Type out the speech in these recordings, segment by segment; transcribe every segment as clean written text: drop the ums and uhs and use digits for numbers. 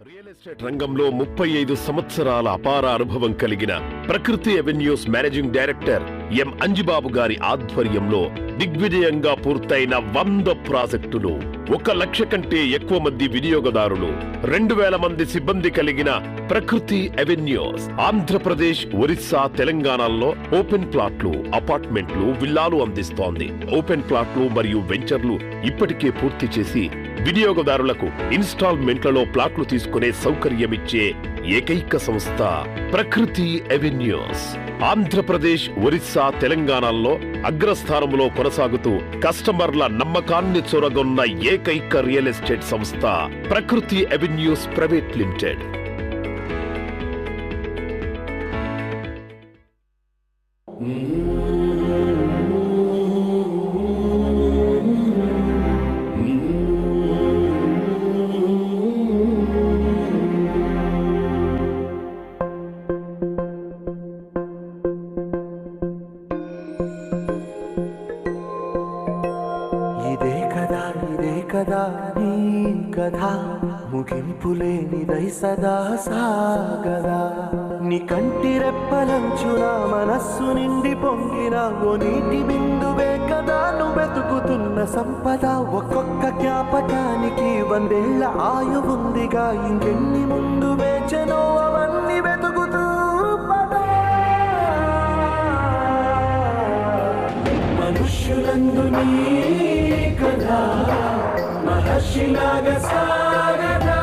Real estate రంగంలో 35 సంవత్సరాల అపార అనుభవం కలిగిన ప్రకృతి avenues managing director M Anjibabu గారి ఆధ్వర్యంలో దిగ్విజయంగా పూర్తయిన 100 ప్రాజెక్టులు, 1 లక్ష కంటే ఎక్కువ మంది వినియోగదారులు, 2000 మంది సిబ్బంది కలిగిన ప్రకృతి అవెన్యూస్ ఆంధ్రప్రదేశ్, ఒరిస్సా, తెలంగాణలో ఓపెన్ ప్లాట్లు, అపార్ట్మెంట్లు, విల్లాలు అందిస్తోంది. ఓపెన్ ప్లాట్లు మరియు వెంచర్లు ఇప్పటికే పూర్తి చేసి వినియోగదారులకు ఇన్స్టాల్మెంట్లలో ప్లాట్లు తీసుకునే సౌకర్యమిచ్చే ఏకైక సంస్థ ప్రకృతి అవెన్యూస్. ఆంధ్రప్రదేశ్, ఒరిస్సా, తెలంగాణలో అగ్రస్థానంలో కొనసాగుతూ కస్టమర్ల నమ్మకాన్ని చొరగొన్న ఏకైక రియల్ ఎస్టేట్ సంస్థ ప్రకృతి అవెన్యూస్ ప్రైవేట్ లిమిటెడ్. కదా నీ కథ ముగింపులేనిదై సదా సాగదా, నీ కంటి రెప్పలంచున మనస్సు నిండి పొంగిన ఓ నీటి బిందువే కదా నువ్వు వెతుకుతున్న సంపద. ఒక్కొక్క జ్ఞాపకానికి 100 ఏళ్ల ఆయువుందిగా, ఇంకెన్ని ముందు వేచనో అవన్నీ వెతుకుతూ పదా. మనుష్యులందు నీ కథ మహర్షిలాగా సాగదా.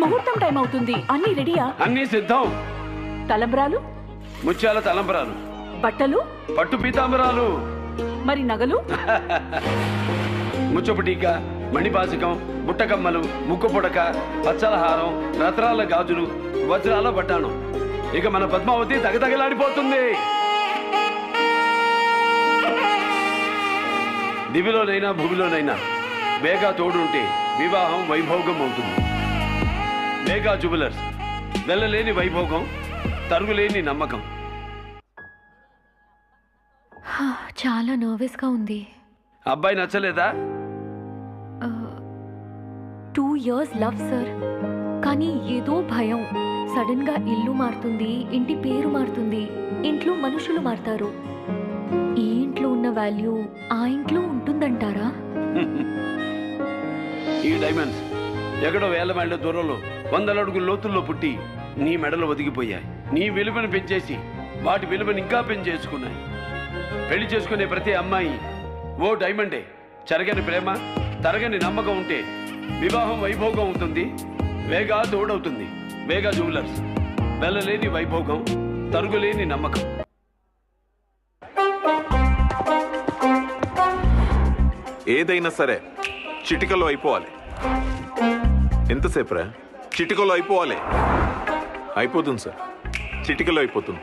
ముహూర్తం టైం అవుతుంది. అన్ని రెడీయా? అన్ని సిద్ధం. తలంబ్రాలు? ముత్యాల తలంబ్రాలు. బట్టలు? పట్టు పీతాంబరాలు. మరి నగలు? ముచ్చపు టీక, మణిపాసికం, బుట్టకమ్మలు, ముక్కు పుడక, పచ్చలహారం, రత్నాల గాజులు, వజ్రాల పట్టాణం. ఇక మన పద్మావతి తగతగలాడిపోతుంది. దివిలోనైనా భూమిలోనైనా వేగా తోడుంటే వివాహం వైభోగం అవుతుంది. వేగా జ్యువెలర్స్, వెళ్ళలేని వైభోగం, తరుగులేని నమ్మకం. చాలా నర్వస్గా ఉంది. అబ్బాయి నచ్చలేదా? 2 years లవ్ సార్, కానీ ఏదో భయం. సడన్ గా ఇల్లు మారుతుంది, ఇంటి పేరు మారుతుంది, ఇంట్లో మనుషులు మారుతారు. ఈ ఇంట్లో ఉన్న వాల్యూ ఆ ఇంట్లో ఉంటుందంటారా? ఈ డైమండ్స్ ఎక్కడో 1000 మైళ్ళ దూరంలో 100 అడుగుల లోతుల్లో పుట్టి నీ మెడలు ఒదిగిపోయాయి. నీ విలువను పెంచేసి వాటి విలువను ఇంకా పెంచేసుకున్నాయి. పెళ్లి చేసుకునే ప్రతి అమ్మాయి ఓ డైమండే. చెరగని ప్రేమ, తరగని నమ్మకం ఉంటే వివాహం వైభోగం అవుతుంది, వేగా తోడవుతుంది. వేగా జ్యువెలర్స్, వెళ్ళలేని వైభోగం, తరుగులేని నమ్మకం. ఏదైనా సరే చిటికలో అయిపోవాలి. ఎంతసేపు రా? చిటికలో అయిపోవాలి. అయిపోతుంది సార్, చిటికలో అయిపోతుంది.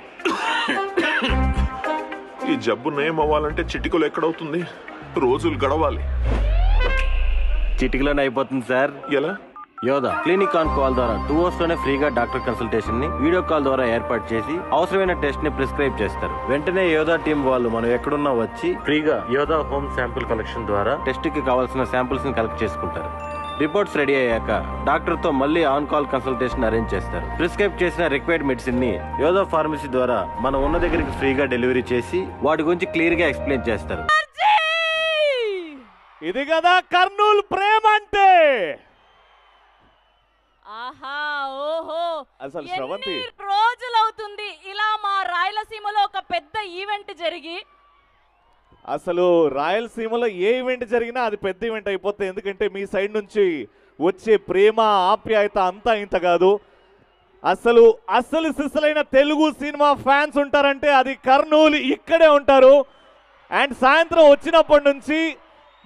ఈ జబ్బు నయం అవ్వాలంటే చిటికలో ఎక్కడవుతుంది? రోజులు గడవాలి. చిటికలోనే అయిపోతుంది సార్. ఎలా? యోధా క్లినిక్ ఆన్ కాల్ ద్వారా 2 hours లోనే ఫ్రీగా డాక్టర్ కన్సల్టేషన్ ని వీడియో కాల్ ద్వారా ఏర్పాటు చేసి అవసరమైన టెస్ట్ ని ప్రిస్క్రైబ్ చేస్తారు. వెంటనే యోధా టీం వాళ్ళు మనం ఎక్కడున్నా వచ్చి ఫ్రీగా యోధా హోమ్ శాంపుల్ కలెక్షన్ ద్వారా టెస్ట్ కి కావాల్సిన శాంపుల్స్ ని కలెక్ట్ చేసుకుంటారు. రిపోర్ట్స్ రెడీ అయ్యాక డాక్టర్ తో మళ్ళీ ఆన్ కాల్ కన్సల్టేషన్ అరేంజ్ చేస్తారు. ప్రిస్క్రైబ్ చేసిన రిక్వైర్డ్ మెడిసిన్ ని యోధా ఫార్మసీ ద్వారా మనం ఉన్న దగ్గరికి ఫ్రీగా డెలివరీ చేసి వాటి గురించి క్లియర్ గా ఎక్స్ప్లెయిన్ చేస్తారు. ఇది కదా కర్నూలు ప్రేమ అంటే. ఆహా ఓహో అసలు శ్రవంతి రోజులవుతుంది ఇలా మా రాయలసీమలో ఒక పెద్ద ఈవెంట్ జరిగి. అసలు రాయలసీమలో ఏ ఈవెంట్ జరిగినా అది పెద్ద ఈవెంట్ అయిపోతుంది. ఎందుకంటే మీ సైడ్ నుంచి వచ్చే ప్రేమ ఆప్యాయత అంతా ఇంత కాదు. అసలు సిసలైన తెలుగు సినిమా ఫ్యాన్స్ ఉంటారంటే అది కర్నూలు ఇక్కడే ఉంటారు. అండ్ సాయంత్రం వచ్చినప్పటి నుంచి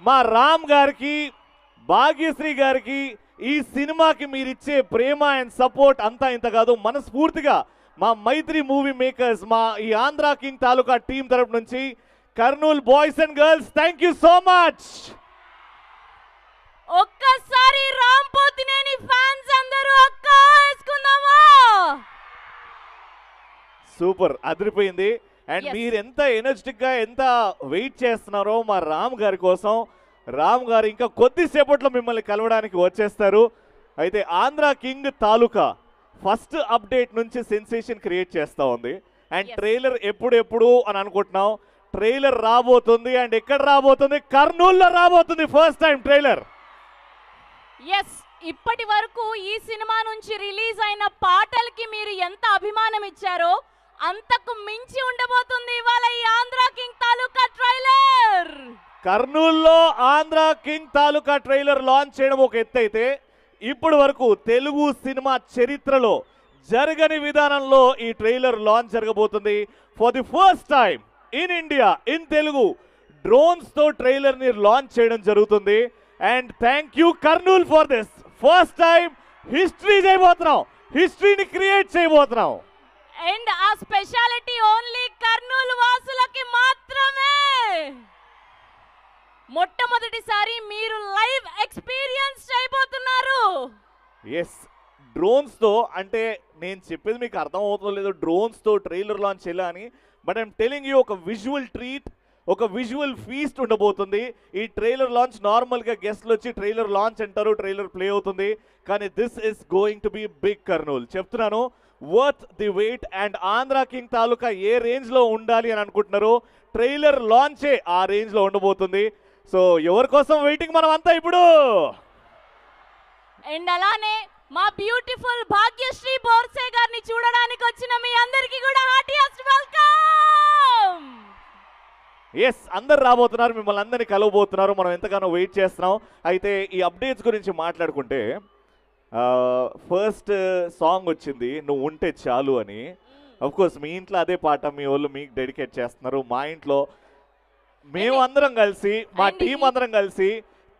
మా రామ్ గారికి భాగ్యశ్రీ గారికి ఈ సినిమాకి మీరిచ్చే ప్రేమ అండ్ సపోర్ట్ అంతా ఇంత కాదు. మనస్ఫూర్తిగా మా మైత్రి మూవీ మేకర్స్, మా ఈ ఆంధ్ర కింగ్ తాలూకా టీం తరపు నుంచి Kurnool boys and girls thank you so much. ఒక్కసారి రామ్ పోతినేని ఫ్యాన్స్ అందరూ అక్క వేసుకుందామా? సూపర్, అదిరిపోయింది. అండ్ మీరు ఎంత ఎనర్జెటిక్ గా ఎంత వెయిట్ చేస్తున్నారో మా రామ్ గారి కోసం. రామ్ గారు ఇంకా కొద్దిసేపట్లో మిమ్మల్ని కలవడానికి వచ్చేస్తారు. అయితే ఆంధ్ర కింగ్ తాలూకా ఫస్ట్ అప్డేట్ నుంచి సెన్సేషన్ క్రియేట్ చేస్తూ ఉంది. అండ్ ట్రైలర్ ఎప్పుడు అని అనుకుంటున్నాం. ట్రైలర్ రాబోతుంది. అండ్ ఎక్కడ రాబోతుంది? కర్నూలులో రాబోతుంది ఫస్ట్ టైం ట్రైలర్. ఎస్, ఇప్పటి వరకు ఈ సినిమా నుంచి రిలీజ్ అయిన పాటలకి మీరు ఎంత అభిమానం ఇచ్చారో అంతకు మించి ఉండబోతుంది ఇవాళ ఈ ఆంధ్ర కింగ్ తాలూకా ట్రైలర్. కర్నూలులో ఆంధ్ర కింగ్ తాలూకా ట్రైలర్ లాంచ్ చేయడం ఒక ఎత్తు అయితే, ఇప్పటి వరకు తెలుగు సినిమా చరిత్రలో జరగని విధానంలో ఈ ట్రైలర్ లాంచ్ జరగబోతుంది. For the first time in India in Telugu drones తో ట్రైలర్ ని లాంచ్ చేయడం జరుగుతుంది. And thank you Kurnool for this. First time history చేయబోతున్నాం, హిస్టరీని క్రియేట్ చేయబోతున్నాం. అండ్ ఆ స్పెషాలిటీ ఓన్లీ కర్నూలు వాసులకి మాత్రమే. మొట్టమొదటిసారి మీరు లైవ్ ఎక్స్పీరియన్స్ చేయబోతున్నారు. ఎస్, డ్రోన్స్ తో. అంటే నేను చెప్పేది మీకు అర్థం అవుతుందో లేదో డ్రోన్స్ తో ట్రైలర్ లాంచ్ చేయాలని. బట్ ఐఎమ్ టెలింగ్ యూ, ఒక విజువల్ ట్రీట్, ఒక విజువల్ ఫీస్ట్ ఉండబోతుంది ఈ ట్రైలర్ లాంచ్. నార్మల్గా గెస్ట్లు వచ్చి ట్రైలర్ లాంచ్ అంటారు, ట్రైలర్ ప్లే అవుతుంది. కానీ this is going to be big Kurnool, చెప్తున్నాను. Worth the wait. And Andhra king Taluka ఏ రేంజ్లో ఉండాలి అని అనుకుంటున్నారో ట్రైలర్ లాంచే ఆ రేంజ్లో ఉండబోతుంది. సో ఎవరి కోసం వెయిటింగ్ మనం అంతా ఇప్పుడు. అండ్ అలానే మా బ్యూటిఫుల్ భాగ్యశ్రీ బోర్సే గారిని చూడడానికి వచ్చిన మీ అందరికీ కూడా హార్టియెస్ట్ వెల్కమ్. ఎస్, అందరు రాబోతున్నారు, మిమ్మల్ని అందరినీ కలవబోతున్నారు. మనం ఎంతగానో వెయిట్ చేస్తున్నాం. అయితే ఈ అప్డేట్స్ గురించి మాట్లాడుకుంటే ఫస్ట్ సాంగ్ వచ్చింది నువ్వు ఉంటే చాలు అని. అఫ్ కోర్స్ మీ ఇంట్లో అదే పాట మీ వాళ్ళు మీకు డెడికేట్ చేస్తున్నారు. మా ఇంట్లో మేము అందరం కలిసి, మా టీం అందరం కలిసి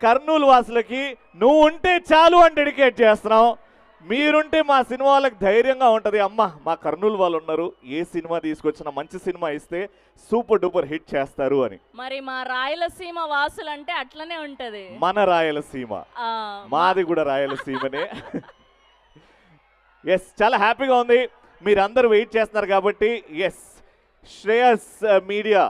కర్నూలు వాసులకి నువ్వు ఉంటే చాలు అని డెడికేట్ చేస్తున్నాం. మీరుంటే మా సినిమా వాళ్ళకి ధైర్యంగా ఉంటుంది. అమ్మ మా కర్నూలు వాళ్ళు ఉన్నారు, ఏ సినిమా తీసుకొచ్చినా మంచి సినిమా ఇస్తే సూపర్ డూపర్ హిట్ చేస్తారు అని. మరి మా రాయలసీమ వాసులు అంటే అట్లనే ఉంటది. మన రాయలసీమ, మాది కూడా రాయలసీమనే. ఎస్, చాలా హ్యాపీగా ఉంది. మీరందరూ వెయిట్ చేస్తున్నారు కాబట్టి. ఎస్, శ్రేయస్ మీడియా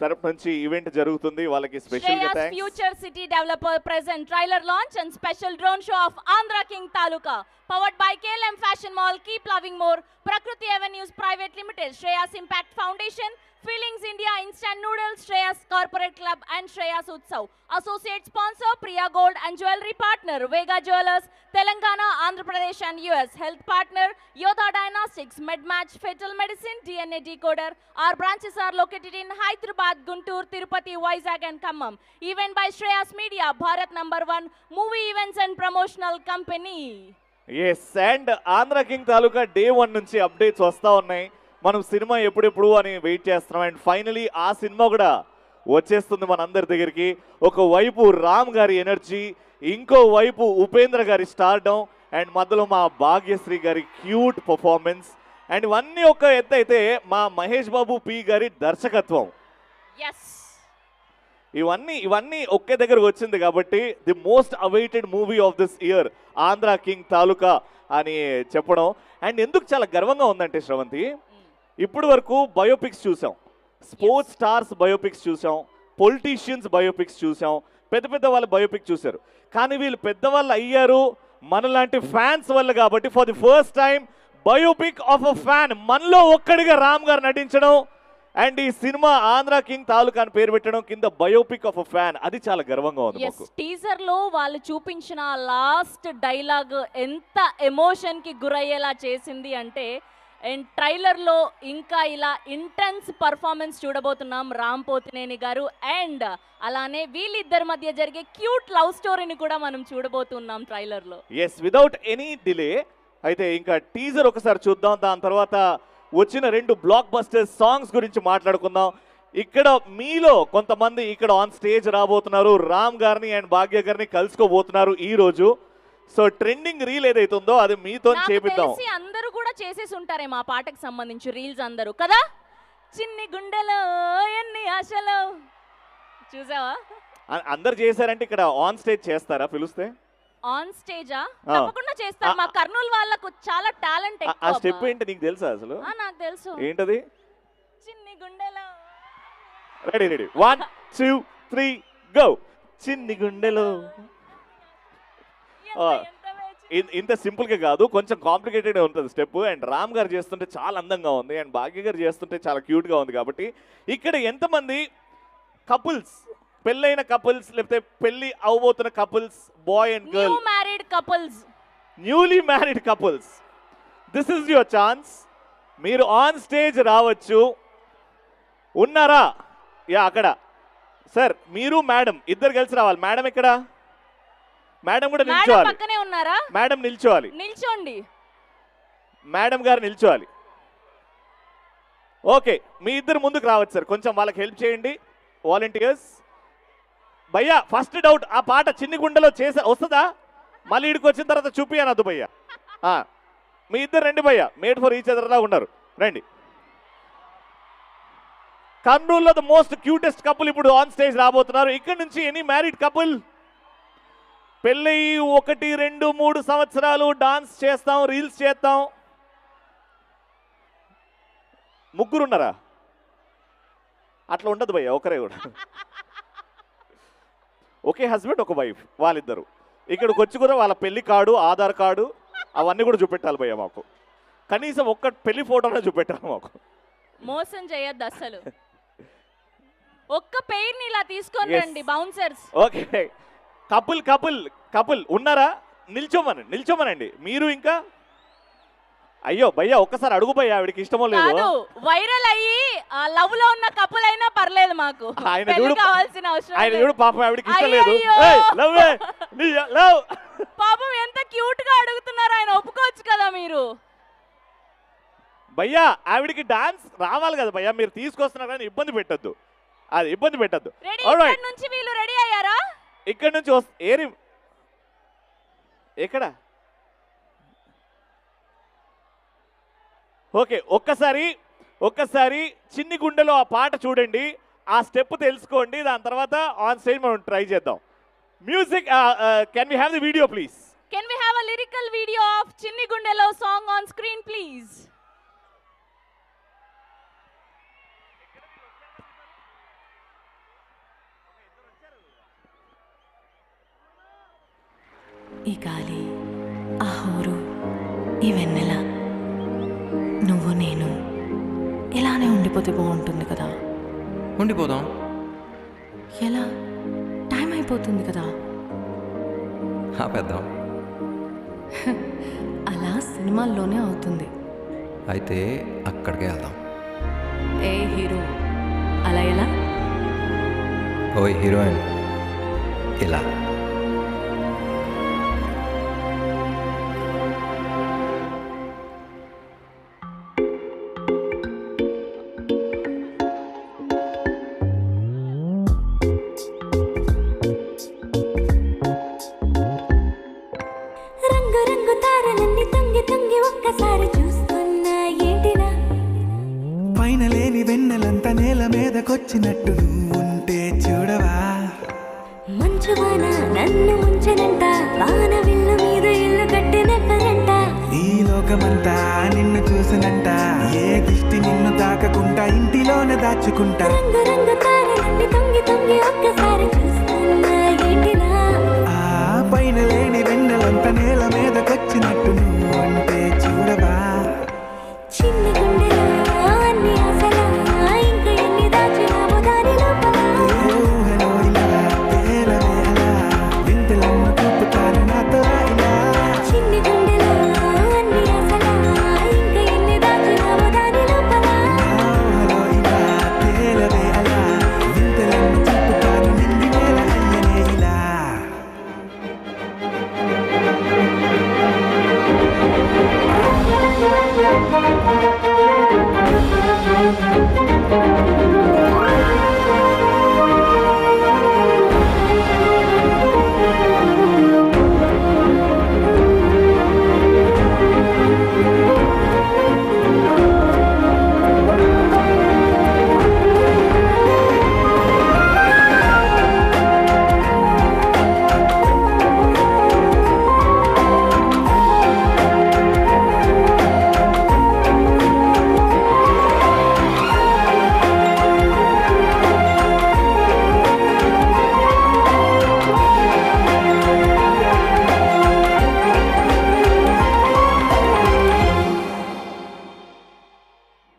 తరపు నుంచి ఈవెంట్ జరుగుతుంది. వాళ్ళకి స్పెషల్ గా thanks. Future city developer present trailer launch and special drone show off Andhra king taluka powered by KLM Fashion Mall, Keep Loving More, Prakriti Avenues Private Limited, Shreyas Impact Foundation, Feelings India Instant Noodles, Shreyas Corporate Club and Shreyas Utsav. Associate sponsor Priya Gold and Jewelry Partner Vega Jewelers, Telangana, Andhra Pradesh and US. Health Partner Yodha Diagnostics, MedMatch Fetal Medicine, DNA Decoder. Our branches are located in Hyderabad, Guntur, Tirupati, Vizag and Khammam. Event by Shreyas Media, Bharat #1 movie events and promotional company. Yes, and Andhra king Taluka day 1 నుంచి updates వస్తూ ఉన్నాయి. మనం cinema ఎప్పుడెప్పుడు అని wait చేస్తున్నాం. And finally ఆ cinema కూడా వచ్చేస్తుంది మనందరి దగ్గరికి. ఒకవైపు రామ్ గారి ఎనర్జీ, ఇంకోవైపు ఉపేంద్ర గారి స్టార్డమ్, అండ్ మధ్యలో మా భాగ్యశ్రీ గారి క్యూట్ పర్ఫార్మెన్స్. అండ్ ఇవన్నీ ఒక ఎత్తు అయితే మా మహేష్ బాబు పి గారి దర్శకత్వం, ఇవన్నీ ఒకే దగ్గరకు వచ్చింది కాబట్టి the most awaited movie of this year Andhra king Taluka అని చెప్పడం. అండ్ ఎందుకు చాలా గర్వంగా ఉందంటే శ్రవంతి, ఇప్పటి వరకు బయోపిక్స్ చూసాం, స్పోర్ట్స్ స్టార్స్ బయోపిక్స్ చూసాం, పొలిటీషియన్స్ బయోపిక్స్ చూసాం, పెద్ద పెద్ద వాళ్ళ బయోపిక్ చూశారు. కానీ వీళ్ళు పెద్దవాళ్ళు అయ్యారు మనలాంటి ఫ్యాన్స్ వల్ల కాబట్టి for the first time biopic of a fan, మనలో ఒక్కడిగా రామ్ గారు నటించడం అండ్ ఈ సినిమా ఆంధ్ర కింగ్ తాలూకా అని పేరు పెట్టడం, కింద బయోపిక్ ఆఫ్ అ ఫ్యాన్, అది చాలా గర్వంగా ఉంది మాకు. టీజర్ లో వాళ్ళు చూపించిన లాస్ట్ డైలాగ్ ఎంత ఎమోషన్ కి గురయ్యేలా చేసింది అంటే, అండ్ ట్రైలర్ లో ఇంకా ఇలా ఇంటెన్స్ పర్ఫార్మెన్స్ చూడబోతున్నాం రామ్ పోతినేని గారు, అండ్ అలానే వీళ్ళిద్దరి మధ్య జరిగే క్యూట్ లవ్ స్టోరీని కూడా మనం చూడబోతున్నాం ట్రైలర్ లో. ఎస్, వితౌట్ ఎనీ డిలే అయితే ఇంకా టీజర్ ఒకసారి చూద్దాం, దాని తర్వాత వచ్చిన 2 బ్లాక్ బస్టర్ సాంగ్స్ గురించి మాట్లాడుకుందాం. ఇక్కడ మీలో కొంతమంది ఇక్కడ ఆన్ స్టేజ్ రాబోతున్నారు, రామ్ గారిని అండ్ భాగ్య గారిని కలుసుకోబోతున్నారు ఈ రోజు. సో ట్రెండింగ్ రీల్ ఏదైతే ఉందో అది మీతో చేపిద్దాం. అందరూ కూడా చేసేసి ఉంటారే మా పాటకు సంబంధించి రీల్స్ అందరూ కదా. చిన్ని గుండెలో ఎన్ని ఆశలు చూసావా? అందరు చేశారంటే ఇక్కడ ఆన్ స్టేజ్ చేస్తారా పిలిస్తే? ఆన్ స్టేజా? తప్పకుండా చేస్తారు. మా కర్నూలు వాళ్ళకు చాలా టాలెంట్ ఎక్కువ. ఆ స్టెప్ ఏంటి నీకు తెలుసా అసలు? నాకు తెలుసు. ఏంటది? చిన్ని గుండెలో. Ready 1 2 3 go. చిన్ని గుండెలో. ఇంత సింపుల్ గా కాదు, కొంచెం కాంప్లికేటెడ్ ఉంటుంది స్టెప్. అండ్ రామ్ గారు చేస్తుంటే చాలా అందంగా ఉంది, అండ్ భాగ్య గారు చేస్తుంటే చాలా క్యూట్ గా ఉంది. కాబట్టి ఇక్కడ ఎంతమంది కపుల్స్, పెళ్ళైన కపుల్స్ లేకపోతే పెళ్లి అవబోతున్న couples, boy and girl, newly married couples, this is your chance. మీరు ఆన్ స్టేజ్ రావచ్చు. ఉన్నారా? యా, అక్కడ సార్, మీరు మేడం ఇద్దరు కలిసి రావాలి. మేడం ఇక్కడ? మేడం కూడా నిల్చోవాలి. మేడం నిల్చోవాలి. నిల్చోండి. మేడం గారు నిల్చోవాలి. ఓకే, మీ ఇద్దరు ముందుకు రావచ్చు సార్, కొంచెం వాళ్ళకి హెల్ప్ చేయండి వాలంటీర్స్. భయ్యా, ఫస్ట్ డౌట్, ఆ పాట చిన్ని గుండెలో వస్తుందా? మళ్ళీ ఇడికి వచ్చిన తర్వాత చూపియనద్దు భయ్యా. మీ ఇద్దరు రండి భయ్యా, మేడ్ ఫర్ ఈచ్ అదర్ లా ఉన్నారు, రండి. కర్నూలులో ద మోస్ట్ క్యూటెస్ట్ కపుల్ ఇప్పుడు ఆన్ స్టేజ్ రాబోతున్నారు. ఇక్కడ నుంచి ఎనీ మ్యారీడ్ కపుల్, పెళ్ళయి 1 2 3 సంవత్సరాలు డాన్స్ చేస్తాం, రీల్స్ చేస్తాం. ముగ్గురున్నారా? అట్లా ఉండదు భయ్యా, ఒకరే కూడా. ఒకే హస్బెండ్ ఒక వైఫ్, వాళ్ళిద్దరు ఇక్కడికి వచ్చి కూడా వాళ్ళ పెళ్లి కార్డు, ఆధార్ కార్డు అవన్నీ కూడా చూపెట్టాలి భయ్యా మాకు. కనీసం ఒక్క పెళ్లి ఫోటోనే చూపెట్టాలి మాకు. మోసం చేయొద్దు అసలు. ఒక్క పెయిర్ని ఇలా తీసుకొని రండి bouncers. Okay, couple couple couple ఉన్నారా? నిల్చోమనండి మీరు. ఇంకా అయ్యో భయ్యా, ఒక్కసారి అడుగు భయ్యా, ఆవిడకి ఇష్టమో లేదు. వైరల్ అయ్యి లవ్ లో ఉన్న కపుల్ అయినా పర్లేదు మాకు, కావాల్సిన అవసరం. ఆయన చూడు పాపం, ఆవిడకి ఇష్టం లేదు. పాపం ఎంత క్యూట్ గా అడుగుతున్నారు, ఆయన ఒప్పుకోవచ్చు కదా మీరు. భయ్యా, ఆవిడికి డాన్స్ రావాలి కదా భయ్యా, మీరు తీసుకొస్తున్నారు కానీ ఇబ్బంది పెట్టద్దు, అది ఇబ్బంది పెట్టద్దు. నుంచి వీళ్ళు రెడీ అయ్యారా? ఇక్కడ నుంచి ఏరి ఎక్కడ? ఓకే, ఒక్కసారి చిన్ని గుండెలో ఆ పాట చూడండి, ఆ స్టెప్ తెలుసుకోండి, దాని తర్వాత ఆన్ స్టేజ్ మనం ట్రై చేద్దాం. Music, can we have the video please? Can we have a lyrical video of చిన్ని గుండెలో సాంగ్ ఆన్ స్క్రీన్ ప్లీజ్? ఈ గాలి, ఆ హోరు, ఈ వెన్నెల, నువ్వు నేను ఇలానే ఉండిపోతే బాగుంటుంది కదా. ఉండిపోదాం. ఎలా? టైం అయిపోతుంది కదా. ఆపేద్దాం. అలా సినిమాల్లోనే అవుతుంది. అయితే అక్కడికే వెళ్దాం. ఏ హీరో అలా ఎలా? ఓ హీరోయిన్ ఇలా. తొంగి తొంగి ఒక్కసారి చూస్తున్నా ఏంటినా పైన లేని వెన్నెలంత నేల మీదకొచ్చినట్టు ఉంటే చూడవా మంచువాన నన్ను ముంచనంట వాన విల్లు మీద ఇల్లు కట్టినెవ్వరంట ఈ లోకమంతా నిన్ను చూసినంట ఏ దిష్టి నిన్ను తాకకుండా ఇంటిలోనే దాచుకుంటా రంగు రంగు తారలన్నీ తొంగి తొంగి ఒక్కసారి చూస్తున్నా ఏంటినా ఆ పైన లేని వెన్నెలంత నేల మీదకొచ్చినట్టు నువ్వు అంటే చూడవా చిన్ని గుండెలో అన్ని ఆశలా ఇంకా ఎన్ని దాచినామో దాని లోపల ఊహలో ఇలా తేలవేలా వింతలన్నీ చూపుతాను నాతో ఇలా చిన్ని గుండెలో అన్ని ఆశలా ఇంకా ఎన్ని దాచినామో దాని లోపల ఊహలో ఇలా తేలవేలా వింతలన్నీ చూపుతాను నిండి వేల అయ్యనే ఇలా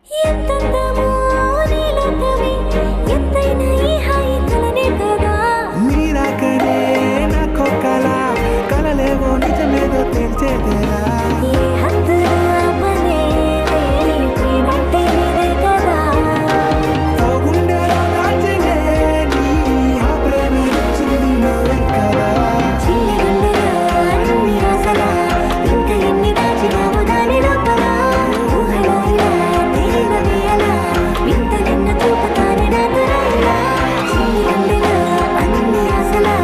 ఎంతందమో నీ లోకమే ఎంతైనా ఈ హాయి కలనే కదా నీరాకనే నాకో కల కలలేవో నిజమేదో తెలిసేదేరా ఈ హద్దులో ఆపనే లేని ప్రేమంటే నీదే కదా ఓ గుండెలో దాచలే నీ ఆ ప్రేమ ఇచ్చింది నువ్వే కదా చిన్ని గుండెలో అన్ని ఆశలా ఇంకా ఎన్ని దాచినామో దాని లోపల ఊహలో ఇలా తేలవేలా వింతలెన్న చూపుతాను నాతో ఇలా చిన్ని గుండెలో అన్ని ఆశలా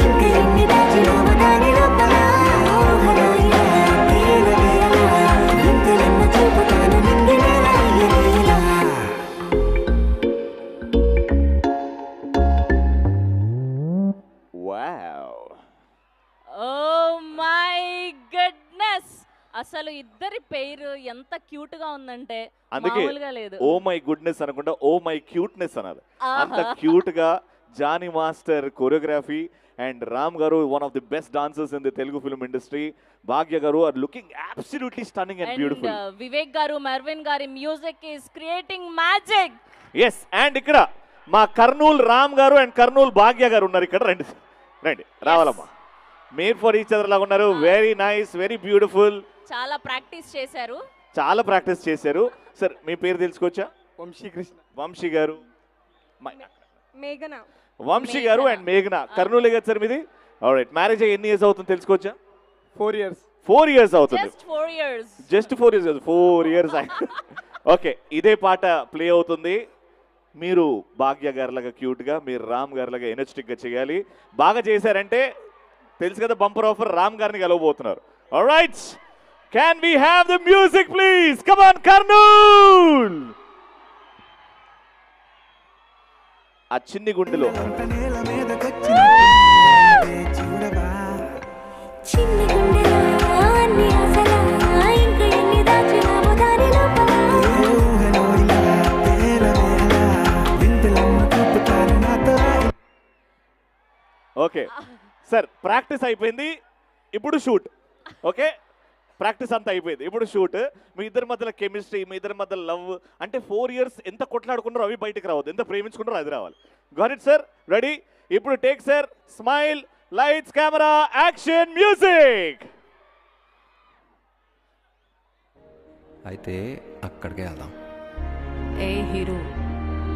ఇంకా ఎన్ని దాచినామో దాని లోపల ఊహలో ఇలా తేలవేలా వింతలెన్న చూపుతాను నిండి వేల అయ్యనే ఇలా వావ్ ఓ మై గుడ్నెస్ అసలు ఇద్దరి పేరు ఎంత క్యూట్ గా ఉందంటే అందుకే మామూలుగా లేదు. ఓ మై గుడ్నెస్ అనకుండా ఓ మై క్యూట్నెస్ అనాలి ఆహా. అంత క్యూట్ గా Jani master choreography and Ram garu one of the best dancers in the Telugu film industry Bhagya garu are looking absolutely stunning and and beautiful Vivek garu Mervin గారి music is creating magic. Yes and ఇక్కడ మా కర్నూలు రామ్ గారు and Kurnool భాగ్య గారు ఉన్నారు ఇక్కడ రండి రండి రావాలమ్మా మీరు ఫర్ ఈచ్ అదర్ లాగా ఉన్నారు వెరీ నైస్ వెరీ బ్యూటిఫుల్ చాలా ప్రాక్టీస్ చేశారు. చాలా ప్రాక్టీస్ చేశారు సార్ మీ పేరు తెలుసుకోవచ్చా వంశీకృష్ణ వంశీ గారు మేఘన వంశీ గారు అండ్ మేఘన కర్నూలే కదా సార్ మీది ఆల్రైట్ మ్యారేజ్ అయ్యి ఎన్ని ఇయర్స్ అవుతుంది తెలుసుకోవచ్చా 4 years 4 years అవుతుంది just 4 years. Just 4 years 4 years okay ఇదే పాట ప్లే అవుతుంది మీరు భాగ్య గారిలాగా క్యూట్గా మీరు రామ్ గారిలాగా ఎనర్జెటిక్గా చేయాలి బాగా చేశారంటే తెలుసు కదా బంపర్ ఆఫర్ రామ్ గారిని కలవబోతున్నారు alright can we have the music please come on Kurnool ఆ చిన్ని గుండెలో నేల మీదకొచ్చినట్టు చూడవా చిన్ని గుండెలో అన్ని ఆశలా ఇంకా ఎన్ని దాచినామో దాని లోపల ఊహలో ఇలా తేలవేలా వింతలన్నీ చూపుతాను నాతో ఓకే సార్ ప్రాక్టీస్ అయిపోయింది ఇప్పుడు షూట్ ఓకే ప్రాక్టీస్ అంతా అయిపోయింది ఇప్పుడు షూట్ మీ ఇద్దరి మధ్యలో కెమిస్ట్రీ మీ ఇద్దరి మధ్య లవ్ అంటే 4 years ఎంత కొట్లాడుకున్నారో అవి బయటకు రావద్దు ఎంత ప్రేమించుకున్నారో అది రావాలి గాట్ ఇట్ సార్ రెడీ ఇప్పుడు take sir smile lights camera action music అయితే అక్కడికే వెళ్దాం ఏ హీరో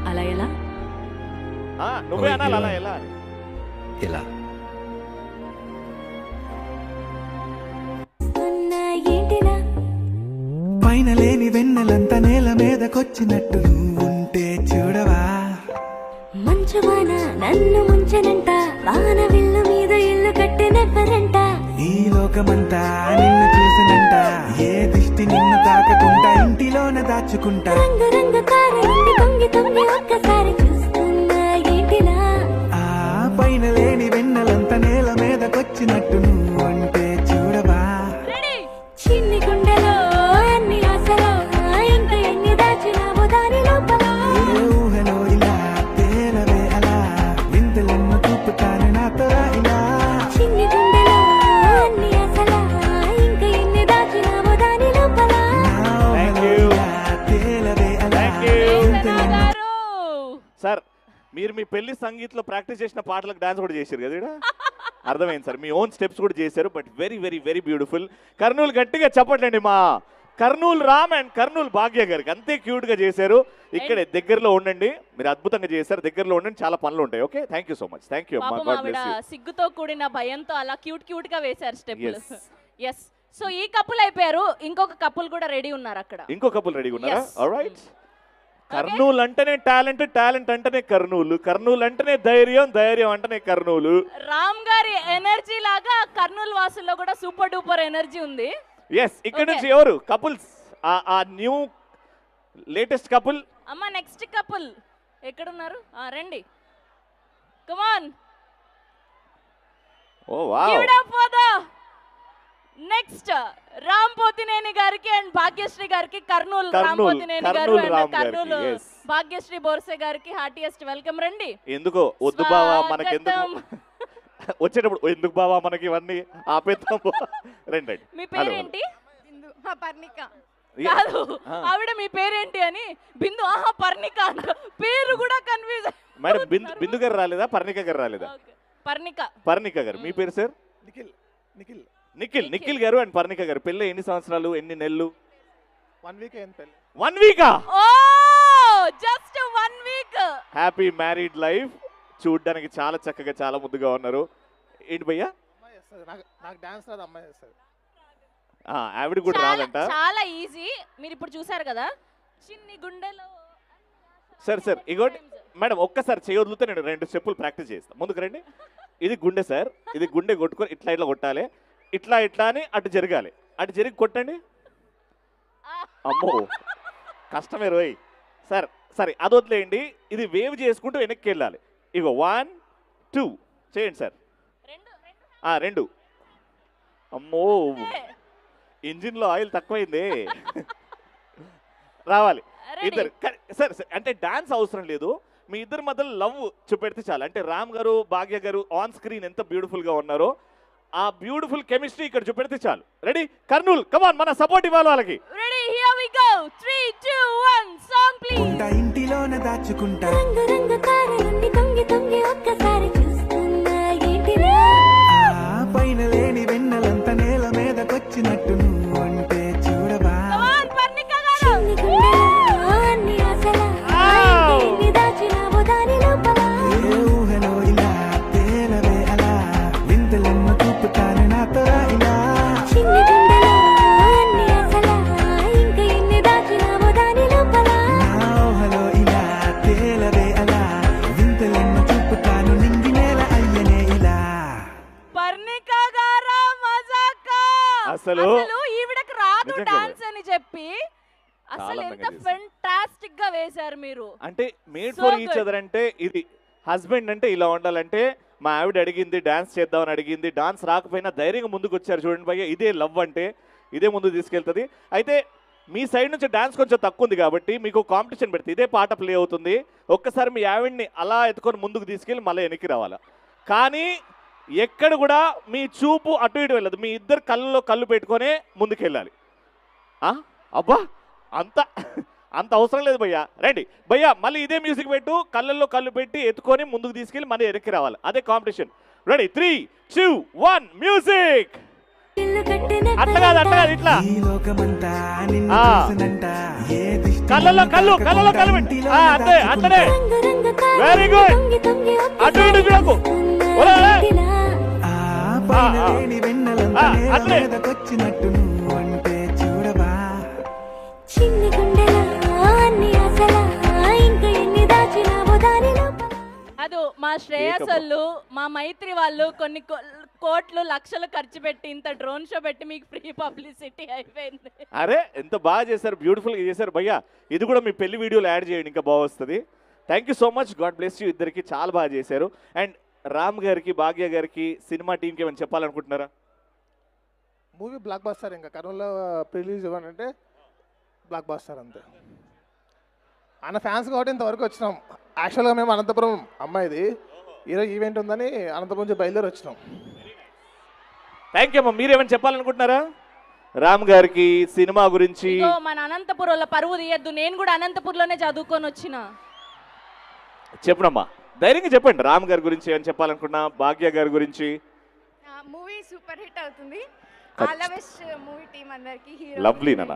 అలా ఎలా నువ్వే అనాలి అలా ఎలా అని. ఇలా ఉన్నా ఏంటినా పైన లేని వెన్నెలంత నేల మీదకొచ్చినట్టు ఉంటే చూడవా మంచువాన నన్ను ముంచనంట వాన విల్లు మీద ఇల్లు కట్టినెవ్వరంట నీలో లోకమంతా నిన్ను చూసినంట ఏ దిష్టి నిన్ను తాకకుండా ఇంటిలోన దాచుకుంటా రంగు రంగు కారులన్నీ తొంగి తొంగి ఒక్కసారి చూస్తున్నా ఏంటిలా ఆ పైన లేని వెన్నెలంత నేల మీదకొచ్చినట్టు నువ్వు అంటే చూడవా చిన్ని గుండెలో అన్ని ఆశలో ఇంకా ఎన్ని దాచినావో దాని లోపల ఏ ఊహలో ఇలా తేలవే అలా వింతలెన్నో చూపుతాను నాతో రా ఇలా చిన్ని గుండెలో అన్ని ఆశలో ఇంకా ఎన్ని దాచినావో దాని లోపల తేలవే అలా వింతలెన్నో సార్ మీరు మీ పెళ్లి సంగీత్లో ప్రాక్టీస్ చేసిన పాటలకు డాన్స్ కూడా చేశారు కదా ఈడ? అర్థమైంది సార్, మీ ఓన్ స్టెప్స్ కూడా చేశారు. But very very very beautiful. Kurnool గట్టిగా చెప్పట్లేండి మా కర్నూలు రామ్ అండ్ కర్నూలు భాగ్య గారికి అంతే క్యూట్ గా చేశారు. ఇక్కడే దగ్గరలో ఉండండి, మీరు అద్భుతంగా చేశారు. దగ్గరలో ఉండండి, చాలా పనులు ఉంటాయి. Okay, thank you so much. Thank you. సిగ్గుతో కూడిన భయంతో అలా క్యూట్ క్యూట్ గా వేశారు స్టెప్పులు. ఎస్, సో ఈ కపుల్ అయిపోయారు. ఇంకొక కపుల్ కూడా రెడీ ఉన్నారు అక్కడ. ఇంకో కపుల్ రెడీ ఉన్నారా? ఆల్రైట్. కర్నూలు అంటేనే టాలెంట్, టాలెంట్ అంటేనే కర్నూలు, కర్నూలు అంటేనే ధైర్యం, ధైర్యం అంటేనే కర్నూలు. రామ్ గారి ఎనర్జీ లాగా కర్నూలు వాసుల్లో కూడా సూపర్ డూపర్ ఎనర్జీ ఉంది. ఎస్, ఇక్కడ నుంచి ఎవరు కపుల్స్? ఆ న్యూ లేటెస్ట్ కపుల్. అమ్మ నెక్స్ట్ కపుల్ ఎక్కడున్నారు? రండి, come on. Oh wow. Give it up for the next Ram Pothineni గారికి అండ్ భాగ్యశ్రీ గారికి. కర్నూలు రామ్ పోతినేని గారు అండ్ కర్నూలు భాగ్యశ్రీ బోర్సే గారికి హార్టియెస్ట్ వెల్కమ్. రండి. ఎందుకో వద్దు బావా మనకెందుకు వచ్చేటప్పుడు, ఎందుకు బావా మనకి ఇవన్నీ ఆపేద్దాం. రండి. మీ పేరేంటి? పర్ణిక. కాదు, ఆవిడ మీ పేరేంటి అని బిందు. పర్ణిక అంట, పేరు కూడా కన్ఫ్యూజ్. మేడం బిందు గారు రాలేదా, పర్ణిక గారు రాలేదా? పర్ణిక గారు. మీ పేరు సార్? నిఖిల్ గారు అండ్ పర్ణిక గారు. పెళ్ళి ఎన్ని సంవత్సరాలు, ఎన్ని నెలలు? 1 వీక్ అయింది పెళ్ళి. 1 వీకా? Oh just 1 week. Happy married life. చూడడానికి చాలా చక్కగా, చాలా ముద్దుగా ఉన్నారు. ఏంటి భయ్యా? నాకు డాన్స్ రాదు, అమ్మాయి చేస్తారు. ఆవిడ కూడా రాదంట. చాలా ఈజీ. మీరు ఇప్పుడు చూసారు కదా చిన్ని గుండెలో. సార్ ఇగోటి మేడం, ఒక్కసారి చేయి వదిలితే నేను 2 స్టెప్పులు ప్రాక్టీస్ చేస్తాను. ముందుకు రండి. ఇది గుండె సార్, ఇది గుండె కొట్టుకొని ఇట్లా కొట్టాలి, ఇట్లా అని అటు జరగాలి, అటు జరిగి కొట్టండి. అమ్మో కష్టమే రోయ్. సార్ సరే అది వదిలేయండి. ఇది వేవ్ చేసుకుంటూ వెనక్కి వెళ్ళాలి. ఇగో 1 2 చేయండి సార్. 2. అమ్మో ఇంజిన్లో ఆయిల్ తక్కువైంది. రావాలి ఇద్దరు. సార్ అంటే డాన్స్ అవసరం లేదు, మీ ఇద్దరి మధ్యలో లవ్ చూపెడితే చాలు. అంటే రామ్ గారు భాగ్య గారు ఆన్ స్క్రీన్ ఎంత బ్యూటిఫుల్ గా ఉన్నారో, ఆ బ్యూటిఫుల్ కెమిస్ట్రీ ఇక్కడ చూపెడితే చాలు. రెడీ కర్నూలు, కమాన్, మన సపోర్ట్ ఇవ్వాలి వాళ్ళకి. Ready, here we go. 3 2 1 song please. ఇంటిలోన దాచుకుంటా రంగు రంగు కారులన్నీ తొంగి తొంగి ఒక్కసారి చూస్తున్నా ఏంటిలా ఆ పైన లేని వెన్నెలంత నేల మీదకొచ్చినట్టు నువ్వు అంటే చూడవా. చిన్ని గుండెలో అన్ని ఆశలా ఇంకా ఎన్ని దాచినావో దాని లోపల ఏ ఊహలో ఇలా తేలవే అలా వింతలెన్నో చూపుతాను నాతో రా ఇలా చిన్ని గుండెలో అన్ని ఆశలా ఇంకా ఎన్ని దాచినావో దాని లోపల నా ఊహలో ఇలా తేలవే అలా వింతలెన్నో చూపుతాను నింగి నేల అయ్యనే ఇలా. పర్ణిక గారా మజాకా. అసలు ఈవిడకి రాదు డాన్స్ అని చెప్పి అసలు ఎంత ఫెంటాస్టిక్ గా వేశారు మీరు. అంటే మేడ్ ఫర్ ఈచ్ అదర్ అంటే ఇది. హస్బెండ్ అంటే ఇలా ఉండాలంటే మా ఆవిడ అడిగింది, డాన్స్ చేద్దామని అడిగింది, డాన్స్ రాకపోయినా ధైర్యంగా ముందుకు వచ్చారు. చూడండి భయ్య, ఇదే లవ్ అంటే, ఇదే ముందుకు తీసుకెళ్తుంది. అయితే మీ సైడ్ నుంచి డాన్స్ కొంచెం తక్కువ ఉంది కాబట్టి మీకు కాంపిటీషన్ పెడితే ఇదే పాట ప్లే అవుతుంది. ఒక్కసారి మీ ఆవిడ్ని అలా ఎత్తుకొని ముందుకు తీసుకెళ్ళి మళ్ళీ వెనక్కి రావాలా. కానీ ఎక్కడ కూడా మీ చూపు అటు ఇటు వెళ్ళదు, మీ ఇద్దరు కళ్ళలో కళ్ళు పెట్టుకొనే ముందుకెళ్ళాలి. అబ్బా అంత అవసరం లేదు భయ్యా. రండి భయ్యా, మళ్ళీ ఇదే మ్యూజిక్ పెట్టు, కళ్ళల్లో కళ్ళు పెట్టి ఎత్తుకొని ముందుకు తీసుకెళ్ళి మళ్ళీ వెనక్కి రావాలి. అదే కాంపిటీషన్. Ready 3 2 1 music. అట్లా కాదు ఇట్లా. కళ్ళల్లో కళ్ళు పెట్టి అంతే, అట్లనే. Very good. అటు ఇటు చూడకు. వచ్చినట్టు నువ్వు అంటే చూడవా. చిన్ని గుండెలో అన్ని ఆశలా ఇంకా ఎన్ని దాచినావో దాని లోపల. అదో మా శ్రేయస్ వాళ్ళు, మా మైత్రి వాళ్ళు కోట్లు లక్షలు ఖర్చు పెట్టి ఇంత డ్రోన్ షో పెట్టి మీకు ఫ్రీ పబ్లిసిటీ అయిపోయింది. అరే ఎంత బాగా చేశారు, బ్యూటిఫుల్గా చేశారు భయ్యా. ఇది కూడా మీ పెళ్లి వీడియోలో యాడ్ చేయండి, ఇంకా బాగా వస్తుంది. Thank you so much, God bless you. ఇద్దరికి చాలా బాగా చేశారు. అండ్ రామ్ గారికి, భాగ్య గారికి, సినిమా టీంకి ఏమైనా చెప్పాలనుకుంటున్నారా? Movie block buster. ఇంకా కర్నూలులో రిలీజ్ ఇవ్వనంటే బ్లాక్ బస్టర్ అంతే. ఆయన ఫ్యాన్స్ కాబట్టి ఇంతవరకు వచ్చినాం. యాక్చువల్గా మేము అనంతపురం అమ్మాయిది ఈరోజు ఈవెంట్ ఉందని అనంతపురం నుంచి బయలుదేరి వచ్చినాం. థ్యాంక్ యూ అమ్మా. మీరేమైనా చెప్పాలనుకుంటున్నారా రామ్ గారికి సినిమా గురించి? మన అనంతపురంలో పరువు తీయద్దు, నేను కూడా అనంతపురంలోనే చదువుకొని వచ్చిన. చెప్పనమ్మా, ధైర్యంగా చెప్పండి. రామ్ గారి గురించి ఏమైనా చెప్పాలనుకున్నా, భాగ్య గారి గురించి? మూవీ సూపర్ హిట్ అవుతుంది. All the best movie team అందరికి. లవ్లీ నాన్న,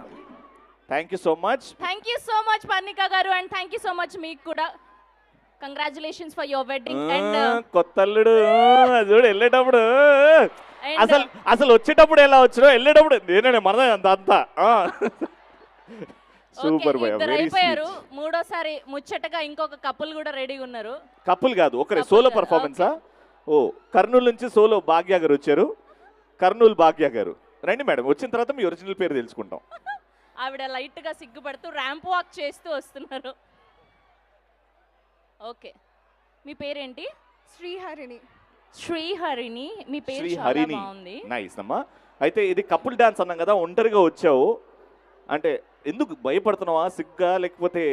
thank you so much. Thank you so much Parnika garu, and thank you so much మీకు కూడా. Congratulations for your wedding. And కొత్తల్లుడు చూడు వెళ్ళేటప్పుడు అసలు వచ్చేటప్పుడు ఎలా వచ్చినా వెళ్ళేటప్పుడు నేనే మనదే అంతా సూపర్ భయ్యా, వెరీ అయిపోయారు. మూడోసారి ముచ్చటగా ఇంకొక కపుల్ కూడా రెడీగా ఉన్నారు. కపుల్ కాదు, ఒకరే సోలో పర్ఫార్మెన్సా? ఓ, కర్నూలు నుంచి సోలో భాగ్య గారు వచ్చారు. కర్నూలు భాగ్య గారు రండి మేడం, వచ్చిన తర్వాత మీ ఒరిజినల్ పేరు తెలుసుకుంటాం. ఆవిడ లైట్ గా సిగ్గుపడుతూ ర్యాంప్ వాక్ చేస్తూ వస్తున్నారు. ఓకే, మీ పేరేంటి? శ్రీహరిణి. శ్రీహరిణి, మీ పేరు చాలా శ్రీహరిణి, బాగుంది. నైస్ అమ్మా. అయితే ఇది కపుల్ డాన్స్ అన్నాం కదా, ఒంటరిగా వచ్చావు అంటే ఎందుకు భయపడుతున్నావా, సిగ్గా, లేకపోతే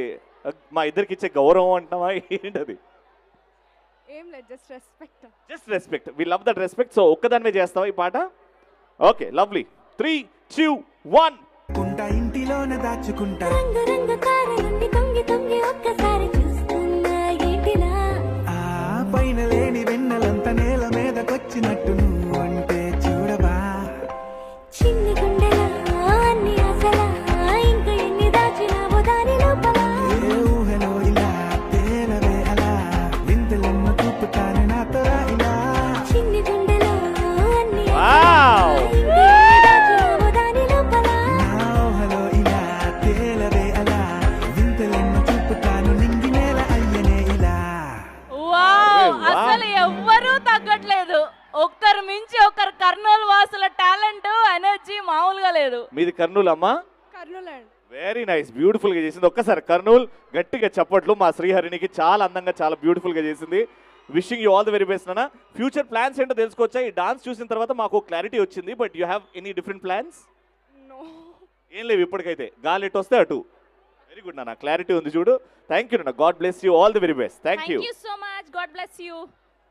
మా ఇద్దరికి ఇచ్చే గౌరవం అంటున్నావా, ఏంటది? ఏం లేదు, just respect. Just respect, we love that respect. So ఒక్కదానివే చేస్తావా ఈ పాట? Okay, lovely. 3, 2, 1. కుంటా ఇంటిలోన దాచుకుంటా రంగు రంగు కారులుండి తొంగి తొంగి ఒక్కసారి చూస్తున్నా ఏంటిలా? ఆ పైన లేని వెన్నెలంతా నేల మీదకొచ్చినట్టు నువ్వు అంటే చూడవా? చిన్ని గుండెలా అన్ని ఆశలా ఇంకా ఎన్ని దాచినావో దాని లోపల. ఏ ఊహలో ఇలా తేలవే అలా వింతలెన్నో చూపుతాను నాతో రా ఇలా. చిన్ని గుండెలో అన్ని వావ్, దాచినావో దాని లోపల. నా ఊహలో ఇలా తేలవే అలా వింతలెన్నో చూపుతాను నింగి నేల అయ్యనే ఇలా. వావ్, అసలు ఎవ్వరూ తగ్గట్లేదు. ఒక్కరు మించి ఒకరు. కర్నూలు వాసుల టాలెంట్, ఎనర్జీ మామూలుగా లేదు. మీది కర్నూలు అమ్మా? కర్నూలు. వెరీ నైస్, బ్యూటిఫుల్ గా చేసింది. ఒక్కసారి కర్నూలు గట్టిగా చప్పట్లు. మా శ్రీహరినికి చాలా అందంగా, చాలా బ్యూటిఫుల్ గా చేసింది. Wishing you all the very best అన్న. ఫ్యూచర్ ప్లాన్స్ ఏంటో తెలుసుకోవచ్చా? ఈ డాన్స్ చూసిన తర్వాత మాకు క్లారిటీ వచ్చింది, but you have any different plans? ఏం లేవు ఇప్పటికైతే, గాలి ఎటు వస్తే అటు. వెరీ గుడ్ నాన్న, క్లారిటీ ఉంది చూడు. థ్యాంక్ యూ నాన్న, God bless you, all the very best. Thank you so much, God bless you.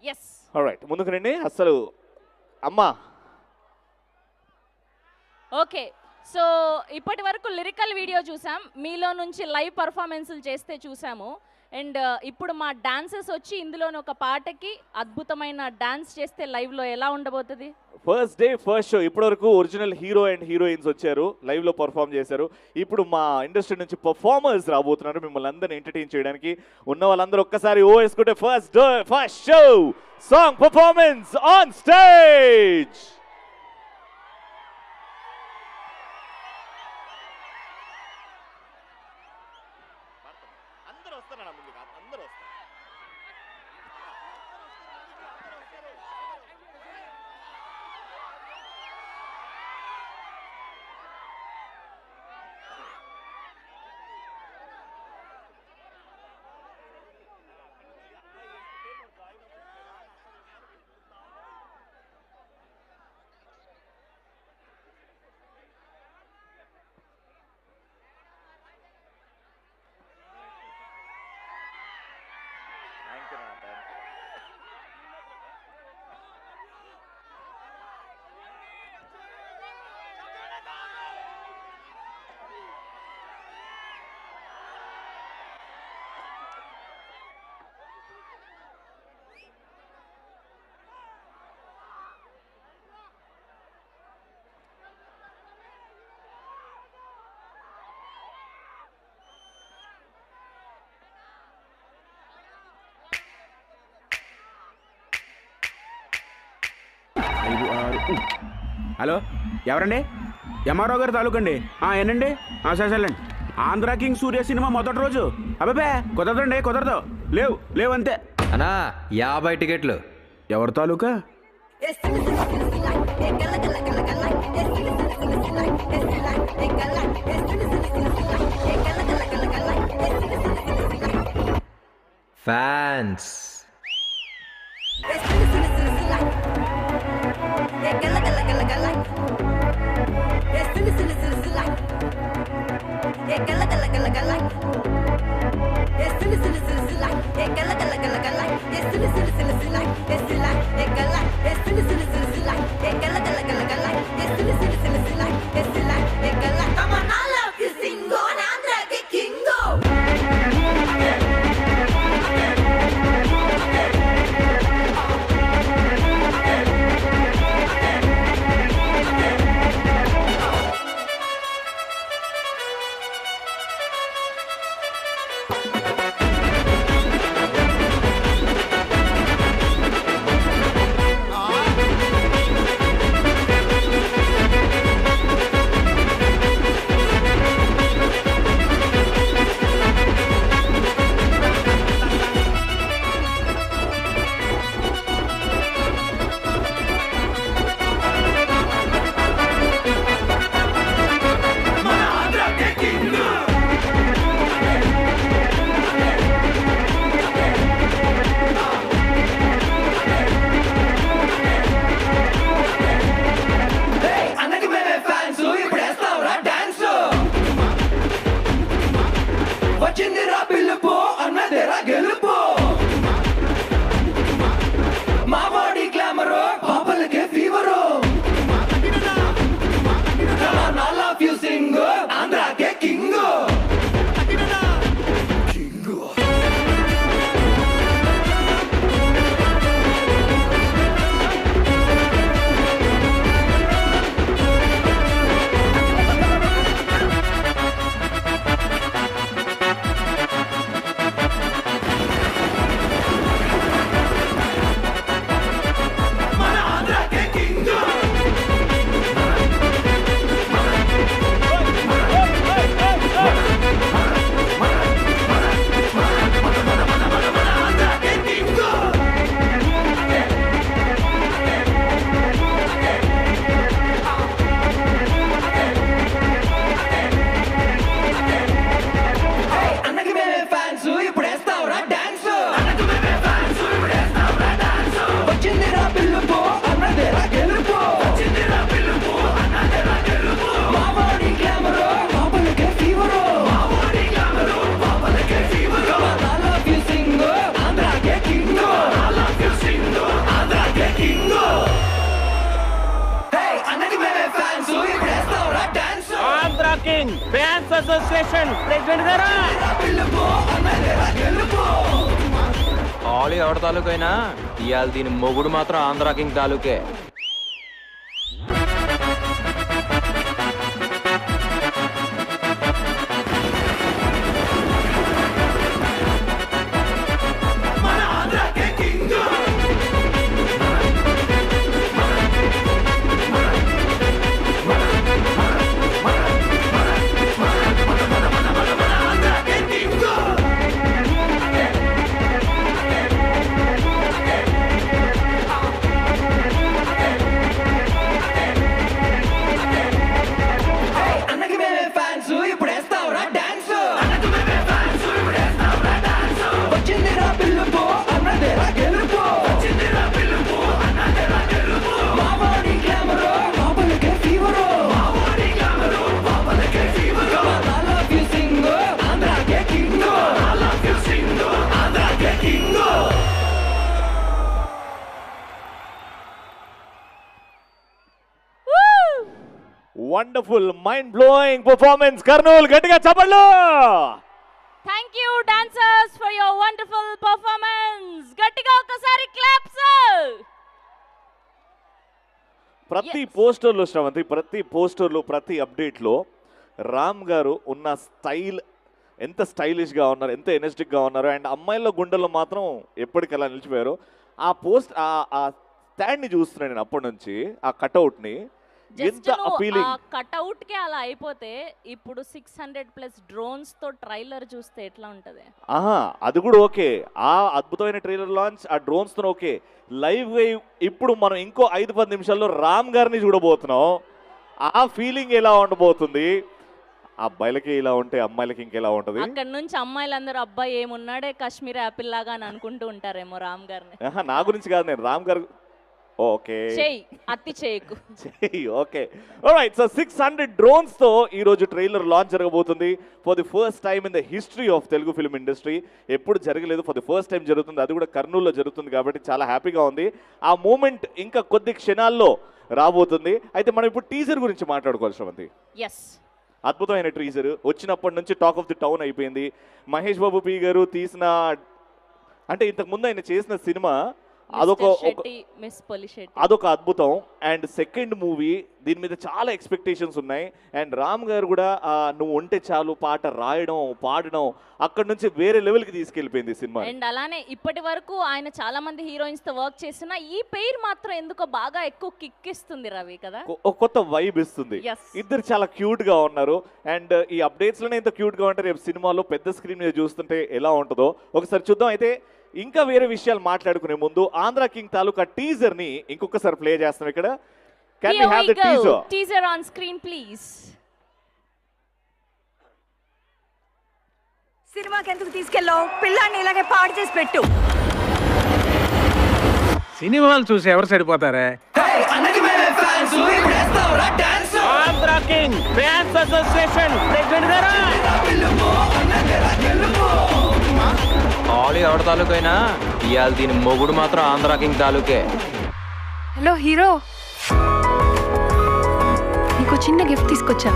Yes, alright, ముందుకు రండి. అసలు అమ్మా, ఓకే. సో ఇప్పటి వరకు లిరికల్ వీడియో చూసాం, మీలో నుంచి లైవ్ పర్ఫార్మెన్స్లు చేస్తే చూసాము. అండ్ ఇప్పుడు మా డాన్సర్స్ వచ్చి ఇందులోని ఒక పాటకి అద్భుతమైన డాన్స్ చేస్తే లైవ్లో ఎలా ఉండబోతుంది? First day first show. ఇప్పటివరకు ఒరిజినల్ హీరో అండ్ హీరోయిన్స్ వచ్చారు, లైవ్లో పర్ఫామ్ చేశారు. ఇప్పుడు మా ఇండస్ట్రీ నుంచి పర్ఫార్మర్స్ రాబోతున్నారు మిమ్మల్ని అందరిని ఎంటర్టైన్ చేయడానికి. ఉన్న వాళ్ళందరూ ఒక్కసారి ఓ వేసుకుంటే first show song performance on stage. Hello, ఎవరండి? ఎంఆర్ఓ గారు తాలూకండి. ఏనండి? సరేలేండి. ఆంధ్ర కింగ్ సూర్య సినిమా మొదటి రోజు. అబ్బాబే కుదరదు, లేవు అంతే. అన్నా 50 టికెట్లు. ఎవరి తాలూకా? ఫ్యాన్స్ ఫ్యాన్స్ అసోసియేషన్ ప్రెసిడెంట్ గారా ఆలు ఎవరి తాలూకైనా ఇవాళ దీని మొగుడు మాత్రం ఆంధ్రా కింగ్ తాలూకే. Wonderful mind blowing performance Kurnool గట్టిగా చప్పట్లు. Thank you dancers for your wonderful performance. గట్టిగా ఒకసారి క్లాప్స్. ప్రతి పోస్టర్లో శ్రవంతి, ప్రతి పోస్టర్లో, ప్రతి అప్డేట్లో రామ్ గారు ఉన్న స్టైల్, ఎంత స్టైలిష్గా ఉన్నారు, ఎంత ఎనర్జెటిక్గా ఉన్నారు. అండ్ అమ్మాయిల గుండెల్లో మాత్రం ఎప్పటికలా నిలిచిపోయారు. ఆ పోస్ట్ ఆ స్టాండ్ని చూస్తున్నాను నేను అప్పటి నుంచి, ఆ కట్అవుట్ని. ఎంత అపీలింగ్. కట్అవుట్ కి అలా అయిపోతే ఇప్పుడు 600+ డ్రోన్స్ తో ట్రైలర్ చూస్తే ఎట్లా ఉంటది? అది కూడా ఓకే. ఆ అద్భుతమైన ట్రైలర్ లాంచ్ ఆ డ్రోన్స్ తో ఓకే. లైవ్ ఇప్పుడు మనం ఇంకో 5-10 నిమిషాల్లో రామ్ గారిని చూడబోతున్నాం. ఆ ఫీలింగ్ ఎలా ఉండబోతుంది? అబ్బాయిలకి ఇలా ఉంటే అమ్మాయిలకి ఇంకెలా ఉంటది? అక్కడ నుంచి అమ్మాయిలందరూ అబ్బాయి ఏమున్నాడే కాశ్మీర్ యాపిల్ లాగా అని అనుకుంటూ ఉంటారేమో రామ్ గారిని. నా గురించి కాదు, నేను రామ్ గారు. ఓకే, అత్తి చేయకు. Okay, alright. సో 600 డ్రోన్స్ తో ఈ రోజు ట్రైలర్ లాంచ్ జరగబోతుంది. For the first time in the history of Telugu film industry. ఎప్పుడు జరగలేదు, ఫర్ ది ఫస్ట్ టైం జరుగుతుంది. అది కూడా కర్నూలులో జరుగుతుంది కాబట్టి చాలా హ్యాపీగా ఉంది. ఆ మూమెంట్ ఇంకా కొద్ది క్షణాల్లో రాబోతుంది. అయితే మనం ఇప్పుడు టీజర్ గురించి మాట్లాడుకోవాల్సి ఉంది. అద్భుతమైన టీజర్ వచ్చినప్పటి నుంచి టాక్ ఆఫ్ ది టౌన్ అయిపోయింది. మహేష్ బాబు పి గారు తీసిన, అంటే ఇంతకు ముందు ఆయన చేసిన సినిమా అదొక అద్భుతం. అండ్ సెకండ్ మూవీ, దీని మీద చాలా ఎక్స్పెక్టేషన్స్ ఉన్నాయి. అండ్ రామ్ గారు కూడా నువ్వు ఉంటే చాలు పాట రాయడం పాడడం అక్కడ నుంచి వేరే లెవెల్కి తీసుకెళ్ళిపోయింది సినిమా. అండ్ అలానే ఇప్పటి వరకు ఆయన చాలా మంది హీరోయిన్స్ తో వర్క్ చేసిన ఈ పేరు మాత్రం ఎందుకో బాగా ఎక్కువ కిక్ ఇస్తుంది రవి కదా, కొత్త వైబ్ ఇస్తుంది. ఇద్దరు చాలా క్యూట్ గా ఉన్నారు. అండ్ ఈ అప్డేట్స్ లోనే ఇంత క్యూట్ గా ఉంటారు. రేపు సినిమాలో పెద్ద స్క్రీన్ మీద చూస్తుంటే ఎలా ఉంటుందో ఒకసారి చూద్దాం. అయితే ఇంకా వేరే విషయాలు మాట్లాడుకునే ముందు ఆంధ్ర కింగ్ తాలూకా టీజర్ ని ఇంకొకసారి ప్లే చేస్తాం. ఇక్కడ can we have the teaser on screen please? సినిమాకి ఎందుకు తీసుకెళ్ళావు? పిల్లాన్ని ఇలాగే పాడు చేసి పెట్టు. సినిమాలు చూసి ఎవరు సరిపోతారే? Andhra King fans association president garu, ఆలి ఎవరి తాలూకైనా ఇవాళ దీని మొగుడు మాత్రం ఆంధ్ర కింగ్ తాలూకే. హలో హీరో, నీకు చిన్న గిఫ్ట్ తీసుకొచ్చా.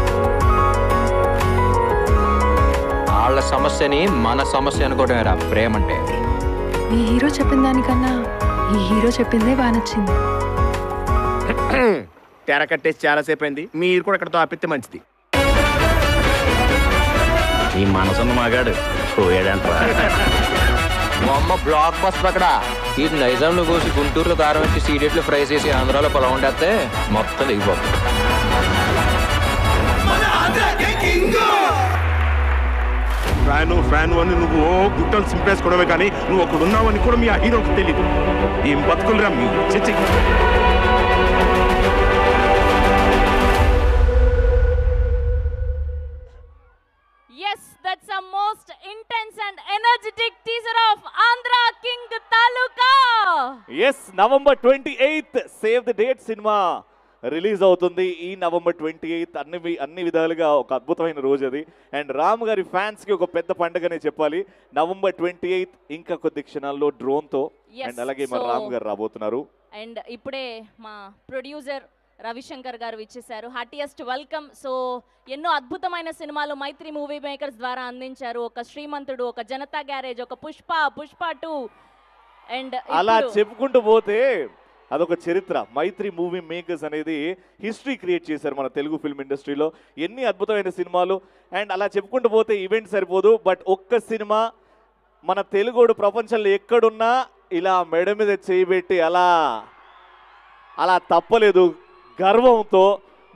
వాళ్ళ సమస్యని మన సమస్య అనుకోవటమేరా ప్రేమ అంటే. మీ హీరో చెప్పిన దానికన్నా ఈ హీరో చెప్పిందే బాగా నచ్చింది. తెర కట్టేసి చాలాసేపు అయింది, మీరు కూడా ఇక్కడతో ఆపితే మంచిది. ఈ మనసున్న మగాడు పోయాడంటారా? మా అమ్మ బ్లాక్ బస్టర్ అక్కడ. ఈ నైజాంలో కోసి గుంటూరులో కారం వచ్చి సీడెట్లు ఫ్రై చేసి ఆంధ్రాలో పొలం ఉండేస్తే మొత్తం దిగిపోతుంది. ఫ్యాన్ అని నువ్వు గుట్టలు సింపేసుకోవడమే కానీ నువ్వు ఒకడు ఉన్నావని కూడా మీ ఆ హీరోకి తెలియదు. ఏం బతుకులరా మీ చిచ్చి. That's a most intense and energetic teaser of Andhra King Taluka. Yes, November 28th Save the Date cinema release అవుతుంది. ఈ November 28th అన్ని విధాలుగా ఒక అద్భుతమైన రోజు అది. అండ్ రామ్ గారి ఫ్యాన్స్ కి ఒక పెద్ద పండుగనే చెప్పాలి. November 28th ఇంకా కొద్ది క్షణాల్లో డ్రోన్ తో. అండ్ అలాగే మరి రామ్ గారు రాబోతున్నారు. అండ్ ఇప్పుడే మా ప్రొడ్యూసర్ రవిశంకర్ గారు ఇచ్చేశారు. Heartiest welcome. సో ఎన్నో అద్భుతమైన సినిమాలు మైత్రి మూవీ మేకర్స్ ద్వారా అందించారు. ఒక శ్రీమంతుడు, ఒక జనతా గ్యారేజ్, ఒక పుష్ప 2. అండ్ అలా చెప్పుకుంటూ పోతే అదొక చరిత్ర. మైత్రి మూవీ మేకర్స్ అనేది హిస్టరీ క్రియేట్ చేశారు మన తెలుగు ఫిల్మ్ ఇండస్ట్రీలో. ఎన్ని అద్భుతమైన సినిమాలు. అండ్ అలా చెప్పుకుంటూ పోతే ఈవెంట్ సరిపోదు. బట్ ఒక్క సినిమా మన తెలుగోడు ప్రపంచంలో ఎక్కడున్నా ఇలా మెడ మీద చేయబెట్టి అలా తప్పలేదు. గర్వంతో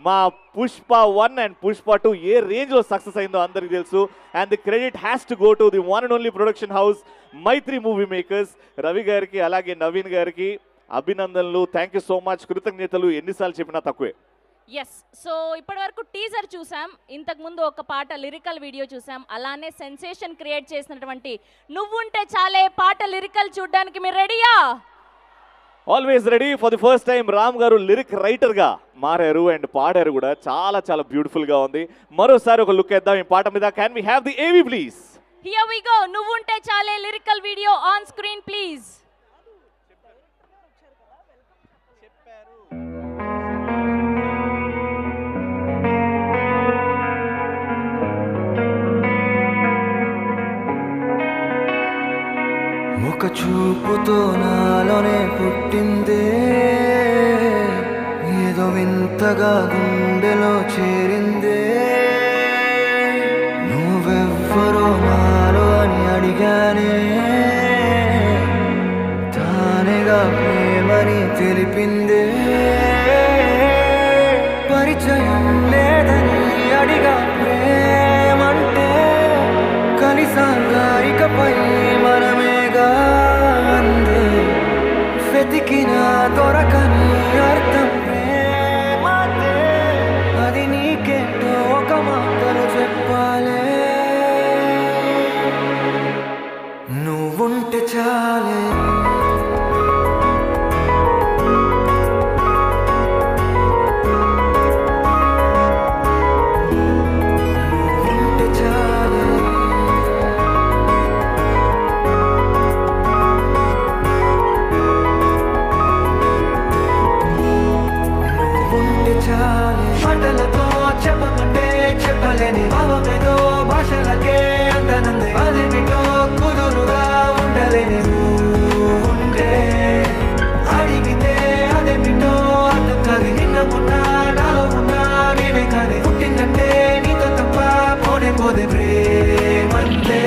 మా పుష్ప 1 అండ్ పుష్ప 2 ఏ రేంజ్లో సక్సెస్ అయిందో అందరికీ తెలుసు. And the credit has to go to the one and only production house Mythri movie makers. Ravi గారికి అలాగే నవీన్ గారికి అభినందనలు. థ్యాంక్ యూ సో మచ్. కృతజ్ఞతలు ఎన్నిసార్లు చెప్పినా తక్కువే. సో ఇప్పటి వరకు టీజర్ చూసాం, ఇంతకు ముందు ఒక పాట లిరికల్ వీడియో చూసాం. అలానే సెన్సేషన్ క్రియేట్ చేసినటువంటి నువ్వుంటే చాలే పాట లిరికల్ చూడడానికి మీరు రెడీయా? Always ready. For the first time Ram గారు లిరిక్ రైటర్ గా మారారు అండ్ పాడారు కూడా. చాలా చాలా బ్యూటిఫుల్ గా ఉంది. మరోసారి ఒక లుక్ వేద్దాం ఈ పాట మీద. Can we have the AV please? Here we go. నువ్వుంటే చాలే lyrical video on screen please. ఒక చూపుతో నాలోనే పుట్టిందే ఏదో వింతగా గుండెలో చేరిందే. నువ్వెవ్వరో నాలో అని అడిగానే, తానేగా ప్రేమని తెలిపిందే. భయం లేదని అడిగా ప్రేమంటే కలిసాగా ఇకపై మనమేగా అందే వెతికినా దొరకని అర్థం ప్రేమంటే అది నీకేంటో ఒక మాటలు చెప్పాలే నువ్వుంటే చాలే మాటలతో చెప్పమంటే చెప్పలేని భావమేదో భాషలకే అందనందే అదేమిటో కుదురుగా ఉండలేని ఉంటే అడిగితే అదేమిటో అర్థం కాదు నిన్న మొన్న నాలో ఉన్నా నేనే కాదే పుట్టిందంటే నీతో తప్ప పోనే పోదే ప్రేమంతే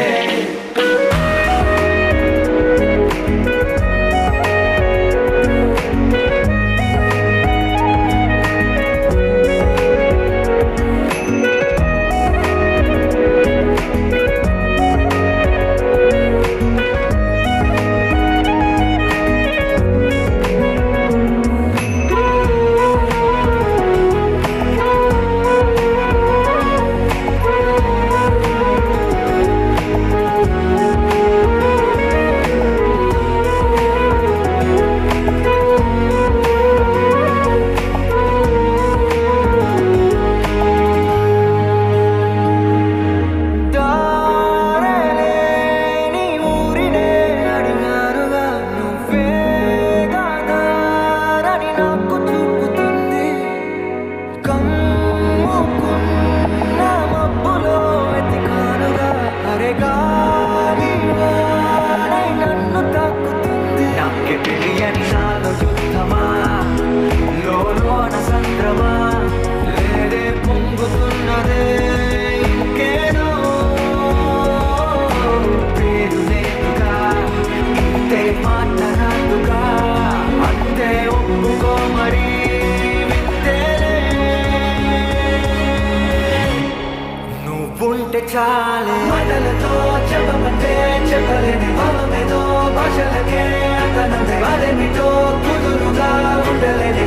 చాలే మాటలతో చెప్పమంటే చెప్పలేని భావమేదో భాషలకే అందనందే అదేమిటో కుదురుగా ఉండలేని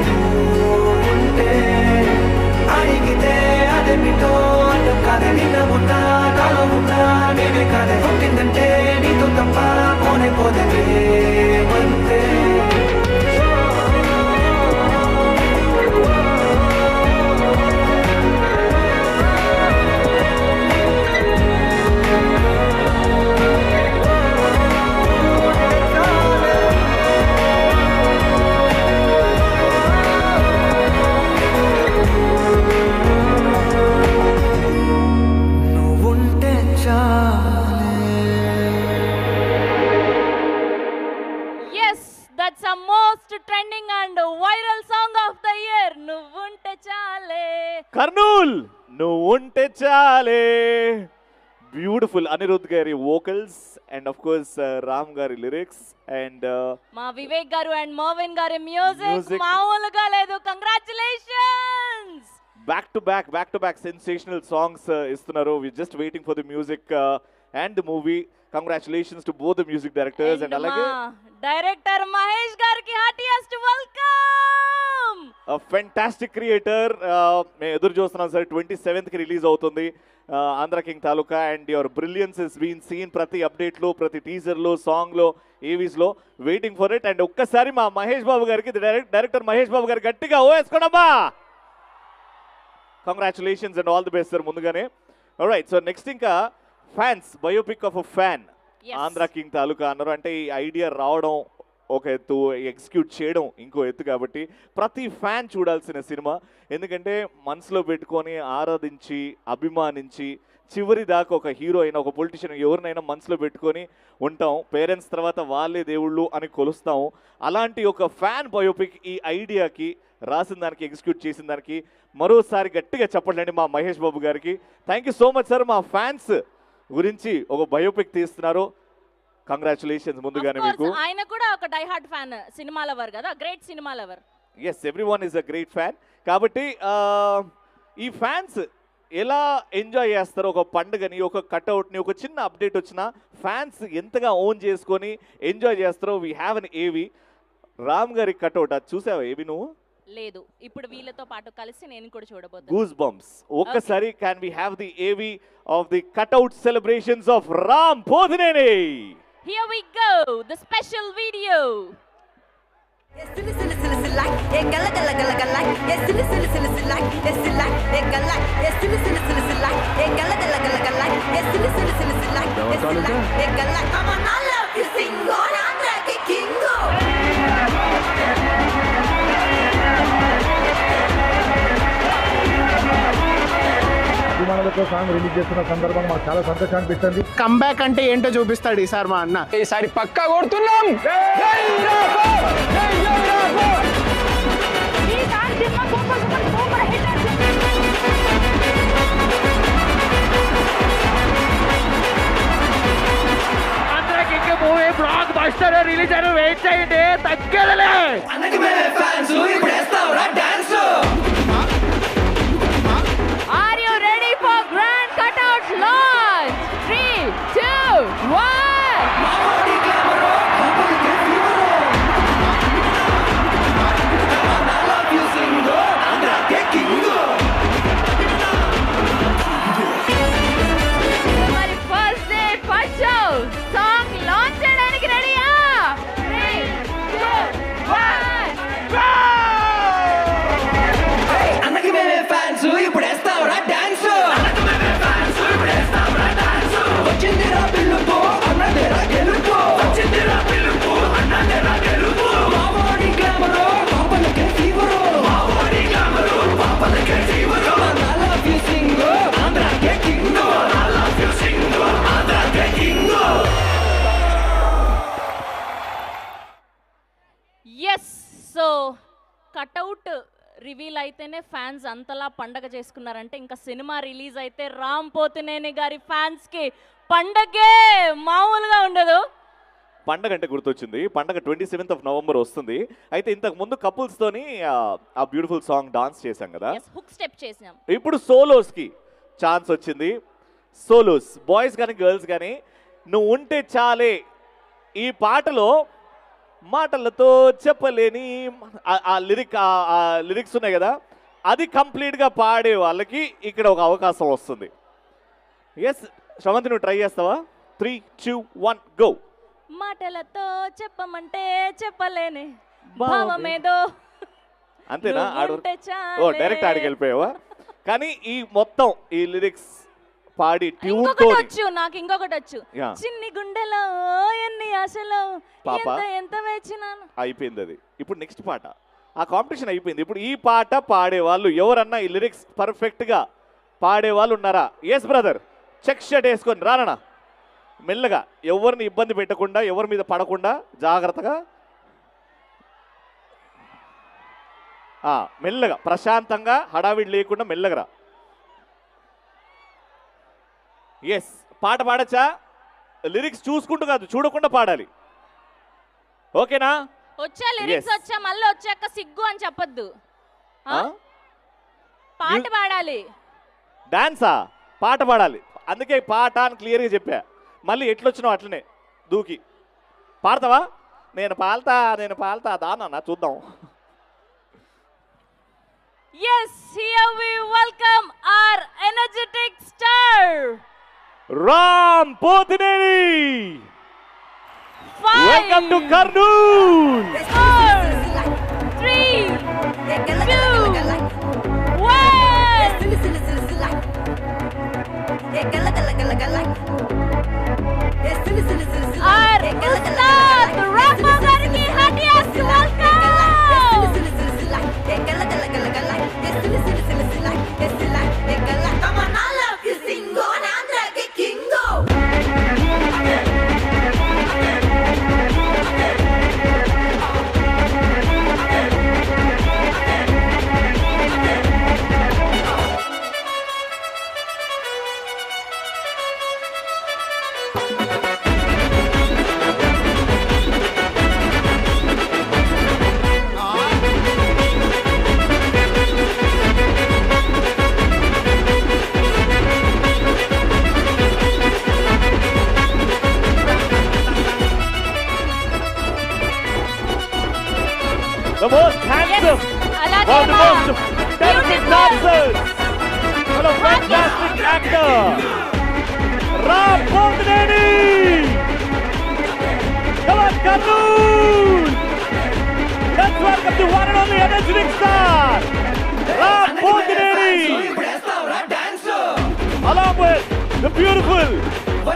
ఉంటే అడిగితే అదేమిటో అర్థం కాదే నిన్న మొన్న నాలో ఉన్నా నేనే కాదే పుట్టిందంటే నీతో తప్ప పోనే పోదే ప్రేమంతే That's a most trending and viral song of the year. Nuvunte chale. Kurnool నువ్వుంటే చాలే బ్యూటిఫుల్ అనిరుద్ గారి vocals and of course Ram గారి లిరిక్స్ అండ్ మా వివేక్ గారు అండ్ మోవిన్ గారి మ్యూజిక్ మామూలుగా లేదు. Congratulations. Back to back sensational songs ఇస్తున్నారు. We just waiting for the music and the movie. Congratulations to both the music directors and అలాగే director Mahesh గారికి heartiest welcome. Fantastic creator. మేము ఎదురు చూస్తున్నాం సార్. 27th కి రిలీజ్ అవుతుంది Andhra king Taluka and your brilliance is been seen ప్రతి అప్డేట్లో, ప్రతి టీజర్లో, సాంగ్లో, ఏవీస్లో. Waiting for it. అండ్ ఒక్కసారి మా మహేష్ బాబు గారికి డైరెక్టర్ మహేష్ బాబు గారు గట్టిగా వేసుకోండమ్మా. Congratulations and all the best sir ముందుగానే. ఆల్రైట్, సో నెక్స్ట్ ఇంకా fans biopic of a fan Andhra king Taluka అన్నారు. అంటే ఈ ఐడియా రావడం ఒక ఎత్తు, ఎగ్జిక్యూట్ చేయడం ఇంకో ఎత్తు. కాబట్టి ప్రతి ఫ్యాన్ చూడాల్సిన సినిమా. ఎందుకంటే మనసులో పెట్టుకొని ఆరాధించి అభిమానించి చివరి దాకా ఒక హీరో అయినా ఒక పొలిటీషియన్ ఎవరినైనా మనసులో పెట్టుకొని ఉంటాం. పేరెంట్స్ తర్వాత వాళ్ళే దేవుళ్ళు అని కొలుస్తాం. అలాంటి ఒక ఫ్యాన్ బయోపిక్ ఈ ఐడియాకి రాసిన దానికి, ఎగ్జిక్యూట్ చేసిన దానికి మరోసారి గట్టిగా చెప్పండి మా మహేష్ బాబు గారికి. Thank you so much sir. మా ఫ్యాన్స్ గురించి ఒక బయోపిక్ తీస్తున్నారు. కంగ్రాచులేషన్స్ ముందుగానే మీకు. ఆయన కూడా ఒక డై హార్డ్ ఫ్యాన్, సినిమా లవర్ కదా, గ్రేట్ సినిమా lover. Yes, everyone is a great fan. కాబట్టి ఈ ఫ్యాన్స్ ఎలా ఎంజాయ్ చేస్తారో ఒక పండుగని, ఒక కట్అవుట్ని, ఒక చిన్న అప్డేట్ వచ్చినా ఫ్యాన్స్ ఎంతగా ఓన్ చేసుకొని ఎంజాయ్ చేస్తారో. వీ హ్యావ్ అన్ ఏవి రామ్ గారి కట్అవుట్. అది చూసావా ఏవి నువ్వు? లేదు, ఇప్పుడు వీళ్ళతో పాటు కలిసి నేను కూడా చూడబోతున్నాను. Goose bumps. ఒక్కసారి can we have the AV of the cutout celebrations of Ram Pothineni. Here we go, the special video. అభిమానులతో సాంగ్ రిలీజ్ చేస్తున్న సందర్భంగా మాకు చాలా సంతోషం అనిపిస్తుంది. కంబ్యాక్ అంటే ఏంటో చూపిస్తాడు ఈసారి మా అన్న. ఈసారి పక్కా కొడుతున్నాం. అందరికి ఇంకా మూవీ బ్లాక్ బస్టర్ రిలీజ్ అయిన వెయిట్ చేయండి, తగ్గేదలే. Are you ready for grand cutout launch? 3, 2, 1. మరి first day first show song launch చేయడానికి రెడీయా? 3, 2, 1 గో! అన్నకి మేమే ఫ్యాన్స్ ఇప్పుడు వేస్తావురా డాన్స్. వచ్చిందిరా పిలుపు అన్నదేరా గెలుపు. వచ్చిందిరా పిలుపు అన్నదేరా గెలుపు. మావోడి గ్లామరు పాపలకే ఫీవరు. మావోడి గ్లామరు పాపలకే fever. I love you Singh ఆంధ్రాకే king. I love you Singh ఆంధ్రాకే king. Yes, so cutout reveal అయితేనే ఫ్యాన్స్ అంతలా పండగ చేసుకున్నారంటే ఇంకా సినిమా రిలీజ్ అయితే రామ్ పోతినేని గారి ఫ్యాన్స్కి పండగే మామూలుగా ఉండదు. పండగ అంటే గుర్తొచ్చింది. పండగ 27th నవంబర్ వస్తుంది. అయితే ఇంతకు ముందు కపుల్స్ తోని ఆ బ్యూటిఫుల్ సాంగ్ డాన్స్ చేశాం కదా, హుక్ స్టెప్ చేసాం. ఇప్పుడు సోలోస్కి ఛాన్స్ వచ్చింది. సోలోస్ బాయ్స్ కానీ గర్ల్స్ కానీ నువ్వు ఉంటే చాలే ఈ పాటలో మాటలతో చెప్పలేని ఆ లిరిక్స్ ఉన్నాయి కదా, అది కంప్లీట్గా పాడే వాళ్ళకి ఇక్కడ ఒక అవకాశం వస్తుంది. ఎస్ శ్రవంతి, నువ్వు ట్రై చేస్తావా? 3, 2, 1 గో. మాటలతో చెప్పమంటే చెప్పలేని భావమేదో. అంతేనా? నువ్వుంటే చాలే. ఓ డైరెక్ట్ ఆడికి వెళ్ళిపోయావా? కానీ ఈ మొత్తం ఈ లిరిక్స్ పాడి ట్యూన్ ఇంకొకటి తోని వచ్చు, నాకు ఇంకొకటి వచ్చు. Yeah. చిన్ని గుండెలో ఎన్ని ఆశలు పాప. ఎంత వేచినాను. అయిపోయింది అది. ఇప్పుడు నెక్స్ట్ పాట. ఆ కాంపిటీషన్ అయిపోయింది. ఇప్పుడు ఈ పాట పాడేవాళ్ళు ఎవరన్నా ఈ లిరిక్స్ పర్ఫెక్ట్గా పాడేవాళ్ళు ఉన్నారా? ఎస్ బ్రదర్, చెక్ షర్ట్ వేసుకొని రానా మెల్లగా, ఎవరిని ఇబ్బంది పెట్టకుండా, ఎవరి మీద పడకుండా జాగ్రత్తగా మెల్లగా ప్రశాంతంగా హడావిడి లేకుండా మెల్లగా రా. ఎస్, పాట పాడచ్చా? లిరిక్స్ చూసుకుంటూ కాదు, చూడకుండా పాడాలి. ఓకేనా? వచ్చా లిరిక్స్ Yes. వచ్చా, మళ్ళీ వచ్చాక సిగ్గు అని చెప్పొద్దు. పాట పాడాలి. డాన్సా? పాట పాడాలి. అందుకే పాట అని క్లియర్గా చెప్పా. మళ్ళీ ఎట్లొచ్చినావు అట్లనే దూకి పాడతావా? నేను పాల్తా దానా చూద్దాం. Yes, here we welcome our energetic star Ram Pothineni. Welcome to Kurnool. 4, 3, 2, 1. Our Ustad Rafa gariki heartiest welcome. Ram Potineni. Come on, Karnool. Let's welcome the one and only energetic star, Ram Potineni. Along with the beautiful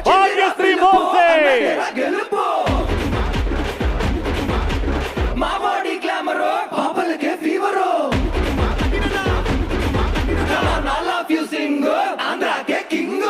Bhagyashree Bhomse. మావాడి గ్లామరో పాపలకే ఫీవరో I love you Singh ఆంధ్రాకే king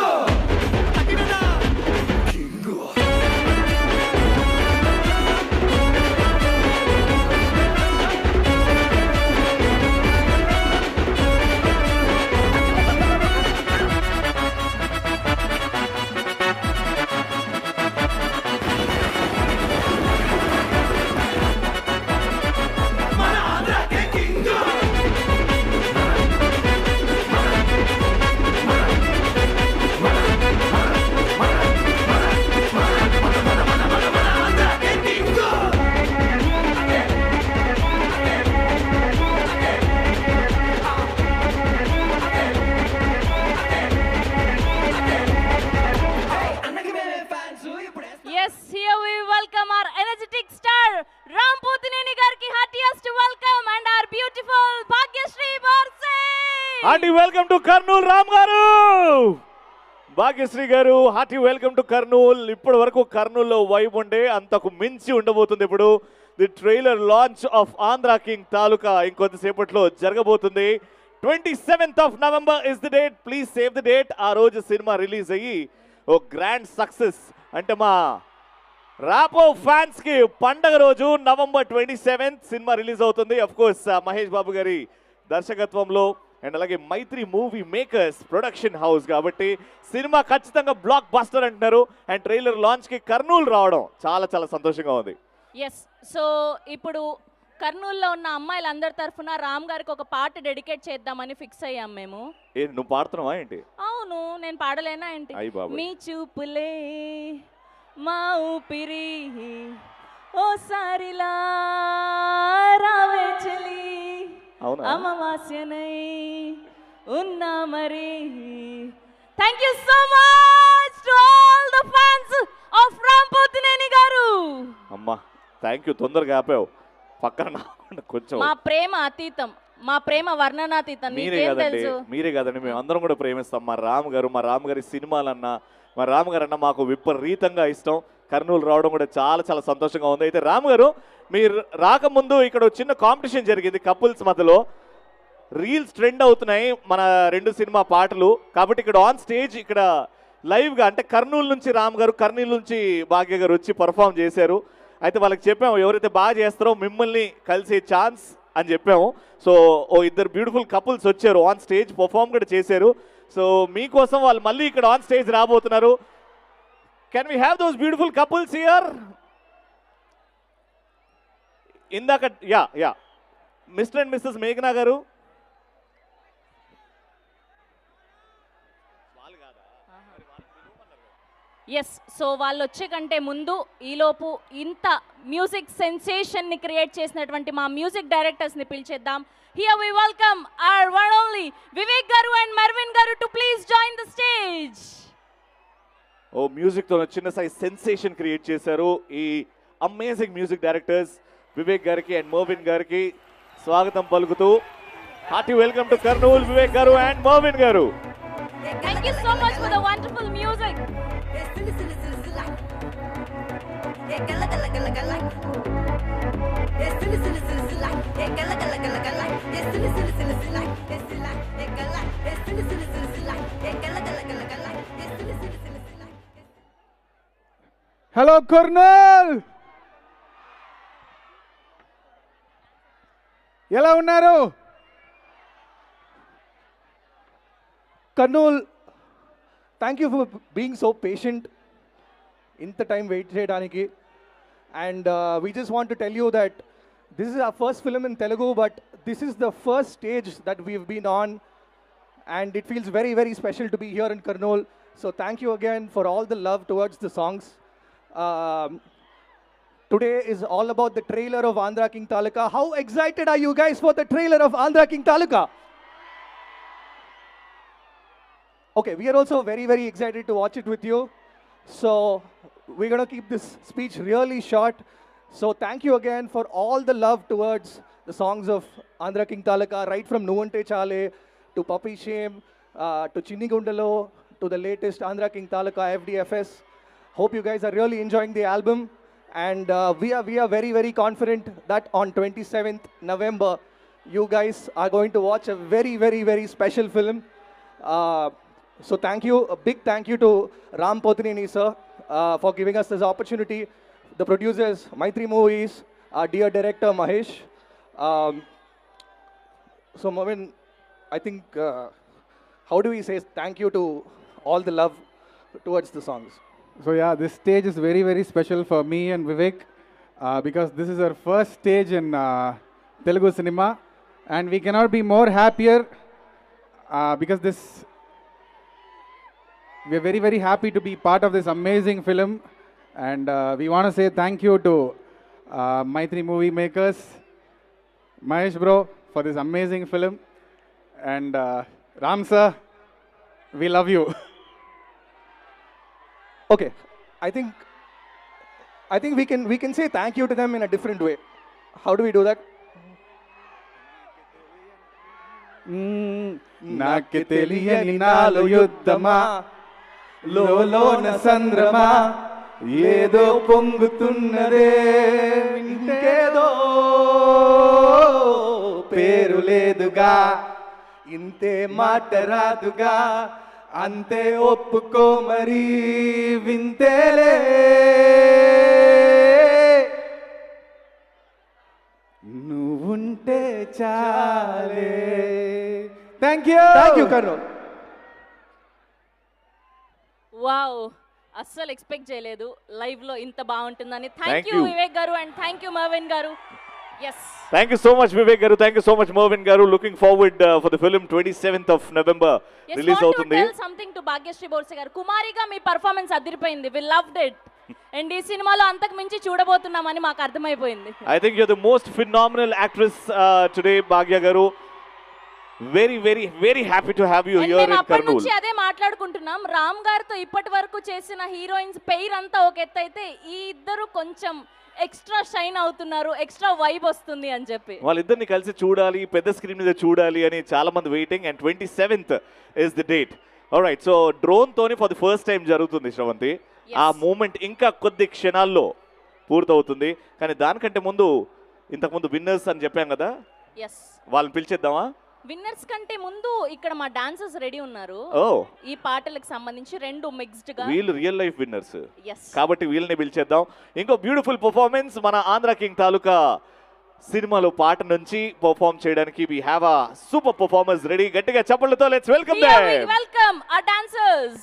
Yes, here we welcome our energetic star, Ram Potineni garki heartiest welcome and our beautiful Bhagyashree Bhomse. Hearty welcome to Karnool Ram garu. Bhagyashri గారు hearty welcome to Kurnool. ఇప్పటి వరకు కర్నూల్లో vibe ఉండే అంతకు మించి ఉండబోతుంది ఇప్పుడు the trailer launch of Andhra king Taluka ఇంకొద్దిసేపట్లో జరగబోతుంది. 27th of November is the date. Please save the date. ఆ రోజు సినిమా రిలీజ్ అయ్యి ఓ గ్రాండ్ సక్సెస్ అంటే మా రాపో ఫ్యాన్స్ కి పండగ రోజు November 27th సినిమా రిలీజ్ అవుతుంది. అఫ్ కోర్స్ మహేష్ బాబు గారి దర్శకత్వంలో అండ్ అలాగే మైత్రి మూవీ మేకర్స్ ప్రొడక్షన్ హౌస్ కాబట్టి సినిమా ఖచ్చితంగా బ్లాక్ బస్టర్ అంటున్నారు. అండ్ ట్రైలర్ లాంచ్ కి కర్నూలు రావడం చాలా చాలా సంతోషంగా ఉంది. ఎస్, సో ఇప్పుడు కర్నూలులో ఉన్న అమ్మాయిలందరి తరఫున రామ్ గారికి ఒక పాట డెడికేట్ చేద్దామని ఫిక్స్ అయ్యాం మేము. నువ్వు పాడుతున్నావా ఏంటి? అవును, నేను పాడలేనా ఏంటి? మీ చూపులే మా ఊపిరి ఓసారిలా రావే చలి అమావాస్యనై ఉన్నా మరి. Thank you so much to all the fans of Ram Pothineni గారు. అమ్మా థ్యాంక్ యూ, తొందరగా ఆపావు. పక్కన కొంచెం మా ప్రేమ అతీతం, మా ప్రేమ వర్ణనాతీతం. మీరే కదండి, మేము అందరం కూడా ప్రేమిస్తాం మా రామ్ గారి సినిమాలన్నా మా రామ్ గారు అన్న మాకు విపరీతంగా ఇష్టం. కర్నూలు రావడం కూడా చాలా చాలా సంతోషంగా ఉంది. అయితే రామ్ గారు మీరు రాకముందు ఇక్కడ చిన్న కాంపిటీషన్ జరిగింది కపుల్స్ మధ్యలో. రీల్స్ ట్రెండ్ అవుతున్నాయి మన రెండు సినిమా పాటలు కాబట్టి ఇక్కడ ఆన్ స్టేజ్ ఇక్కడ లైవ్గా అంటే కర్నూలు నుంచి రామ్ గారు, కర్నూలు నుంచి భాగ్య గారు వచ్చి పర్ఫామ్ చేశారు. అయితే వాళ్ళకి చెప్పాము ఎవరైతే బాగా చేస్తారో మిమ్మల్ని కలిసే ఛాన్స్ అని చెప్పాము. సో ఓ ఇద్దరు బ్యూటిఫుల్ కపుల్స్ వచ్చారు, ఆన్ స్టేజ్ పర్ఫామ్ కూడా చేశారు. సో మీకోసం వాళ్ళు మళ్ళీ ఇక్కడ ఆన్ స్టేజ్ రాబోతున్నారు. Can we have those beautiful couples here? ఇందాక యా మిస్టర్ అండ్ మిస్సెస్ మేఘనా గారు. ఎస్, సో వాళ్ళు వచ్చే కంటే ముందు ఈలోపు ఇంత మ్యూజిక్ సెన్సేషన్ని క్రియేట్ చేసినటువంటి మా మ్యూజిక్ డైరెక్టర్స్ని పిలిచేద్దాం. Here we welcome our one only Vivek గారు and Mervin garu to please join the stage. Oh మ్యూజిక్తో చిన్న సైజ్ సెన్సేషన్ క్రియేట్ చేశారు ఈ అమేజింగ్ మ్యూజిక్ డైరెక్టర్స్ వివేక్ గారికి అండ్ మర్విన్ గారికి స్వాగతం పలుకుతూ hearty welcome to Kurnool Vivek గారు అండ్ మర్విన్ గారు. Thank you so much for the wonderful music. Hello Kurnool, ఎలా ఉన్నారు? Kurnool, thank you for being so patient, ఇంత టైం వెయిట్ చేయడానికి. And we just want to tell you that this is our first film in Telugu, but this is the first stage that we have been on and it feels very, very special to be here in Karnool. So thank you again for all the love towards the songs. Today is all about the trailer of Andhra King Taluka. How excited are you guys for the trailer of Andhra King Taluka? Okay, we are also very, very excited to watch it with you. So we're going to keep this speech really short. So thank you again for all the love towards the songs of Andhra King Taluka, right from Nuvante Chale to Puppy Shame to Chinni Gundalo to the latest Andhra King Taluka FDFS. Hope you guys are really enjoying the album. And we are very, very confident that on 27th November, you guys are going to watch a very, very, very special film. So thank you, a big thank you to Ram Pothineni sir for giving us this opportunity. The producers, Maitri Movies, our dear director Mahesh. So Movin, I think, how do we say thank you to all the love towards the songs? So yeah, this stage is very, very special for me and Vivek because this is our first stage in Telugu cinema, and we cannot be more happier because we are very, very happy to be part of this amazing film, and we want to say thank you to Maitri Movie Makers, Mahesh bro, for this amazing film, and Ram sir, we love you. Okay, I think we can say thank you to them in a different way. How do we do that? నాకు తెలియని నాలో యుద్ధమా లోలోన సంద్రమా ఏదో పొంగుతున్నదే ఇంకేదో పేరు లేదుగా ఇంతే మాట రాదుగా అంతే ఒప్పుకో మరి వింతేలే నువ్వుంటే చాలే థ్యాంక్ యూ కర్నూల్. వావ్, అస్సలు ఎక్స్పెక్ట్ చేయలేదు లైవ్ లో ఇంత బాగుంటుందని. Thank thank you you. Vivek గారు and thank you Marvin garu. Yes, Thank you so much, Vivek Garu. Thank you so much, Mervin Garu. Looking forward for the film 27th of November release అవుతుంది. Something to Bhagyashree Borse గారు. కుమారిగా మీ performance అదిరిపోయింది. వి loved it. And ఈ సినిమాలో అంతకు మించి చూడబోతున్నామని మాకు అర్థమైపోయింది. I think you're the most phenomenal actress today, Bhagya Garu. Very, very, very happy to have you here in అప్పటి Kurnool. నుంచి అదే మాట్లాడుకుంటున్నాం. రామ్ గారితో ఇప్పటి వరకు చేసిన హీరోయిన్స్ పెయిర్ అంతా ఒక ఎత్తు అయితే ఈ ఇద్దరు కొంచెం ఎక్స్ట్రా షైన్ అవుతున్నారు, ఎక్స్ట్రా వైబ్ వస్తుంది అని చెప్పి. వాళ్ళిద్దరిని కలిసి చూడాలి, పెద్ద స్క్రీన్ మీద చూడాలి అని చాలా మంది waiting. And 27th is the date. Alright, so drone తోని ఫర్ ది ఫస్ట్ టైం జరుగుతుంది శ్రవంతి. ఆ మూమెంట్ ఇంకా కొద్ది క్షణాల్లో పూర్తవుతుంది. కానీ దానికంటే ముందు ఇంతకుముందు విన్నర్స్ అని చెప్పాం కదా, వాళ్ళని పిలిచేద్దామా? విన్నర్స్ కంటే ముందు ఇక్కడ మా డాన్సర్స్ రెడీ ఉన్నారు. ఈ పాటలకు సంబంధించి రెండు మిక్స్డ్ గా. వీళ్ళు రియల్ లైఫ్ విన్నర్స్ కాబట్టి వీళ్ళని పిలిచేద్దాం. ఇంకో బ్యూటిఫుల్ పర్ఫార్మెన్స్ మన ఆంధ్ర కింగ్ తాలూకా సినిమాలో పాట నుంచి పర్ఫార్మ్ చేయడానికి we have a super performers ready. గట్టిగా చప్పట్లతో let's welcome them. Welcome our dancers.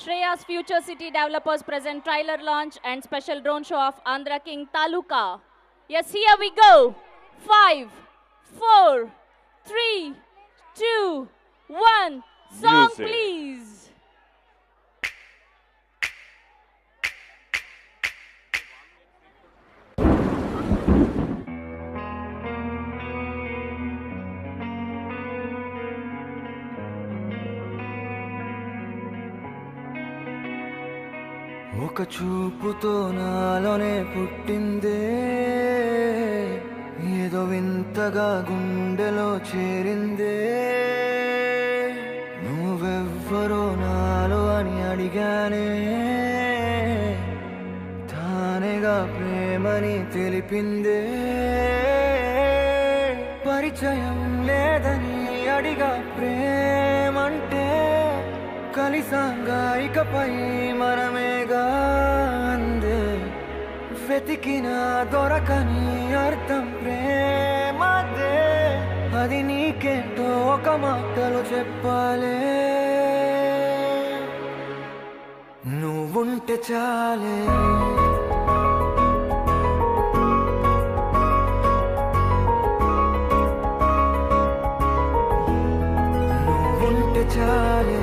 Shreya's Future City Developers present trailer launch and special drone show of Andhra King Taluka. Yes, here we go. 5, 4, 3, 2, 1. Song, Music. please. ఒక చూపుతో నాలోనే పుట్టిందే ఏదో వింతగా గుండెలో చేరిందే నువ్వెవ్వరో నాలో అని అడిగానే తానేగా ప్రేమని తెలిపిందే పరిచయం లేదని అడిగా ప్రేమంటే కలిసాంగా ఇకపై మనమేగా అందే వెతికిన దొరకని అర్థం ప్రేమదే అది నీకేంటో ఒక మాటలో చెప్పాలే నువ్వు నువ్వుంటే చాలే నువ్వుంటే చాలే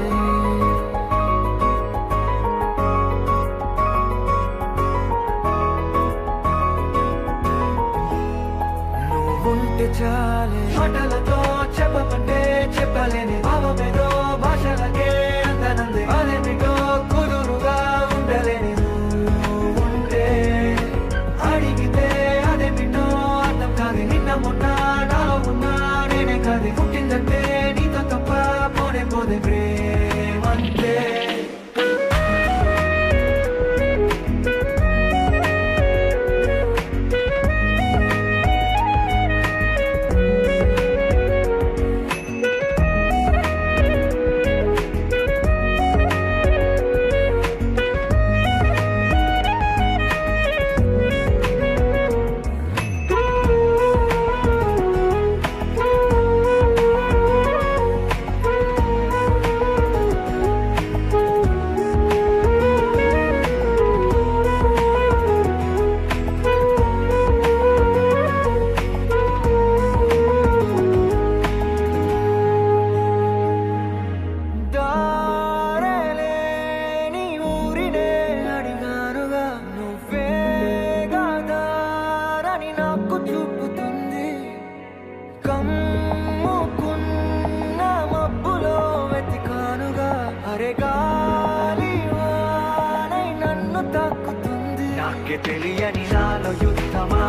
నువ్వుంటే చాలే మాటలతో చెప్పమంటే చెప్పలేని భావమేదో భాషలకే అందనంది అదేమిటో కుదురుగా ఉండలేని నువ్వుంటే అడిగితే అదేమిటో అర్థం కాదు నిన్న మొన్న నాలో ఉన్నా నేనే కాదు పుట్టిందంటే నీతో తప్ప పోనే పోదే ప్రేమంతే తెలియని నాలో యుద్ధమా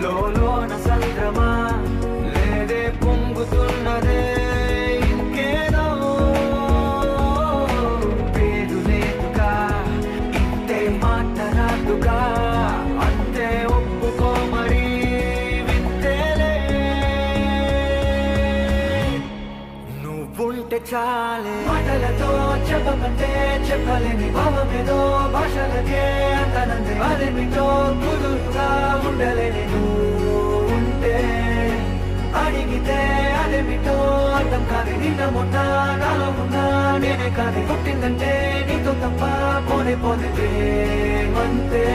లోన సంద్రమా లేదే పొంగుతున్నదే ఇంకేదో పేరు లేదుగా ఇంతే మాట రాదుగా అంతే ఒప్పుకో మరి వింతేలే నువ్వుంటే చాలే మాటలతో చెప్పమంటే చెప్పలేని భావమేదో భాషలకే అందనంది అదేమిటో కుదురుగా ఉండలేని నువ్వుంటే అడిగితే అదేమిటో అర్థం కాదు నిన్న మొన్న నాలో ఉన్నా నేనే కాదు పుట్టిందంటే నీతో తప్ప పోనే పోనే ప్రేమంతే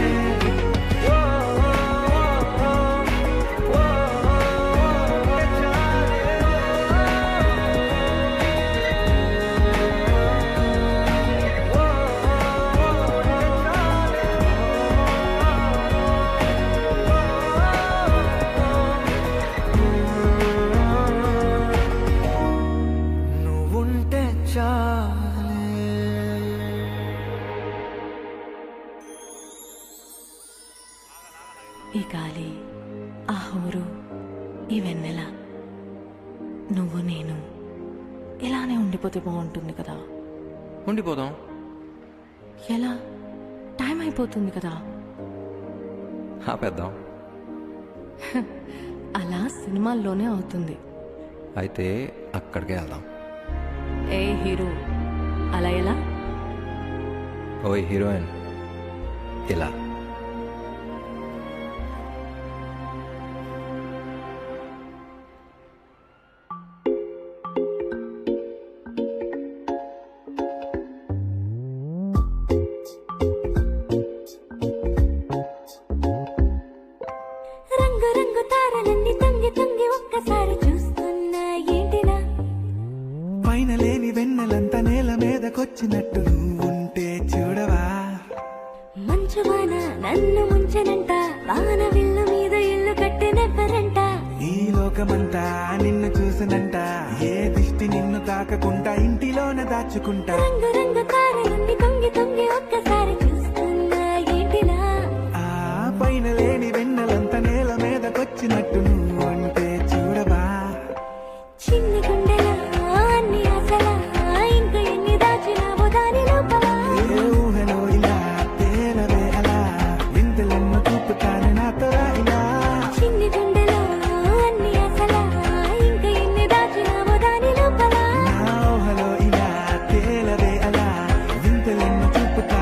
ఈ గాలి, ఆ ఊరు, ఈ వెన్నెల, నువ్వు నేను ఇలానే ఉండిపోతే బాగుంటుంది కదా. ఉండిపోదాం. ఎలా? టైం అయిపోతుంది కదా. ఆపేద్దాం. అలా సినిమాల్లోనే అవుతుంది. అయితే అక్కడికే వెళ్దాం. ఏ హీరో అలా ఎలా? ఓయ్ హీరోయిన్ ఇలా. రంగు రంగు తారలన్నీ తొంగి తొంగి ఒక్కసారి చూస్తున్నా ఏంటిలా పైన లేని వెన్నెలంతా నేల మీదకొచ్చినట్టు నువ్వుంటే చూడవా. మంచు వాన నన్ను ముంచనంట వాన విల్లు మీద ఇల్లు కట్టినెవ్వరంట ఈ లోకమంతా నిన్ను చూసినంట ఏ దిష్టి నిన్ను తాకకుండా ఇంటిలోన దాచుకుంటా. రంగు రంగు తారలన్నీ తొంగి తొంగి ఒక్కసారి చూస్తున్నా ఏంటిలా ఆ పైన లేని వెన్నెలంతా నేల మీదకొచ్చినట్టు నువ్వుంటే చూడవా. చిన్ని గుండెలా అన్ని ఆశలా ఇంకా ఎన్ని దాచినావో దాని లోపల ఏ ఊహలో ఇలా తేలవే అలా వింతలెన్నో చూపుతాను నాతో ఇలా. చిన్ని గుండెలో అన్ని ఆశలా ఇంకా ఎన్ని దాచినావో దాని లోపల నా ఊహలో ఇలా తేలవే అలా వింతలెన్నో చూపుతాను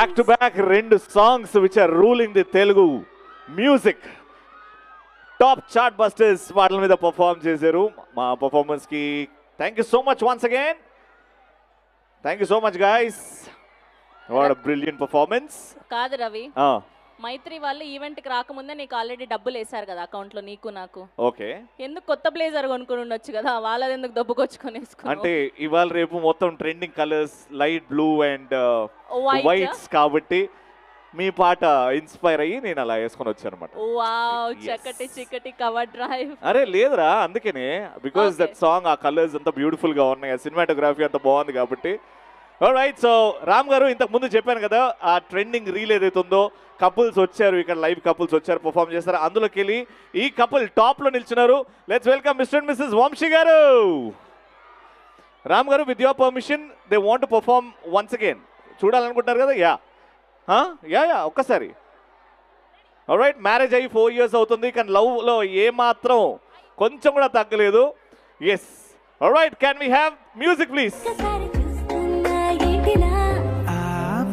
back to back 2 songs which are ruling the Telugu music top chart busters వాటి మీద పర్ఫార్మ్ చేశారు. మా పర్ఫార్మెన్స్ కి thank you so much once again. Thank you so much guys. What a brilliant performance. కాదు రవి, మైత్రి వాళ్ళు ఈవెంట్ కి రాకముందే నీకు ఆల్రెడీ డబ్బులు వేసారు కదా అకౌంట్ లో, నీకు నాకు. ఓకే, ఎందుకు కొత్త బ్లేజర్ కొనుక్కొని ఉండొచ్చు కదా, వాళ్ళది ఎందుకు దబ్బుకొచ్చుకొని వేసుకున్నావు? అంటే ఇవాళ రేపు మొత్తం trending colours light blue and whites కాబట్టి మీ పాట ఇన్స్పైర్ అయ్యి నేను అలా వేసుకొని వచ్చాను అనమాట. వావ్, చక్కటి చిక్కటి కవర్ డ్రైవ్. అరే లేదురా, అందుకనే బికాస్ దట్ సాంగ్ ఆ కలర్స్ అంతా బ్యూటిఫుల్ గా ఉన్నాయి, ఆ సినిమాటోగ్రఫీ అంతా బాగుంది కాబట్టి. ఆల్రైట్, సో రామ్ గారు ఇంతకు ముందు చెప్పాను కదా ఆ ట్రెండింగ్ రీల్ ఏదైతే ఉందో, కపుల్స్ వచ్చారు ఇక్కడ, లైవ్ కపుల్స్ వచ్చారు పర్ఫామ్ చేస్తారు, అందులోకి వెళ్ళి ఈ కపుల్ టాప్ లో నిల్చున్నారు. Let's welcome mister and missus Vamsi garu. Ram garu, with your permission they want to perform once again. చూడాలనుకుంటారు కదా? యా యా ఒక్కసారి. ఆల్రైట్, మ్యారేజ్ అయ్యి 4 years అవుతుంది కానీ లవ్లో ఏమాత్రం కొంచెం కూడా తగ్గలేదు. Yes, alright, can we have music please?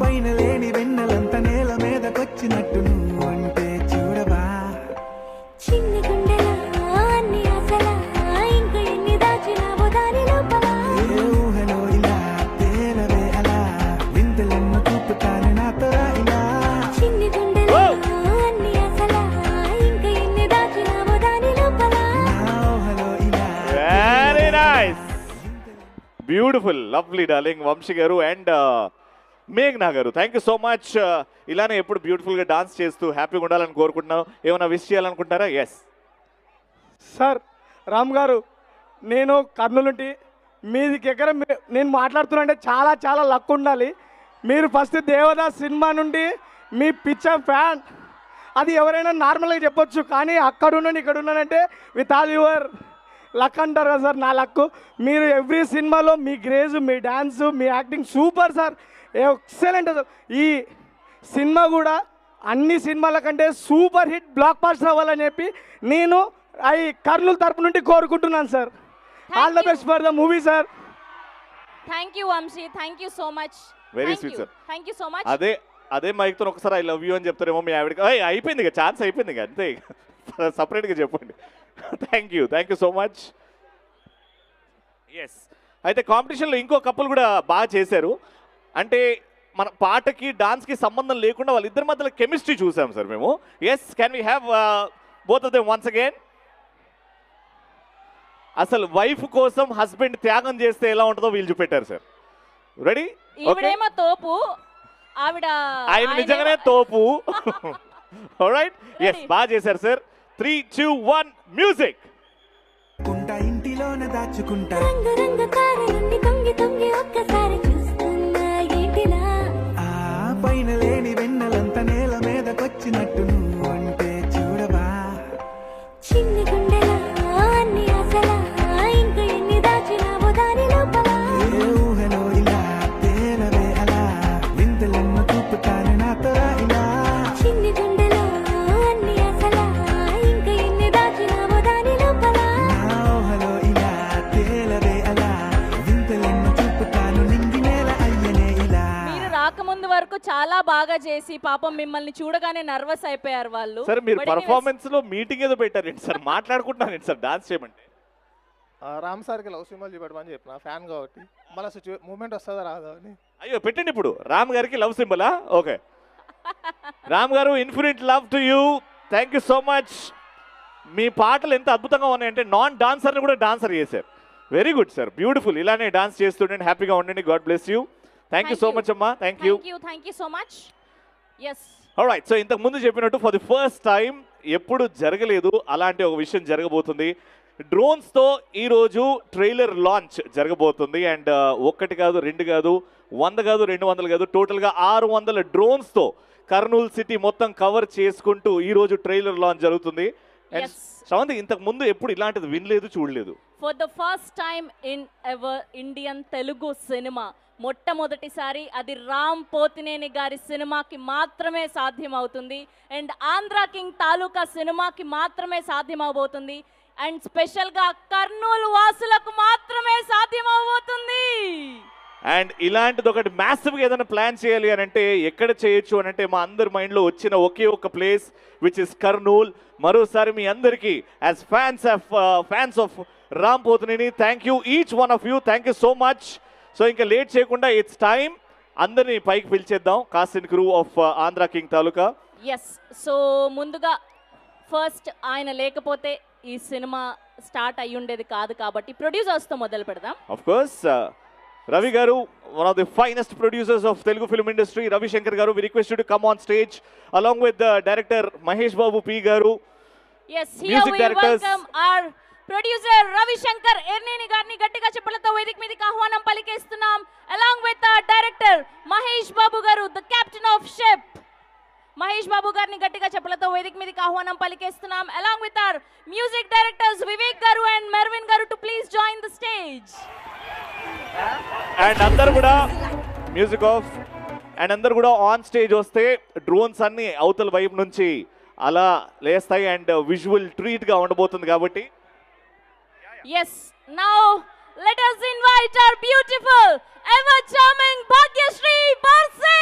పైన లేని వెన్నెలంత నేల మీదకొచ్చినట్టు నువ్వు అంటే చూడవా, చిన్ని గుండెలా అన్ని ఆశలా ఇంకా ఎన్ని దాచినావో దాని లోపల, ఏ ఊహలో ఇలా తేలవే అలా వింతలెన్నో చూపుతాను నాతో ఇలా, చిన్ని గుండెలా అన్ని ఆశలా ఇంకా ఎన్ని దాచినావో దాని లోపల, నా ఊహలో ఇలా. Very nice, beautiful, lovely darling Vamsi garu and మేఘ్నా garu. Thank you so much. ఇలానే ఎప్పుడు బ్యూటిఫుల్గా డాన్స్ చేస్తూ హ్యాపీగా ఉండాలని కోరుకుంటున్నాం. ఏమైనా విష్ చేయాలనుకుంటారా? Yes sir. రామ్ గారు, నేను కర్నూలుంటి మీదికి ఎక్కడ నేను మాట్లాడుతున్నా అంటే చాలా చాలా లక్ ఉండాలి. మీరు ఫస్ట్ దేవదాస్ సినిమా నుండి మీ పిక్చర్ ఫ్యాన్, అది ఎవరైనా నార్మల్గా చెప్పొచ్చు, కానీ అక్కడున్నాను ఇక్కడ ఉన్నానంటే విత్ ఆల్ యువర్ లక్ అంటారు కదా సార్, నా లక్. మీరు ఎవ్రీ సినిమాలో మీ గ్రేజ్, మీ డ్యాన్స్, మీ acting super sir, excellent sir. ఈ సినిమా కూడా అన్ని సినిమాల కంటే సూపర్ హిట్ బ్లాక్ బస్టర్ అవ్వాలని చెప్పి నేను కర్నూలు తరపు నుండి కోరుకుంటున్నాను sir. All the best for the movie sir. Thank you Vamsi, thank you so much. Very sweet sir. Thank you so much. అదే మైక్తో ఒకసారి ఐ లవ్ యూ అని చెప్తారేమో మీ ఆవిడకి. అయిపోయింది ఇక, ఛాన్స్ అయిపోయింది ఇక, అంతే సపరేట్గా చెప్పండి. Thank you so much. Yes, అయితే కాంపిటీషన్లో ఇంకో కపుల్ కూడా బాగా చేశారు. అంటే మన పాటకి డాన్స్కి సంబంధం లేకుండా వాళ్ళిద్దరి మధ్యలో కెమిస్ట్రీ చూసాం సార్ మేము. Yes, can we have both of them once again? అసలు వైఫ్ కోసం హస్బెండ్ త్యాగం చేస్తే ఎలా ఉంటుందో వీళ్ళు చూపెట్టారు సార్. రెడీ? ఈవిడేమో తోపు, ఆయన నిజంగానే తోపు. ఆల్రైట్, ఎస్, బాగా చేశారు సార్. 3, 2, 1 మ్యూజిక్. ఇంటిలోనే దాచుకుంటా, రంగు రంగు కారులన్నీ తొంగి తొంగి ఒక్కసారి చూస్తున్నా ఏంటిలా, పైన లేని వెన్నెలంత నేల మీదకొచ్చినట్టు నువ్వు అంటే చూడవా, చిన్ని గుండెలా అన్ని ఆశలా ఇంకా ఎన్ని దాచినావో దాని లోపల, ఏ ఊహలో ఇలా తేలవే అలా వింతలెన్నో చూపుతాను నాతో ఇలా, చిన్ని గుండెలా అన్ని ఆశలా ఇంకా ఎన్ని దాచినావో దాని లోపల, నా ఊహలో ఇలా తేలవే అలా వింతలెన్నో చూపుతాను నింగి నేల అయ్యనే ఇలా. మీరు రాకముందు వరకు చాలా బాగా చేసి పాపం మిమ్మల్ని చూడగానే నర్వస్ అయిపోయారు వాళ్ళు. సార్ మీరు పర్ఫార్మెన్స్ లో మీటింగ్ ఏదో పెట్టారండి సార్, మాట్లాడుకుంటున్నాను సార్ డాన్స్ చేయమంటే. రామ్ సార్కి లవ్ సింబల్ చూపెట్టమని చెప్పిన, ఫ్యాన్ కాబట్టి మళ్ళీ మూమెంట్ వస్తుందా రాదా అని. అయ్యో పెట్టండి ఇప్పుడు, రామ్ గారికి love సింబలా? Okay, Ram garu, infinite love to you. Thank you so much. మీ పాటలు ఎంత అద్భుతంగా ఉన్నాయంటే నాన్ డాన్సర్ని కూడా డాన్సర్ చేశారు. Very good sir, beautiful. ఇలానే డాన్స్ చేస్తుండండి, హ్యాపీగా ఉండండి. God bless you. Thank you so much అమ్మా. Thank you so much. Yes, alright, so ఇంతకు ముందు చెప్పినట్టు ఫర్ ది ఫస్ట్ టైం, ఎప్పుడు జరగలేదు అలాంటి ఒక విషయం జరగబోతుంది. డ్రోన్స్తో ఈరోజు ట్రైలర్ లాంచ్ జరగబోతుంది. అండ్ 1 కాదు 2 కాదు 100 కాదు 200 కాదు, టోటల్గా 600 డ్రోన్స్తో కర్నూలు సిటీ మొత్తం కవర్ చేసుకుంటూ ఈరోజు ట్రైలర్ లాంచ్ జరుగుతుంది. అండ్ శ్రవంతి, ఇంతకు ముందు ఎప్పుడు ఇలాంటిది వినలేదు, చూడలేదు. For the first time in ever Indian Telugu cinema, మొట్టమొదటిసారి అది రామ్ పోతినేని గారి సినిమాకి మాత్రమే సాధ్యమవుతుంది. అండ్ ఆంధ్ర కింగ్ తాలూకా సినిమాకి మాత్రమే సాధ్యమవబోతుంది. అండ్ స్పెషల్గా కర్నూలు వాసులకు మాత్రమే సాధ్యమవబోతుంది. అండ్ ఇలాంటిది ఒకటి మ్యాసివ్గా ఏదైనా ప్లాన్ చేయాలి అని అంటే ఎక్కడ చేయొచ్చు అని అంటే మా అందరి మైండ్లో వచ్చిన ఒకే ఒక ప్లేస్ విచ్ ఇస్ కర్నూల్. మరోసారి మీ అందరికీ as fans of Ram Pothineni thank you each one of you, thank you so much. So ఇంకా లేట్ చేయకుండా ఇట్స్ టైం అందరినీ పైకి పిలిచేద్దాం cast and crew of Andhra king Taluka. Yes, so ముందుగా ఫస్ట్ ఆయన లేకపోతే ఈ సినిమా స్టార్ట్ అయ్యి ఉండేది కాదు కాబట్టి ప్రొడ్యూసర్స్తో మొదలు పెడదాం. Of course Ravi Garu, one of the finest producers of Telugu film industry, Ravi Shankar Garu, we request you to come on stage along with the director Mahesh Babu P. Garu. Yes, here we welcome our producer Ravi Shankar Erneni Garni గట్టిగా చెప్పలతో వేదిక మీదకి ఆహ్వానం పలికేస్తున్నాం. Along with our director Mahesh Babu Garu, the captain of ship. Mahesh Babu Garni గట్టిగా చెప్పలతో వేదిక మీదకి ఆహ్వానం పలికేస్తున్నాం. Along with our music directors Vivek Garu and Mervin Garu to please join the stage. And అందరు కూడా మ్యూజిక్ ఆఫ్ అండ్ అందరు కూడా on stage వస్తే drones అన్ని అవతల వైపు నుంచి అలా లేస్తాయి అండ్ విజువల్ ట్రీట్ గా ఉండబోతుంది కాబట్టి. Yes, now let us invite our beautiful, ever charming Bhagyashree Barse.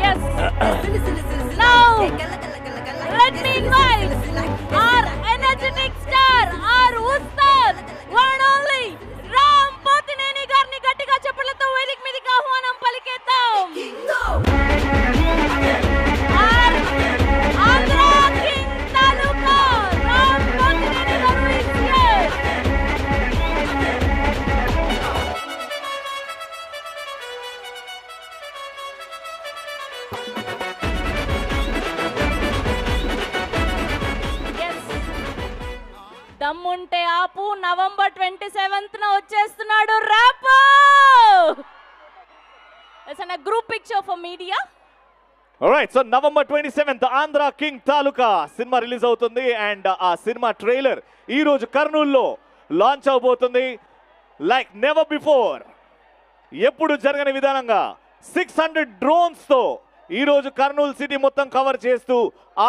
Yes. Now let me invite our energetic star, our ustad, one only Ram Potineni Garni గట్టిగా చెప్పలతో వేదిక మీదకి ఆహ్వానం పలికేద్దాం. Andhra King Taluka, Ram Potineni Garu is here. దమ్ముంటే ఆపు, November 27న వచ్చేస్తున్నాడు rap. It's a group picture for media. Alright, so November 27th Andhra king Taluka సినిమా release అవుతుంది and ఆ సినిమా ట్రైలర్ ఈ రోజు కర్నూలులో లాంచ్ అవబోతుంది. లైక్ నెవర్ బిఫోర్, ఎప్పుడు జరగని విధానంగా 600 డ్రోన్స్తో ఈ రోజు కర్నూలు సిటీ మొత్తం కవర్ చేస్తూ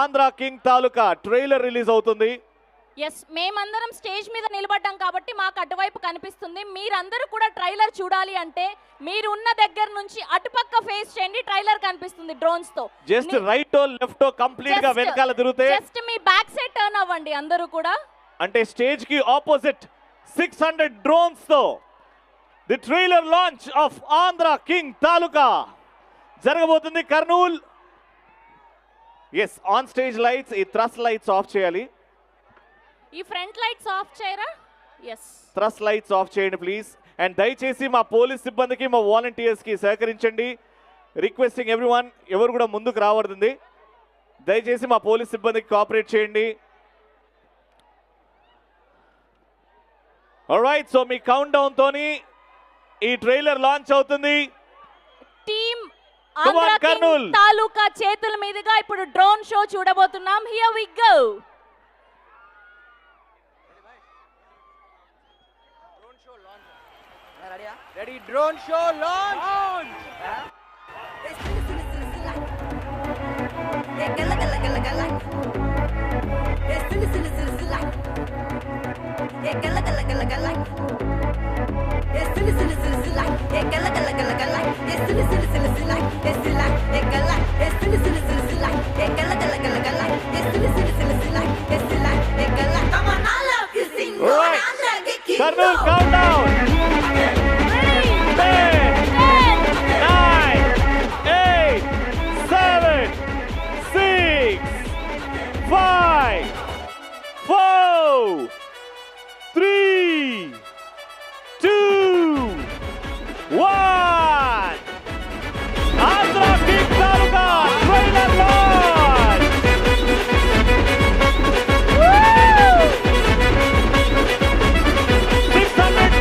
ఆంధ్ర కింగ్ తాలూకా ట్రైలర్ రిలీజ్ అవుతుంది. ఎస్, మేమందరం స్టేజ్ మీద నిలబడ్డాం కాబట్టి మాకు అటువైపు కనిపిస్తుంది. మీరందరూ కూడా ట్రైలర్ చూడాలి అంటే మీరు ఉన్న దగ్గర నుంచి అటుపక్క ఫేస్ చేయండి, ట్రైలర్ కనిపిస్తుంది డ్రోన్స్ తో. జస్ట్ రైట్ ఓ లెఫ్ట్ ఓ కంప్లీట్ గా వెనకాల తిరిగితే జస్ట్ మీ బ్యాక్ సైడ్ టర్న్ అవ్వండి అందరూ కూడా. అంటే స్టేజ్ కి ఆపోజిట్ 600 డ్రోన్స్ తో the trailer launch of Andhra king Taluka జరగబోతుంది Kurnool. Yes, on stage lights, ఈ థ్రస్ట్ లైట్స్ ఆఫ్ చేయాలి. ఈ ఫ్రంట్ లైట్స్ ఆఫ్ చేయరా? ఎస్, థ్రస్ట్ లైట్స్ ఆఫ్ చేయండి ప్లీజ్. అండ్ దయచేసి మా పోలీస్ సిబ్బందికి మా వాలంటీర్స్కి సహకరించండి. రిక్వెస్టింగ్ ఎవ్రీవన్, ఎవరు కూడా ముందుకు రావద్దండి. దయచేసి మా పోలీస్ సిబ్బందికి కోఆపరేట్ చేయండి. ఆల్రైట్, సో మీ కౌంట్ డౌన్ తోని ఈ ట్రైలర్ లాంచ్ అవుతుంది. టీమ్ ఆంధ్ర కింగ్ తాలూకా చేతుల మీదుగా ఇప్పుడు డ్రోన్ షో చూడబోతున్నాం. Here we go. Ready, drone show launch. Karnool, countdown. 10, 9, 8, 7, 6, 5, 4, 3, 2, 1. Andhra King Taluka trailer launch. Woo! 600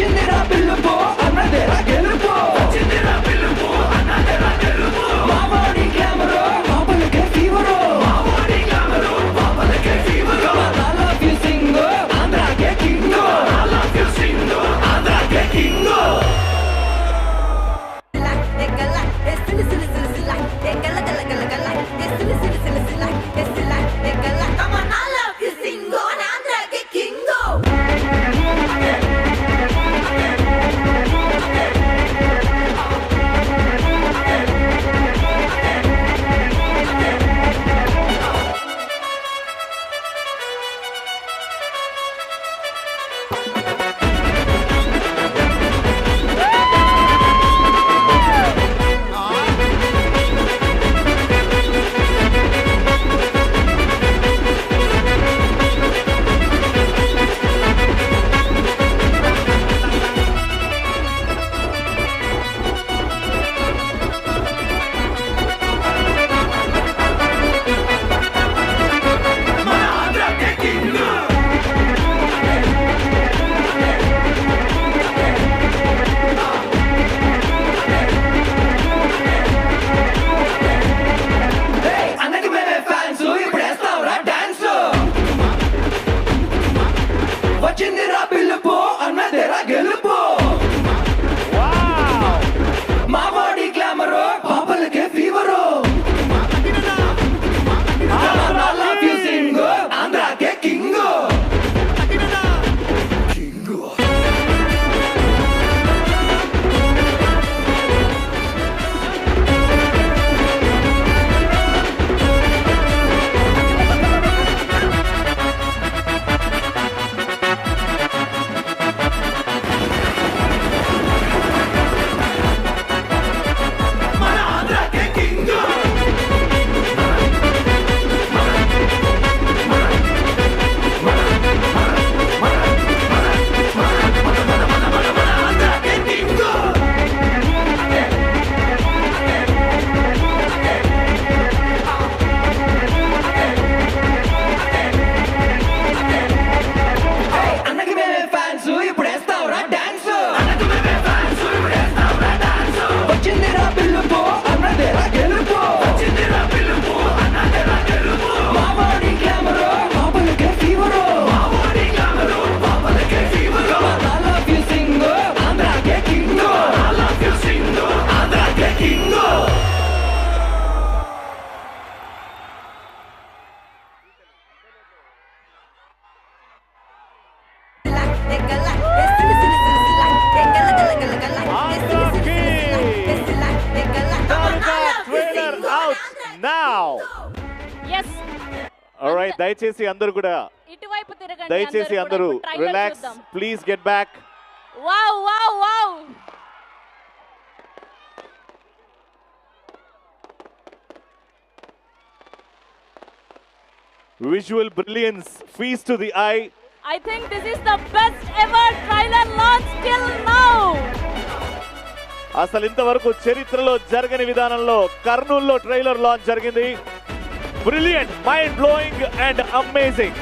వచ్చిందిరా పిలుపు అన్నదేరా గెలుపు వచ్చిందిరా పిలుపు అన్నదేరా గెలుపు మావాడి గ్లామరో పాపలకే ఫీవరో మావాడి గ్లామరో పాపలకే ఫీవరో I love you సింగో ఆంధ్రాకే కింగో I love you సింగో ఆంధ్రాకే కింగో Come on, I love you సింగో ఆంధ్రాకే కింగో అన్నకి మేమే ఫ్యాన్స్ ఇప్పుడు వేస్తావురా డాన్స్ వచ్చిందిరా పిలుపు అన్నదేరా గెలుపు మా బాడీ గ్లామరో పాపలకే ఫీవరో I love you సింగో ఆంధ్రాకే కింగో మన ఆంధ్రాకే కింగో అన్నకి మేమే ఫ్యాన్స్ ఇప్పుడు వేస్తావురా డాన్స్ వచ్చిందిరా పిలుపు అన్నదేరా గెలుపు మా బాడీ గ్లామరో పాపలకే ఫీవరో I love you సింగో ఆంధ్రాకే కింగో ఆంధ్రాకే కింగో trailer out now Yes. Alright దయచేసి అందరూ కూడా ఇటువైపు తిరగండి దయచేసి అందరూ relax please get back wow wow wow visual brilliance feast to the eye I think this is the best ever trailer launch till now. అసలు ఇంతవరకు చరిత్రలో జరగని విధానంలో కర్నూలులో ట్రైలర్ లాంచ్ జరిగింది brilliant mind blowing and amazing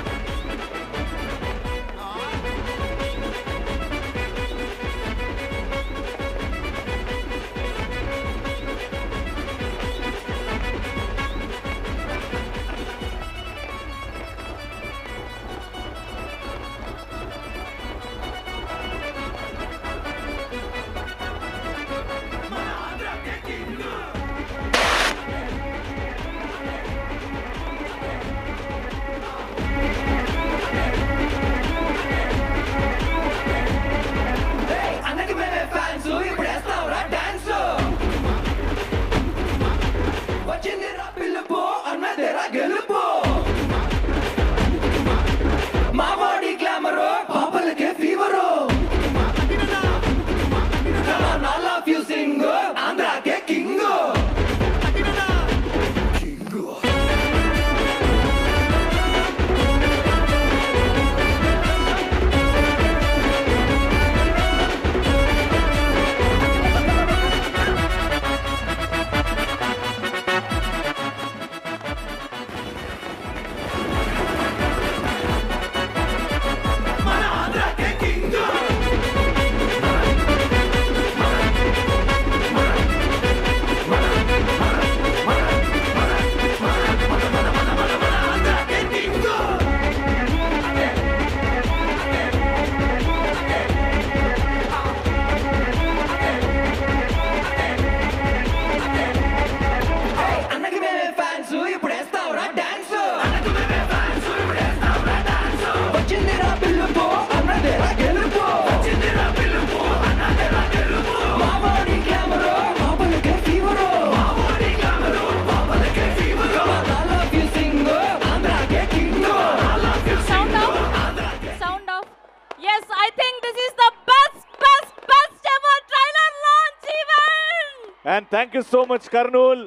and thank you so much Kurnool.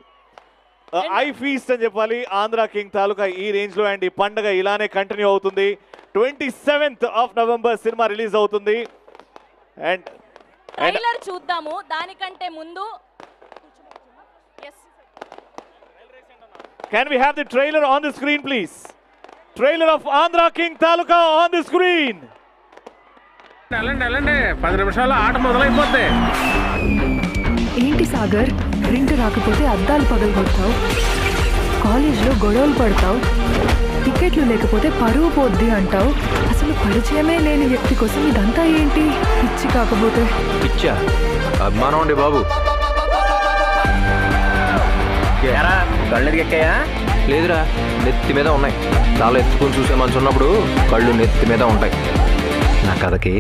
I feast అని చెప్పాలి Andhra king Taluka ఈ రేంజ్ లో. అండ్ ఈ పండగ ఇలానే కంటిన్యూ అవుతుంది. 27th of November cinema release అవుతుంది. అండ్ ట్రైలర్ చూద్దాము. దానికంటే ముందు can we have the trailer on the screen please? Trailer of Andhra King Taluka on the screen. వెళ్ళండి 10 నిమిషాల్లో ఆట మొదలైపోద్ది. ఏంటి సాగర్, కరెంటు రాకపోతే అద్దాలు పగలగొడతావు, కాలేజ్లో గొడవలు పడతావు, టికెట్లు లేకపోతే పరువు పోద్ది అంటావు. అసలు పరిచయమే లేని వ్యక్తి కోసం ఇదంతా ఏంటి? పిచ్చి కాకపోతే పిచ్చా? అభిమానం అండి బాబు. కళ్ళు ఎక్కాయా? లేదురా, నెత్తి మీద ఉన్నాయి. చాలా ఎత్తుకొని చూసే మనిషి ఉన్నప్పుడు కళ్ళు నెత్తి మీద ఉంటాయి. నా కథకి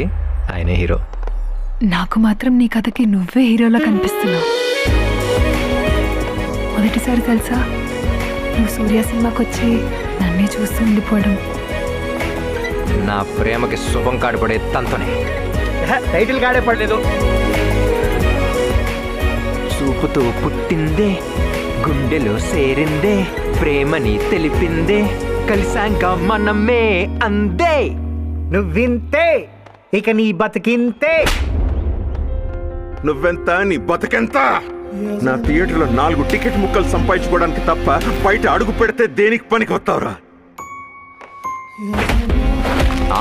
ఆయనే హీరో. నాకు మాత్రం నీ కథకి నువ్వే హీరోలా కనిపిస్తున్నావు. మొదటిసారి తెలుసా నువ్వు సూర్య సినిమాకి వచ్చి నన్నే చూస్తూ ఉండిపోవడం. నా ప్రేమకి శుభం కాడిపడే తంతనే. టైటిల్ కాడే పడలేదు. చూపుతూ పుట్టిందే, గుండెలో సేరిందే, ప్రేమని తెలిపిందే, కలిసాంక మనమే అందే. నువ్వింతే ఇక నీ బతికింతే. నువ్వెంత నీ బతుకెంత? నా థియేటర్లో 4 టికెట్ ముక్కలు సంపాదించుకోవడానికి తప్ప బయట అడుగు పెడితే దేనికి పనికి వస్తావురా?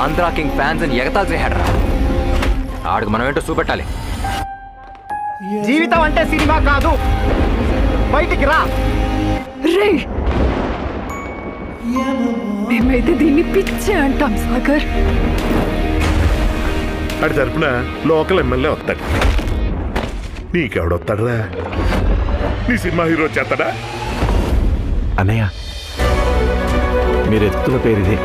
ఆంధ్రా కింగ్ ఫ్యాన్స్ అని ఎగతాలు చేశాడరా. ఆడుకు మనం ఏంటో చూపెట్టాలి. జీవితం అంటే సినిమా కాదు, బయటికి రా. రే, మేమైతే దీన్ని పిచ్చే అంటాం సాగర్. అడి తరపున లోకల్ ఎమ్మెల్యే వస్తాడు. నీకెవడొస్తాడరా? నీ సినిమా హీరో చేస్తాడా? అన్నయ్య, మీరు ఎత్తుల పేరుదే.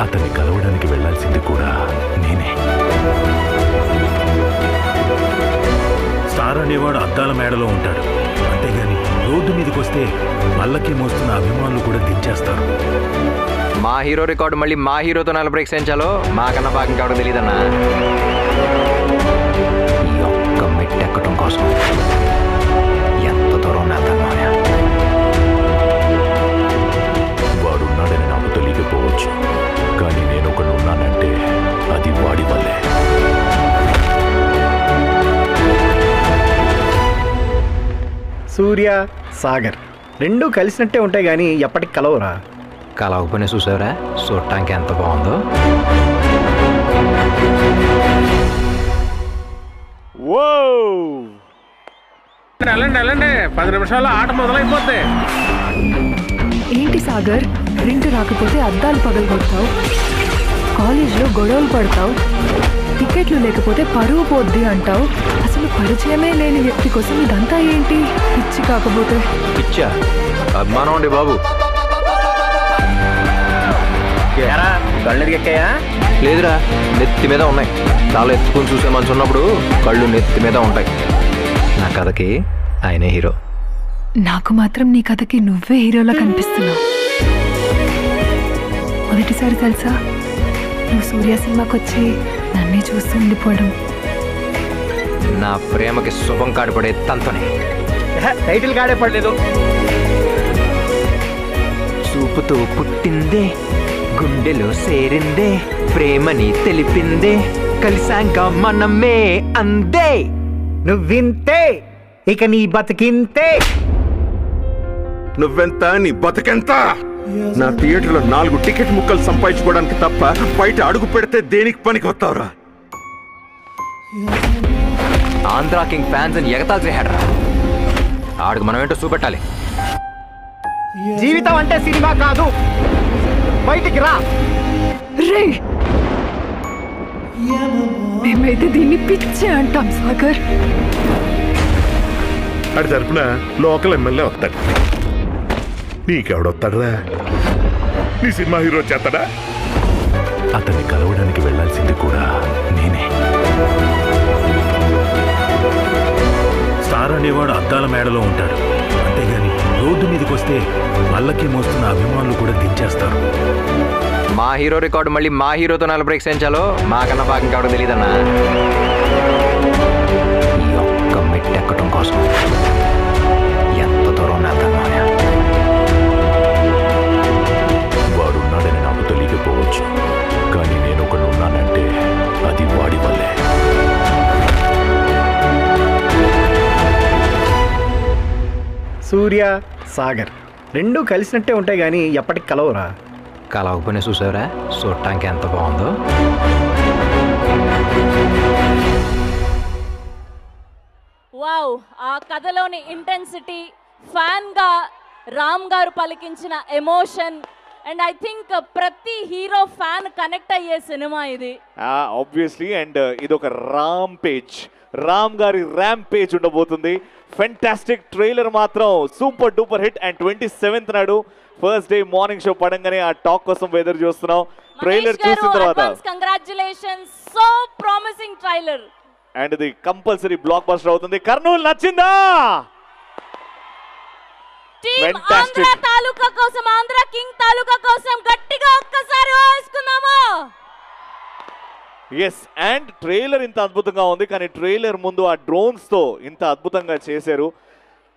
అతన్ని కలవడానికి వెళ్ళాల్సింది కూడా నేనే. స్టార్ అనేవాడు అద్దాల మేడలో ఉంటాడు, అంతేగాని రోడ్డు మీదకి వస్తే మళ్ళకి మోస్తున్న అభిమానులు కూడా దించేస్తారు. మా హీరో రికార్డు మళ్ళీ మా హీరోతో 4 బ్రేక్స్ వేయించాలో మాకన్నా బాగా ఇంకెవడో తెలియదన్నా. ఈ ఒక్క మెట్టెక్కడం కోసం ఎంత దూరం వెళ్తాను. వాడున్నాడని నాకు తెలియకపోవచ్చు, కానీ నేను ఒకడు ఉన్నానంటే అది వాడి వల్లే. సూర్య సాగర్ రెండూ కలిసినట్టే ఉంటాయి కానీ ఎప్పటికి కలవరా. కలవకపోయినా చూసారా చూడటానికి ఎంత బాగుందో. వెళ్ళండి 10 నిమిషాల్లో ఆట మొదలైపోద్ది. ఏంటి సాగర్, కరెంటు రాకపోతే అద్దాలు పగలగొడతావు, కాలేజ్లో గొడవలు పడతావు, టికెట్లు లేకపోతే పరువు పోద్ది అంటావు. అసలు పరిచయమే లేని వ్యక్తి కోసం ఇదంతా ఏంటి? పిచ్చి కాకపోతే పిచ్చా? అభిమానం అండి బాబు. కళ్ళు ఎక్కాయా? లేదురా, నెత్తి మీద ఉన్నాయి. చాలా ఎత్తుకొని చూసే మనిషి ఉన్నప్పుడు కళ్ళు నెత్తి మీద ఉంటాయి. నా కథకి ఆయనే హీరో. నాకు మాత్రం నీ కథకి నువ్వే హీరోలా కనిపిస్తున్నావు. మొదటిసారి తెలుసా నువ్వు సూర్య సినిమాకి వచ్చి నన్నే చూస్తూ ఉండిపోవడం. నా ప్రేమకి శుభం కాడిపడే తంతనే. టైటిల్ కాడే పడలేదు. చూపుతూ పుట్టిందే, గుండెలో సేరిందే, ప్రేమని తెలిపిందే, కలిసాంక మనమే అందే. నువ్వింతే ఇక నీ బతికింతే. నువ్వెంత నీ బతుకెంత? నా థియేటర్లో 4 టికెట్ ముక్కలు సంపాదించుకోవడానికి తప్ప బయట అడుగు పెడితే దేనికి పనికి వస్తావురా? ఆంధ్రా కింగ్ ఫ్యాన్స్ అని ఎగతాలు చేశాడరా. ఆడుకు మనం ఏంటో చూపెట్టాలి. జీవితం అంటే సినిమా కాదు, బయటికి రా. రే, మేమైతే దీన్ని పిచ్చే అంటాం సాగర్. అడి తరపున లోకల్ ఎమ్మెల్యే వస్తాడు. నీకెవడొస్తాడరా? నీ సినిమా హీరో చేస్తాడా? అతన్ని కలవడానికి వెళ్ళాల్సింది కూడా నేనే. స్టార్ అనేవాడు అద్దాల మేడలో ఉంటాడు, అంతేగాని రోడ్డు మీదకి వస్తే మళ్ళకి మోస్తున్న అభిమానులు కూడా దించేస్తారు. మా హీరో రికార్డు మళ్ళీ మా హీరోతో 4 బ్రేక్స్ వేయించాలో మాకన్నా బాగా ఇంకెవడో తెలియదన్నా. కోసం ఎంత దూరం వెళ్తాను మాయా. వాడున్నాడని నాకు తెలియకపోవచ్చు, కానీ నేను ఒకడున్నానంటే అది వాడి వల్లే. సూర్య సాగర్ రెండూ కలిసినట్టే ఉంటాయి కానీ ఎప్పటికి కలవరా. కలవకపోయినా చూసావురా చూడటానికి ఎంత బాగుందో. వావ్, ఆ కథలోని ఇంటెన్సిటీ, ఫ్యాన్గా రామ్ గారు పలికించిన ఎమోషన్, అండ్ ఐ థింక్ ప్రతి హీరో ఫ్యాన్ కనెక్ట్ అయ్యే సినిమా ఇది. ఆబ్వియస్లీ, అండ్ ఇది ఒక రామ్ గారి ర్యాంప్ పేజ్ ఉండబోతుంది. ఫెంటాస్టిక్ ట్రైలర్ మాత్రం super duper hit. And 27th నాడు ఫస్ట్ డే మార్నింగ్ షో పడంగానే ఆ టాక్ కోసం ఎదురు చూస్తున్నాం. ట్రైలర్ చూసిన తర్వాత congratulations, so promising trailer. And ఇది కంపల్సరీ బ్లాక్ బస్టర్ అవుతుంది. కర్నూలు నచ్చిందా? టీమ్ ఆంధ్ర తాలూకా కోసం, ఆంధ్ర కింగ్ తాలూకా కోసం గట్టిగా ఒక్కసారి వేసుకుందామా? ఎస్, అండ్ ట్రైలర్ ఇంత అద్భుతంగా ఉంది, కానీ ట్రైలర్ ముందు ఆ డ్రోన్స్ తో ఇంత అద్భుతంగా చేశారు.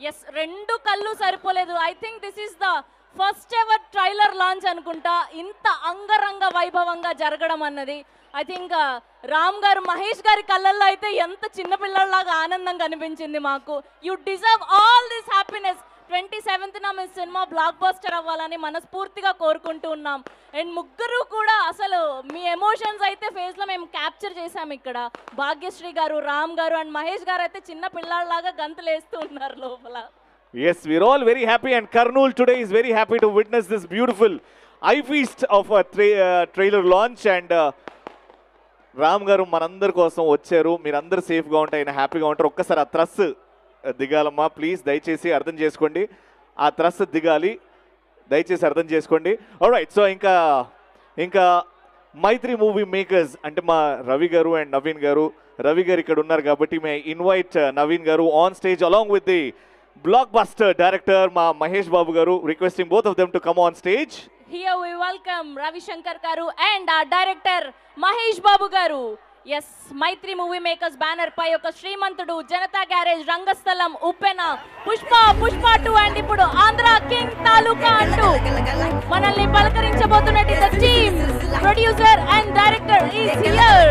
ఎస్, రెండు కళ్ళు సరిపోలేదు. I think this is the first ever trailer launch అనుకుంటా, ఇంత అంగరంగ వైభవంగా జరగడం అన్నది. ఐ థింక్ రామ్ గారు, మహేష్ గారి కళ్ళల్లో అయితే ఎంత చిన్నపిల్లలాగా ఆనందంగా అనిపించింది మాకు. You deserve all this happiness. 27th me cinema block buster అవ్వాలని మనస్ఫూర్తిగా కోరుకుంటూ ఉన్నాం. అండ్ ముగ్గురు కూడా అసలు మీ ఎమోషన్స్ అయితే ఫేస్లో మేము క్యాప్చర్ చేసాం ఇక్కడ. భాగ్యశ్రీ గారు, రామ్ గారు అండ్ మహేష్ గారు అయితే చిన్న పిల్లల్లాగా గంతులు వేస్తూ ఉన్నారు లోపల. Yes, we're all very happy, and Karnool today is very happy to witness this beautiful eye feast of a trailer launch. And Ram గారు మనందరి కోసం వచ్చారు. మీరందరూ సేఫ్గా ఉంటాయి, హ్యాపీగా ఉంటారు. ఒక్కసారి ఆ త్రస్ దిగాలమ్మా ప్లీజ్, దయచేసి అర్థం చేసుకోండి. ఆ త్రస్ దిగాలి, దయచేసి అర్థం చేసుకోండి. ఆల్రైట్, సో ఇంకా మైత్రి మూవీ మేకర్స్ అంటే మా రవి గారు అండ్ నవీన్ గారు. రవి గారు ఇక్కడ ఉన్నారు కాబట్టి మే ఇన్వైట్ నవీన్ గారు on stage along with the blockbuster director మా మహేష్ బాబు గారు. Requesting both of them to come on stage. Here we welcome Ravi Shankar garu and our director Mahesh Babu garu. Yes, Mythri movie makers banner పై ఒక Srimanthudu, Janatha Garage, Rangasthalam, Uppena, Pushpa 2 and ఇప్పుడు Andhra king Taluka అంటూ మనల్ని పలకరించబోతున్నట్టు the team producer and director is here.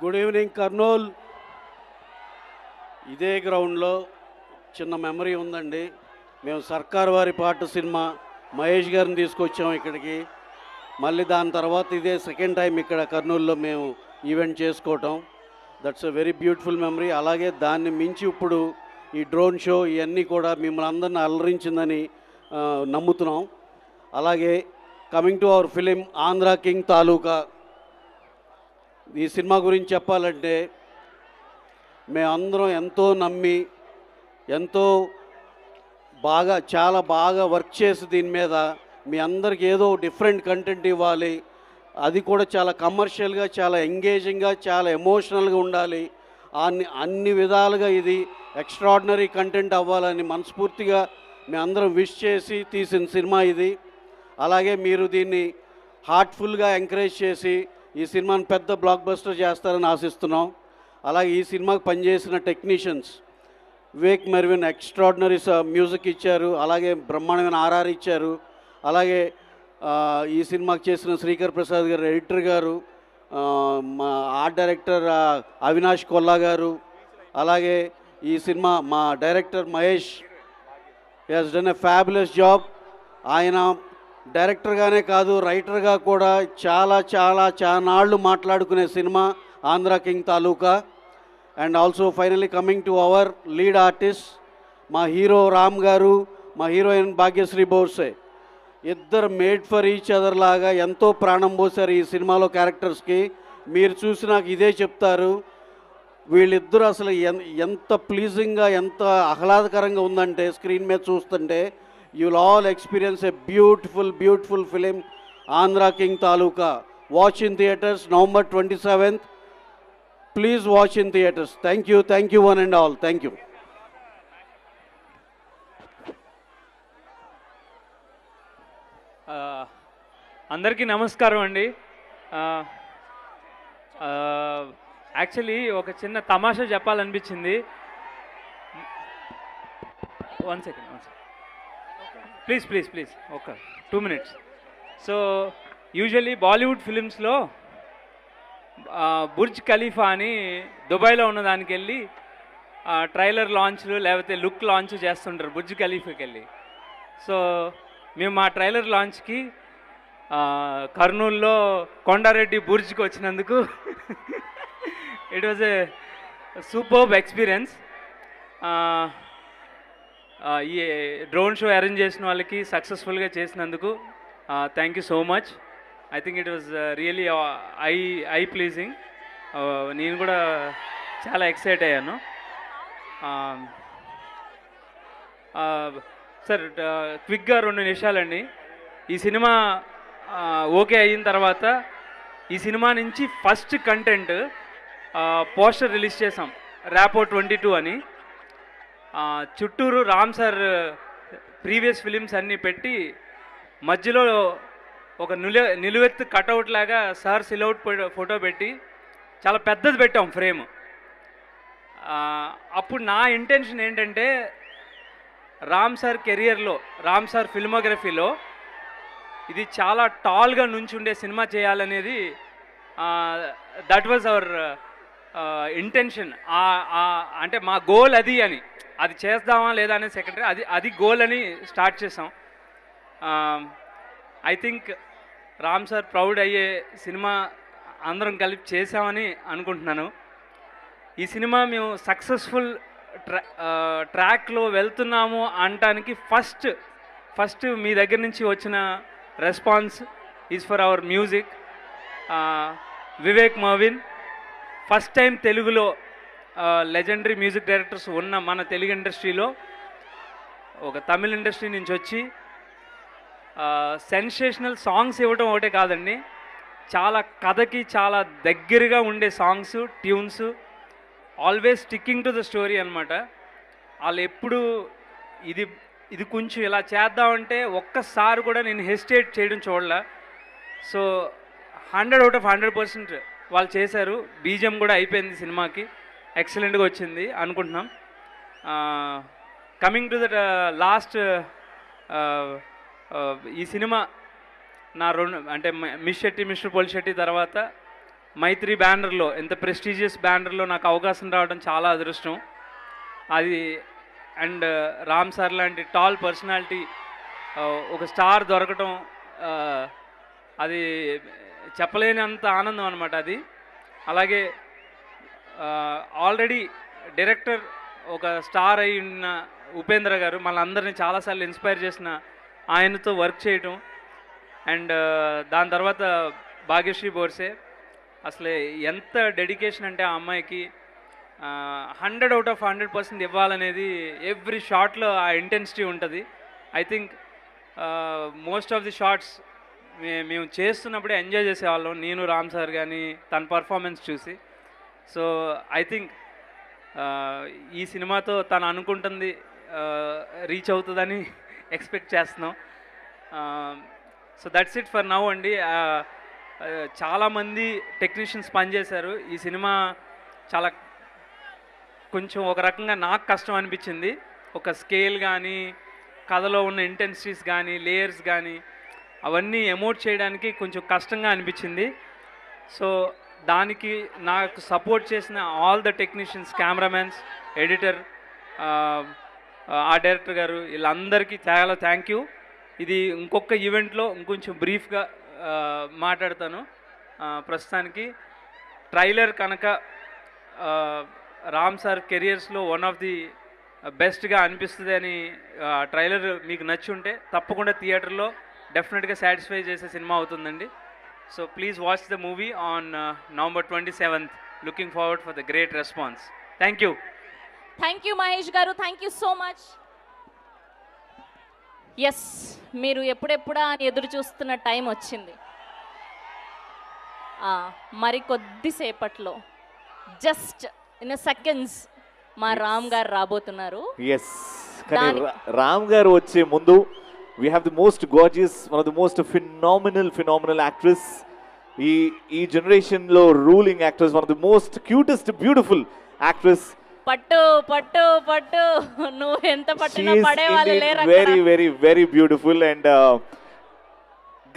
Good evening Kurnool. ఇదే గ్రౌండ్లో చిన్న memory ఉందండి. మేము సర్కార్ వారి పాట సినిమా మహేష్ గారిని తీసుకొచ్చాము ఇక్కడికి. మళ్ళీ దాని తర్వాత ఇదే సెకండ్ టైం ఇక్కడ కర్నూలులో మేము ఈవెంట్ చేసుకోవటం. That's a very beautiful memory. అలాగే దాన్ని మించి ఇప్పుడు ఈ డ్రోన్ షో ఇవన్నీ కూడా మిమ్మల్ని అందరిని అలరించిందని నమ్ముతున్నాం. అలాగే coming to our film Andhra king Taluka. ఈ సినిమా గురించి చెప్పాలంటే మేమందరం ఎంతో నమ్మి ఎంతో బాగా చాలా బాగా వర్క్ చేసి దీని మీద మీ అందరికి ఏదో డిఫరెంట్ కంటెంట్ ఇవ్వాలి, అది కూడా చాలా కమర్షియల్గా, చాలా ఎంగేజింగ్గా, చాలా ఎమోషనల్గా ఉండాలి, అన్ని విధాలుగా ఇది ఎక్స్ట్రాడినరీ కంటెంట్ అవ్వాలని మనస్ఫూర్తిగా మీ అందరం విష్ చేసి తీసిన సినిమా ఇది. అలాగే మీరు దీన్ని హార్ట్ఫుల్గా ఎంకరేజ్ చేసి ఈ సినిమాని పెద్ద బ్లాక్ బస్టర్ చేస్తారని ఆశిస్తున్నాం. అలాగే ఈ సినిమాకి పనిచేసిన technicians Vivek Mervin extraordinary music ఇచ్చారు, అలాగే బ్రహ్మాండమైన ఆర్ఆర్ ఇచ్చారు. అలాగే ఈ సినిమాకి చేసిన శ్రీకర్ ప్రసాద్ గారు ఎడిటర్ గారు, మా ఆర్ట్ డైరెక్టర్ అవినాష్ కొల్లా గారు, అలాగే ఈ సినిమా మా director Mahesh he's done a fabulous job. ఆయన డైరెక్టర్గానే కాదు రైటర్గా కూడా చాలా నాళ్ళు మాట్లాడుకునే cinema Andhra king Taluka. And also finally coming to our lead artist మా హీరో రామ్ గారు, మా హీరోయిన్ భాగ్యశ్రీ బోర్సే. ఇద్దరు మేడ్ ఫర్ ఈచ్ అదర్ లాగా ఎంతో ప్రాణం పోసారు ఈ సినిమాలో క్యారెక్టర్స్కి. మీరు చూసి నాకు ఇదే చెప్తారు, వీళ్ళిద్దరూ అసలు ఎంత ప్లీజింగ్గా, ఎంత ఆహ్లాదకరంగా ఉందంటే స్క్రీన్ మీద చూస్తుంటే. You will all experience a beautiful film, Andhra King Taluka. Watch in theatres, November 27th. Please watch in theatres. Thank you one and all. Thank you. అందరికీ నమస్కారం అండి. యాక్చువల్లీ ఒక చిన్న తమాషా చెప్పాలనిపించింది. వన్ సెకండ్ ప్లీజ్ ఒక 2 minutes. So usually Bollywood ఫిలిమ్స్లో Burj Khalifa అని దుబాయ్లో ఉన్న దానికి వెళ్ళి ట్రైలర్ లాంచ్లు లేకపోతే లుక్ లాంచ్ చేస్తుంటారు బుర్జ్ ఖలీఫాకి వెళ్ళి. సో మేము మా ట్రైలర్ లాంచ్కి కర్నూలులో కొండారెడ్డి బుర్జ్కి వచ్చినందుకు it was a superb experience. ఈ డ్రోన్ షో అరేంజ్ చేసిన వాళ్ళకి సక్సెస్ఫుల్గా చేసినందుకు thank you so much. I think it was really I pleasing. నేను కూడా చాలా ఎక్సైట్ అయ్యాను. సార్ క్విక్గా 2 నిమిషాలండి. ఈ సినిమా ఓకే అయిన తర్వాత ఈ సినిమా నుంచి ఫస్ట్ కంటెంట్ పోస్టర్ రిలీజ్ చేసాం, ర్యాపో 22 అని. చుట్టూరు రామ్ సార్ ప్రీవియస్ ఫిలిమ్స్ అన్నీ పెట్టి మధ్యలో ఒక నిలువెత్తు కటౌట్ లాగా సార్ సిలౌట్ ఫోటో పెట్టి చాలా పెద్దది పెట్టాం ఫ్రేమ్. అప్పుడు నా ఇంటెన్షన్ ఏంటంటే రామ్ సార్ కెరియర్లో, రామ్ సార్ ఫిల్మోగ్రఫీలో ఇది చాలా టాల్గా నుంచుండే సినిమా చేయాలనేది దట్ వాజ్ అవర్ ఇంటెన్షన్. అంటే మా గోల్ అది అని, అది చేద్దామా లేదా అనేది సెకండరీ, అది గోల్ అని స్టార్ట్ చేసాం. I think Ram sir proud అయ్యే సినిమా అందరం కలిపి చేసామని అనుకుంటున్నాను. ఈ సినిమా మేము సక్సెస్ఫుల్ ట్రాక్లో వెళ్తున్నాము అనటానికి ఫస్ట్ మీ దగ్గర నుంచి వచ్చిన response is for hour music. Vivek Marvin first time తెలుగులో లెజెండరీ మ్యూజిక్ డైరెక్టర్స్ ఉన్న మన తెలుగు ఇండస్ట్రీలో ఒక తమిళ ఇండస్ట్రీ నుంచి వచ్చి సెన్సేషనల్ సాంగ్స్ ఇవ్వటం ఒకటే కాదండి, చాలా కథకి చాలా దగ్గరగా ఉండే songs, tunes, always sticking to the story అనమాట. వాళ్ళు ఎప్పుడు ఇది కొంచెం ఇలా చేద్దామంటే ఒక్కసారి కూడా నేను హెసిటేట్ చేయడం చూడలే. సో 100 out of 100% వాళ్ళు చేశారు. బీజిఎం కూడా అయిపోయింది సినిమాకి, ఎక్సలెంట్గా వచ్చింది అనుకుంటున్నాం. కమింగ్ టు దట్ లాస్ట్, ఈ సినిమా నా అంటే మిస్ శెట్టి, మిస్టర్ పోలిశెట్టి తర్వాత మైత్రి బ్యానర్లో, ఎంత ప్రెస్టీజియస్ బ్యానర్లో నాకు అవకాశం రావడం చాలా అదృష్టం అది. అండ్ రామ్ సార్ లాంటి టాల్ పర్సనాలిటీ, ఒక స్టార్ దొరకటం, అది చెప్పలేనంత ఆనందం అనమాట అది. అలాగే ఆల్రెడీ డైరెక్టర్ ఒక స్టార్ అయి ఉన్న ఉపేంద్ర గారు మనందరినీ చాలాసార్లు ఇన్స్పైర్ చేసిన ఆయనతో వర్క్ చేయటం. అండ్ దాని తర్వాత భాగ్యశ్రీ బోర్సే, అసలు ఎంత డెడికేషన్ అంటే ఆ అమ్మాయికి 100 out of 100% ఇవ్వాలనేది ఎవ్రీ షాట్లో ఆ ఇంటెన్సిటీ ఉంటుంది. I think most of the shorts మేము చేస్తున్నప్పుడే ఎంజాయ్ చేసేవాళ్ళం, నేను రామ్ సార్ కానీ తన పర్ఫార్మెన్స్ చూసి. సో ఐ థింక్ ఈ సినిమాతో తను అనుకుంటుంది రీచ్ అవుతుందని ఎక్స్పెక్ట్ చేస్తున్నాం. So that's it for now అండి. చాలామంది టెక్నీషియన్స్ పనిచేశారు. ఈ సినిమా చాలా కొంచెం ఒక రకంగా నాకు కష్టం అనిపించింది. ఒక స్కేల్ కానీ, కథలో ఉన్న ఇంటెన్సిటీస్ కానీ, లేయర్స్ కానీ అవన్నీ ఎమోట్ చేయడానికి కొంచెం కష్టంగా అనిపించింది. సో దానికి నాకు సపోర్ట్ చేసిన all the technicians, cameramens, editor, ఆ డైరెక్టర్ గారు, వీళ్ళందరికీ చాలా థ్యాంక్ యూ. ఇది ఇంకొక ఈవెంట్లో ఇంకొంచెం బ్రీఫ్గా మాట్లాడతాను. ప్రస్తుతానికి ట్రైలర్ కనుక రామ్ సార్ కెరియర్స్లో వన్ ఆఫ్ ది బెస్ట్గా అనిపిస్తుంది అని ట్రైలర్ మీకు నచ్చి ఉంటే తప్పకుండా థియేటర్లో డెఫినెట్గా సాటిస్ఫై చేసే సినిమా అవుతుందండి. So please watch the movie on November 27th. Looking forward for the great response. Thank you. Thank you Mahesh garu, thank you so much. Yes, మీరు ఎప్పుడెప్పుడా అని ఎదురు చూస్తున్న టైం వచ్చింది. మరి కొద్దిసేపట్లో, జస్ట్ ఇన్ సెకండ్స్ మా రామ్ గారు రాబోతున్నారు. ఎస్, కానీ రామ్ గారు వచ్చే ముందు We have the most gorgeous, one of the most phenomenal actress. ఈ generation లో ruling actress, one of the most cutest, beautiful actress. పట్టు పట్టు పట్టు నువ్వు ఎంత She పట్టినా is పడే వాళ్ళు indeed లేరు very, very, very beautiful and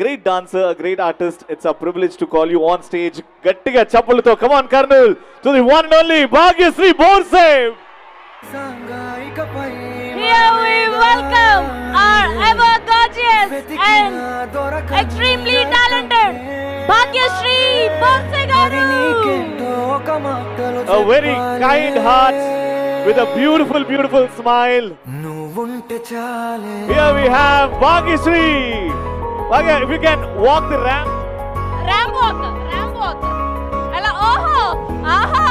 great dancer, a great artist. It's a privilege to call you on stage. గట్టిగా చప్పలతో, come on Karnool, to the one and only Bhagyashree Borse. Here we welcome our ever gorgeous and extremely talented Bhagyashree Borse garu. A very kind heart with a beautiful smile. Here we have Bhagyashree. Bhagya, if you can walk the ramp. Ramp walk. Ela oho, aha.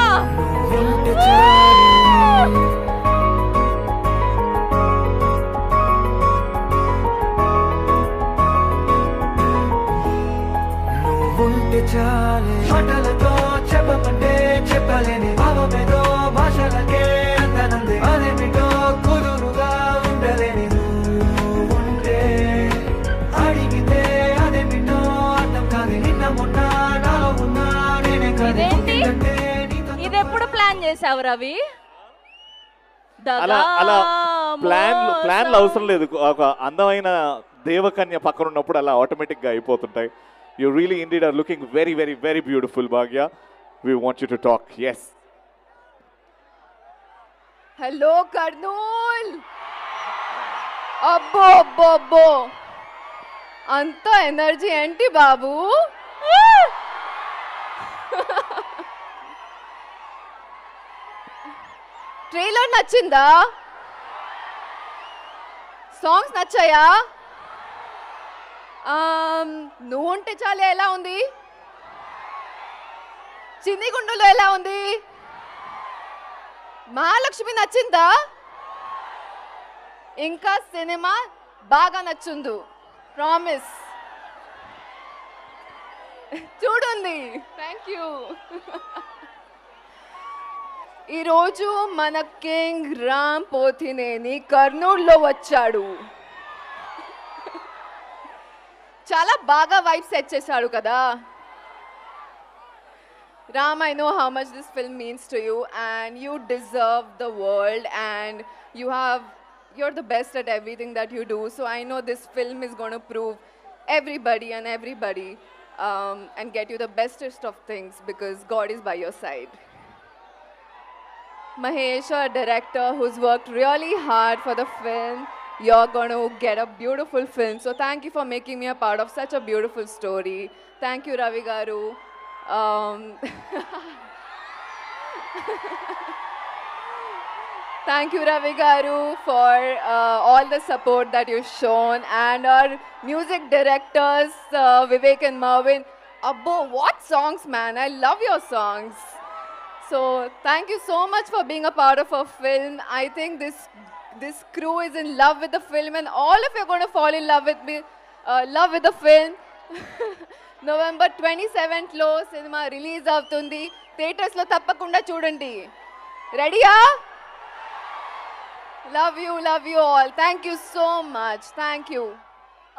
మాటలతో చెప్పమంటే చెప్పలేని భావమేదో భాషలకే అందనందే అదేమిటో కుదురుగా ఉండలేని నువ్వుంటే అడిగితే అదేమిటో అర్థం కాదు నిన్న మొన్న నాలో ఉన్నా నేనే కాదు ఇది ఎప్పుడు ప్లాన్ చేసావు రవి? అలా ప్లాన్లు అవసరం లేదు. ఒక అందమైన దేవకన్య పక్కన ఉన్నప్పుడు అలా ఆటోమేటిక్గా అయిపోతుంటాయి. You really indeed are looking very, very, very beautiful, Bhagya. We want you to talk. Yes. Hello, Karnool. అబ్బో అంత ఎనర్జీ ఏంటి బాబు? ట్రైలర్ నచ్చిందా? సాంగ్స్ నచ్చాయా? నువ్వుంటే చాలే ఎలా ఉంది? చిన్ని గుండులో ఎలా ఉంది? మహాలక్ష్మి నచ్చిందా? ఇంకా సినిమా బాగా నచ్చుందు, ప్రామిస్. చూడండి. Thank you. ఈరోజు మన కింగ్ రామ్ పోతినేని కర్నూలులో వచ్చాడు. చాలా బాగా వైబ్ సెట్ చేశాడు కదా. Ram, I know how much this film means to you and you deserve the world and you're the best at everything that you do. So I know this film is going to prove everybody and get you the bestest of things because God is by your side. Mahesh, our director, who's worked really hard for the film, you're going to get a beautiful film. So thank you for making me a part of such a beautiful story. Thank you, Ravi Garu. Thank you, Ravi Garu, for all the support that you've shown. And our music directors, Vivek and Marvin. Abbo, what songs, man. I love your songs. So thank you so much for being a part of our film. I think this crew is in love with the film and all of you are going to fall in love with the film. November 27th లో cinema release అవుతుంది. Theatres లో తప్పకుండా చూడండి. రెడీయా? Love you all. Thank you so much. Thank you.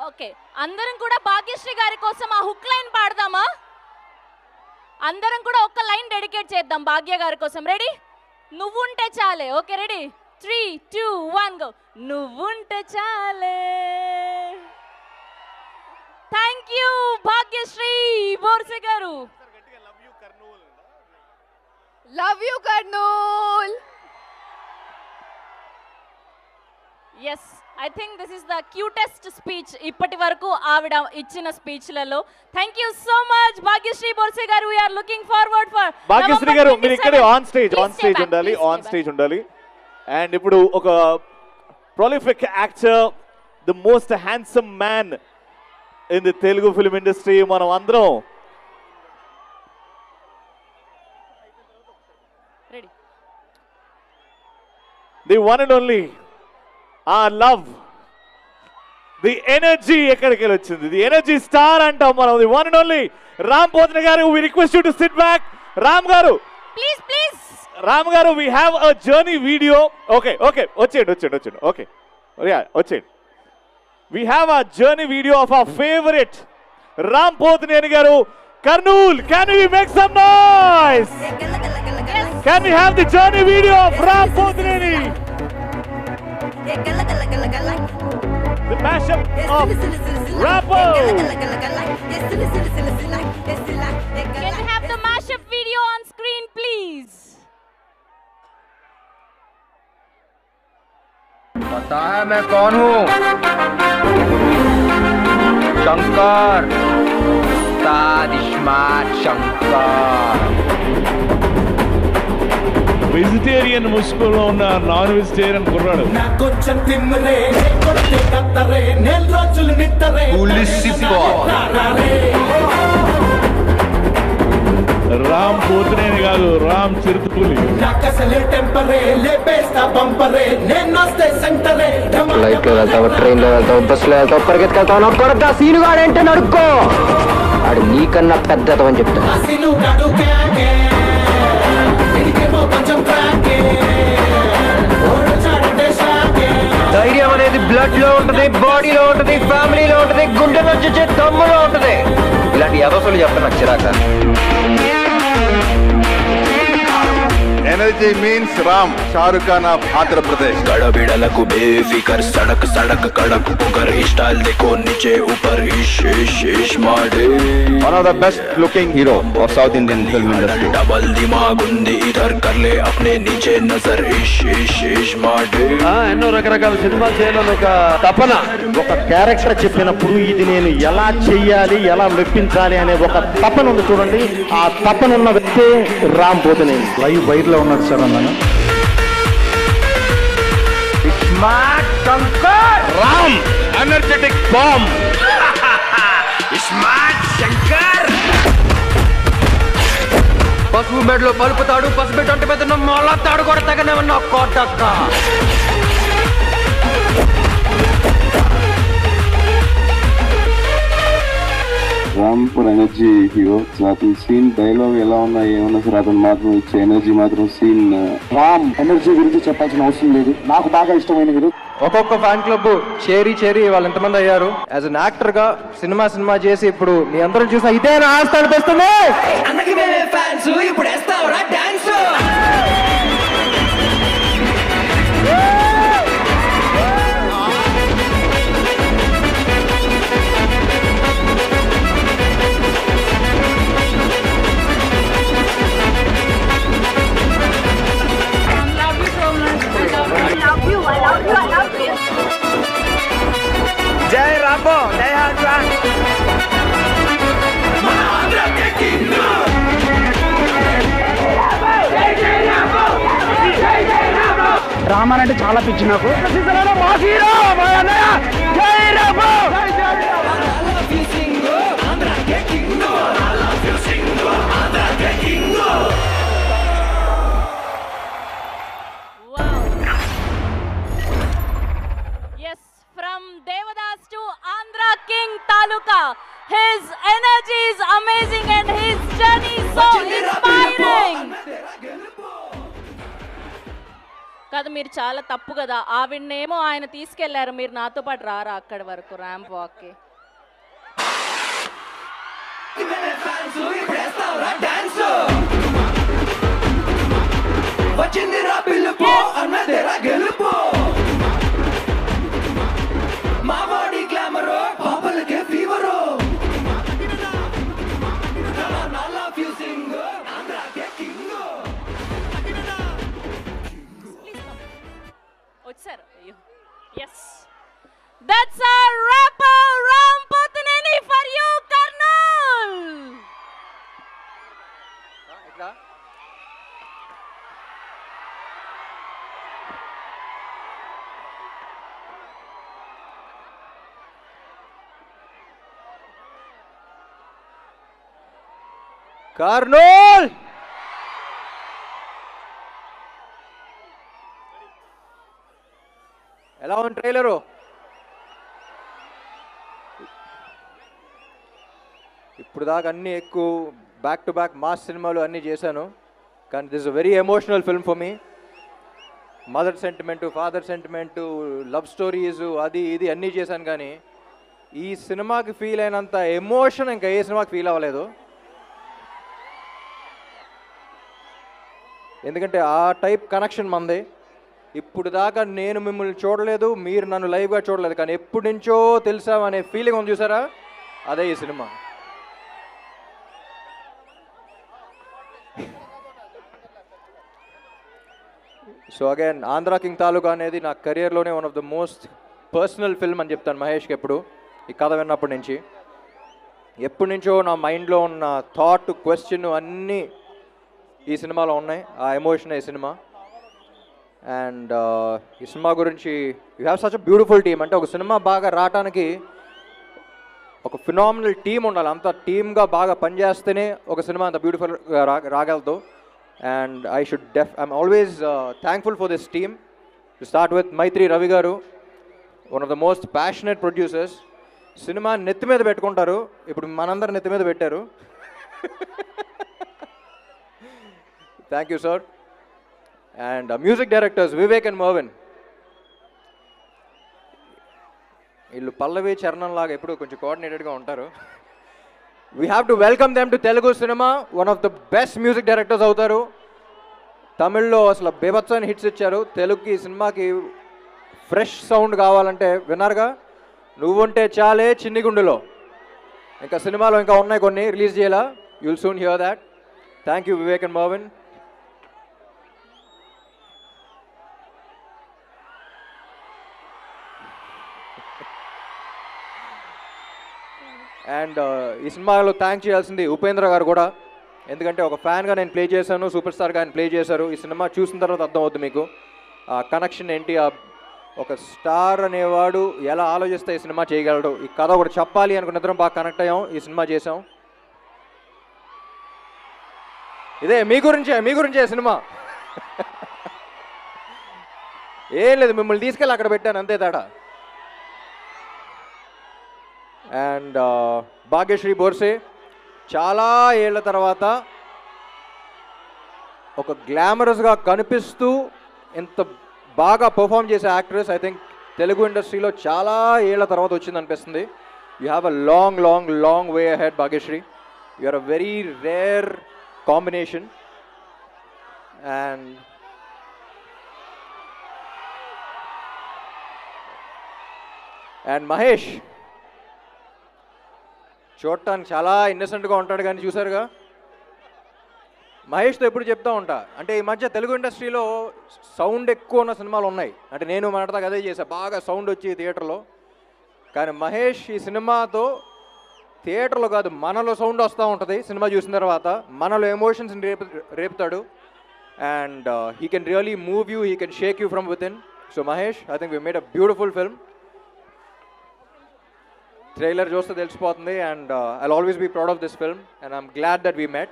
Okay, అందరం కూడా భాగ్యశ్రీ గారి కోసం ఆ హుక్ లైన్ పాడదామా? అందరం కూడా ఒక్క లైన్ డెడికేట్ చేద్దాం భాగ్య గారి కోసం. రెడీ? నువ్వుంటే చాలే. Okay, ready? 3, 2, 1 గో. నువ్వుంటే చాలే. Thank you Bhagyashree Borse garu. Love you Kurnool. Yes, I think this is the cutest speech ఇప్పటి వరకు ఆవిడ ఇచ్చిన స్పీచ్లలో. Thank you so much Bhagyashree Borse garu. We're looking forward for Bhagyashree garu. మీరు ఇక్కడే ఆన్ స్టేజ్ ఉండాలి. అండ్ ఇప్పుడు ఒక prolific actor, the most handsome man in the Telugu film industry, మనం అందరం ready. the one and only our love, the energy ఎక్కడికి వచ్చింది, the energy star అంటాం మనం, the one and only Ram Pothina గారు. we request you to sit back. Ram గారు please Ram గారు, we have a journey video. okay వచ్చేయండి. okay, yeah, వచ్చేయండి. we have a journey video of our favorite Ram Pothineni garu, Kurnool. Can we make some noise? Can we have the journey video of Ram Pothineni? The mashup of Rambo. Can we have the mashup video on screen, please? पता है मैं कौन हूँ? शंकर, उस्ताद इस्मात Shankar. Vegetarian ముసుగులో ఉన్న non vegetarian కుర్రాడు. కొంచెం తిమ్మరే కొట్టే కత్తరే నెల రోజులు నిట్టరే రామ్ పోతినేని కాదు, రామ్ చిరుతపులి. ఫ్లైట్ లో వెళ్తావు, ట్రైన్ లో వెళ్తావు, బస్ లో వెళ్తావు, పరిగెత్తుకెళ్తావు, నా కొడుకు సీనుగాడు అంటే నడుక్కో. ఆడు నీకన్నా పెద్దతో అని చెప్తా. ధైర్యం అనేది బ్లడ్ లో ఉంటది, బాడీలో ఉంటది, ఫ్యామిలీలో ఉంటది, గుండె నుంచి వచ్చే దమ్ములో ఉంటది. ఇలాంటి ఎదసలు చెప్తాను నాకు చిరాక. Energy means Ram, Shahrukh Khan of Andhra Pradesh. गड़बिड़लकु बेफिकर सड़क सड़क कड़क पुकर स्टाइल देखो नीचे ऊपर इश इश इश माडे। One of the best looking hero of South Indian film industry। Double दिमाग उंदी इधर कर ले अपने नीचे नजर इश इश इश माडे। ఎన్నో రకరకాల సినిమాలు చేయాలని ఒక తపన, ఒక క్యారెక్టర్ చెప్పినప్పుడు ఇది నేను ఎలా చెయ్యాలి, ఎలా మెప్పించాలి అనే ఒక తపన ఉంది చూడండి. ఆ తపన ఉన్న వ్యక్తి రామ్ పోతినేని. లైవ్ బయటలో ఉన్నాడు సార్ అన్నాను. Smart Shankar, Ram energetic bomb. Smart Shankar. పసుపు మెడలో పలుపుతాడు, పసుపు అంటే పెద్ద మొలతాడు కూడా తగనేమన్నా కోటక్క. Ram for energy hero. అతని సీన్ డైలాగ్ ఎలా ఉన్నాయి ఏమన్నా సరే అతను మాత్రం ఇచ్చే ఎనర్జీ మాత్రం సీన్. రామ్ ఎనర్జీ గురించి చెప్పాల్సిన అవసరం లేదు, నాకు బాగా ఇష్టమైన హీరో. ఒక్కొక్క ఫ్యాన్ క్లబ్ చేరి వాళ్ళు ఎంతమంది అయ్యారు. యాజ్ అన్ యాక్టర్ గా సినిమా చేసి ఇప్పుడు మీ అందరం చూసా ఇదే నా ఆస్థ అనిపిస్తుంది. జై రాంబో, జై హాన్సాన్. రామన్ అంటే చాలా పిచ్చి నాకు. Yes, from Devadas to Andhra King Taluka, his energy is amazing and his journey is so inspiring. కదా మీరు చాలా తప్పు కదా, ఆవిడనేమో ఆయన తీసుకెళ్లారు, మీరు నాతో పాటు రారా అక్కడి వరకు ర్యాంప్ వాక్కి. వచ్చిందిరా పిలుపు అన్నదేరా గెలుపు. మా బాడీ గ్లామరో పాపలకే ఫీవరో. వచ్చారు అయ్యో. Yes, that's our rapper Ram Pothineni for you, Kurnool. Kurnool ఎలా ఉంది ట్రైలరు? ఇప్పుడు దాకా అన్నీ ఎక్కువ బ్యాక్ టు బ్యాక్ మాస్ సినిమాలు అన్నీ చేశాను, కానీ this a very emotional film for me. Mother sentiment, father sentiment, love stories, అది ఇది అన్నీ చేశాను. కానీ ఈ సినిమాకి ఫీల్ అయినంత ఎమోషన్ ఇంకా ఏ సినిమాకి ఫీల్ అవ్వలేదు. ఎందుకంటే ఆ టైప్ కనెక్షన్ మంది. ఇప్పుడు దాకా నేను మిమ్మల్ని చూడలేదు, మీరు నన్ను లైవ్గా చూడలేదు, కానీ ఎప్పటి నుంచో తెలుసామనే ఫీలింగ్ ఉంది చూసారా, అదే ఈ సినిమా. So again Andhra King Taluka అనేది నా కెరియర్లోనే one of the most personal film అని చెప్తాను మహేష్కి ఎప్పుడు. ఈ కథ విన్నప్పటి నుంచి ఎప్పటి నుంచో నా మైండ్లో ఉన్న థాట్, క్వశ్చన్ అన్నీ ఈ సినిమాలో ఉన్నాయి. ఆ ఎమోషన్ ఈ సినిమా. అండ్ ఈ సినిమా గురించి you have such a beautiful team. అంటే ఒక సినిమా బాగా రావడానికి ఒక ఫినామినల్ టీమ్ ఉండాలి. అంత టీమ్గా బాగా పనిచేస్తేనే ఒక సినిమా అంత బ్యూటిఫుల్గా రాగలదు. And I'm always thankful for this team. To start with Mythri Ravi garu, one of the most passionate producers. సినిమా నెత్తి మీద పెట్టుకుంటారు, ఇప్పుడు మనందరు నెత్తి మీద పెట్టారు. Thank you sir. And music directors Vivek and Mervin. వీళ్ళు పల్లవి చరణం లాగా ఎప్పుడు కొంచెం కోఆర్డినేటెడ్గా ఉంటారు. We have to welcome them to Telugu సినిమా. One of the best music directors అవుతారు. తమిళ్లో అసలు బేబత్సని హిట్స్ ఇచ్చారు. తెలుగుకి ఈ సినిమాకి ఫ్రెష్ సౌండ్ కావాలంటే విన్నారుగా, నువ్వుంటే చాలే చిన్ని గుండెలో. ఇంకా సినిమాలో ఇంకా ఉన్నాయి కొన్ని, రిలీజ్ చేయాలా. You will soon here that. Thank you Vivek and Marvin. And ఈ సినిమాలో థ్యాంక్ చేయాల్సింది ఉపేంద్ర గారు కూడా. ఎందుకంటే ఒక ఫ్యాన్గా నేను ప్లే చేశాను, సూపర్ స్టార్గా ఆయన ప్లే చేశారు. ఈ సినిమా చూసిన తర్వాత అర్థమవుతుంది మీకు ఆ కనెక్షన్ ఏంటి. ఒక స్టార్ అనేవాడు ఎలా ఆలోచిస్తే ఈ సినిమా చేయగలడు. ఈ కథ ఒకటి చెప్పాలి అనుకున్న ఇద్దరం బాగా కనెక్ట్ అయ్యాం, ఈ సినిమా చేసాం. ఇదే మీ గురించే సినిమా. ఏం లేదు, మిమ్మల్ని తీసుకెళ్ళి అక్కడ పెట్టాను అంతే తేడా. అండ్ భాగ్యశ్రీ బోర్సే చాలా ఏళ్ల తర్వాత ఒక గ్లామరస్గా కనిపిస్తూ ఇంత బాగా పర్ఫామ్ చేసే యాక్ట్రెస్ ఐ థింక్ తెలుగు ఇండస్ట్రీలో చాలా ఏళ్ల తర్వాత వచ్చింది అనిపిస్తుంది. You have a long long long way ahead Bhagyashri. You are a very rare combination. And Mahesh చూడటానికి చాలా ఇన్నసెంట్గా ఉంటాడు, కానీ చూసారుగా మహేష్తో ఎప్పుడు చెప్తా ఉంటా. అంటే ఈ మధ్య తెలుగు ఇండస్ట్రీలో సౌండ్ ఎక్కువ ఉన్న సినిమాలు ఉన్నాయి. అంటే నేను మాట్లాడతాక అదే చేశా, బాగా సౌండ్ వచ్చి థియేటర్లో. కానీ మహేష్ ఈ సినిమాతో థియేటర్లో కాదు మనలో సౌండ్ వస్తూ ఉంటుంది. సినిమా చూసిన తర్వాత మనలో ఎమోషన్స్ని రేపుతాడు. And he can really move you, he can shake you from within. So Mahesh, I think we made a beautiful film. Trailer చూస్తే తెలిసిపోతుంది. And I'll always be proud of this film and I'm glad that we met.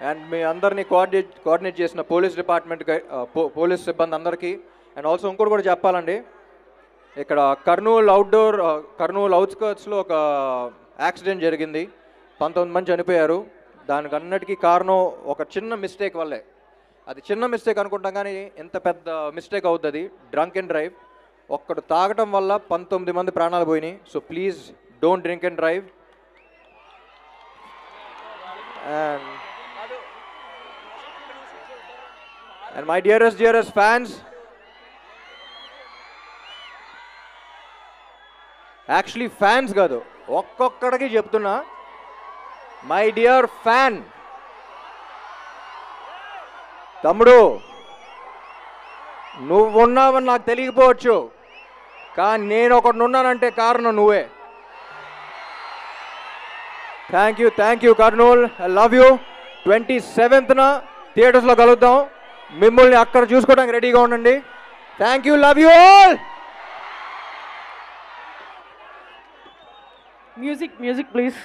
And మీ అందరినీ coordinate చేసిన police department, police సిబ్బంది అందరికీ. And also ఇంకోటి కూడా చెప్పాలండి, ఇక్కడ కర్నూలు అవుట్స్కర్ట్స్లో ఒక యాక్సిడెంట్ జరిగింది. 19 మంది చనిపోయారు. దానికి అన్నిటికీ కారణం ఒక చిన్న మిస్టేక్ వల్లే. అది చిన్న మిస్టేక్ అనుకుంటాం, కానీ ఎంత పెద్ద మిస్టేక్ అవుతుంది. Drunk and drive. ఒక్కడు తాగటం వల్ల 19 మంది ప్రాణాలు పోయినాయి. So please don't drink and drive. And my dearest fans, actually fans కాదు, ఒక్కొక్కడికి చెప్తున్నా, మై డియర్ ఫ్యాన్, తమ్ముడు నువ్వున్నావని నాకు తెలియకపోవచ్చు, కానీ నేను ఒకటి ఉన్నానంటే కారణం నువ్వే. Thank you Kurnool, I love you. 27th థియేటర్స్లో కలుద్దాం. మిమ్మల్ని అక్కడ చూసుకోవడానికి రెడీగా ఉండండి. Thank you, love you all. Music please.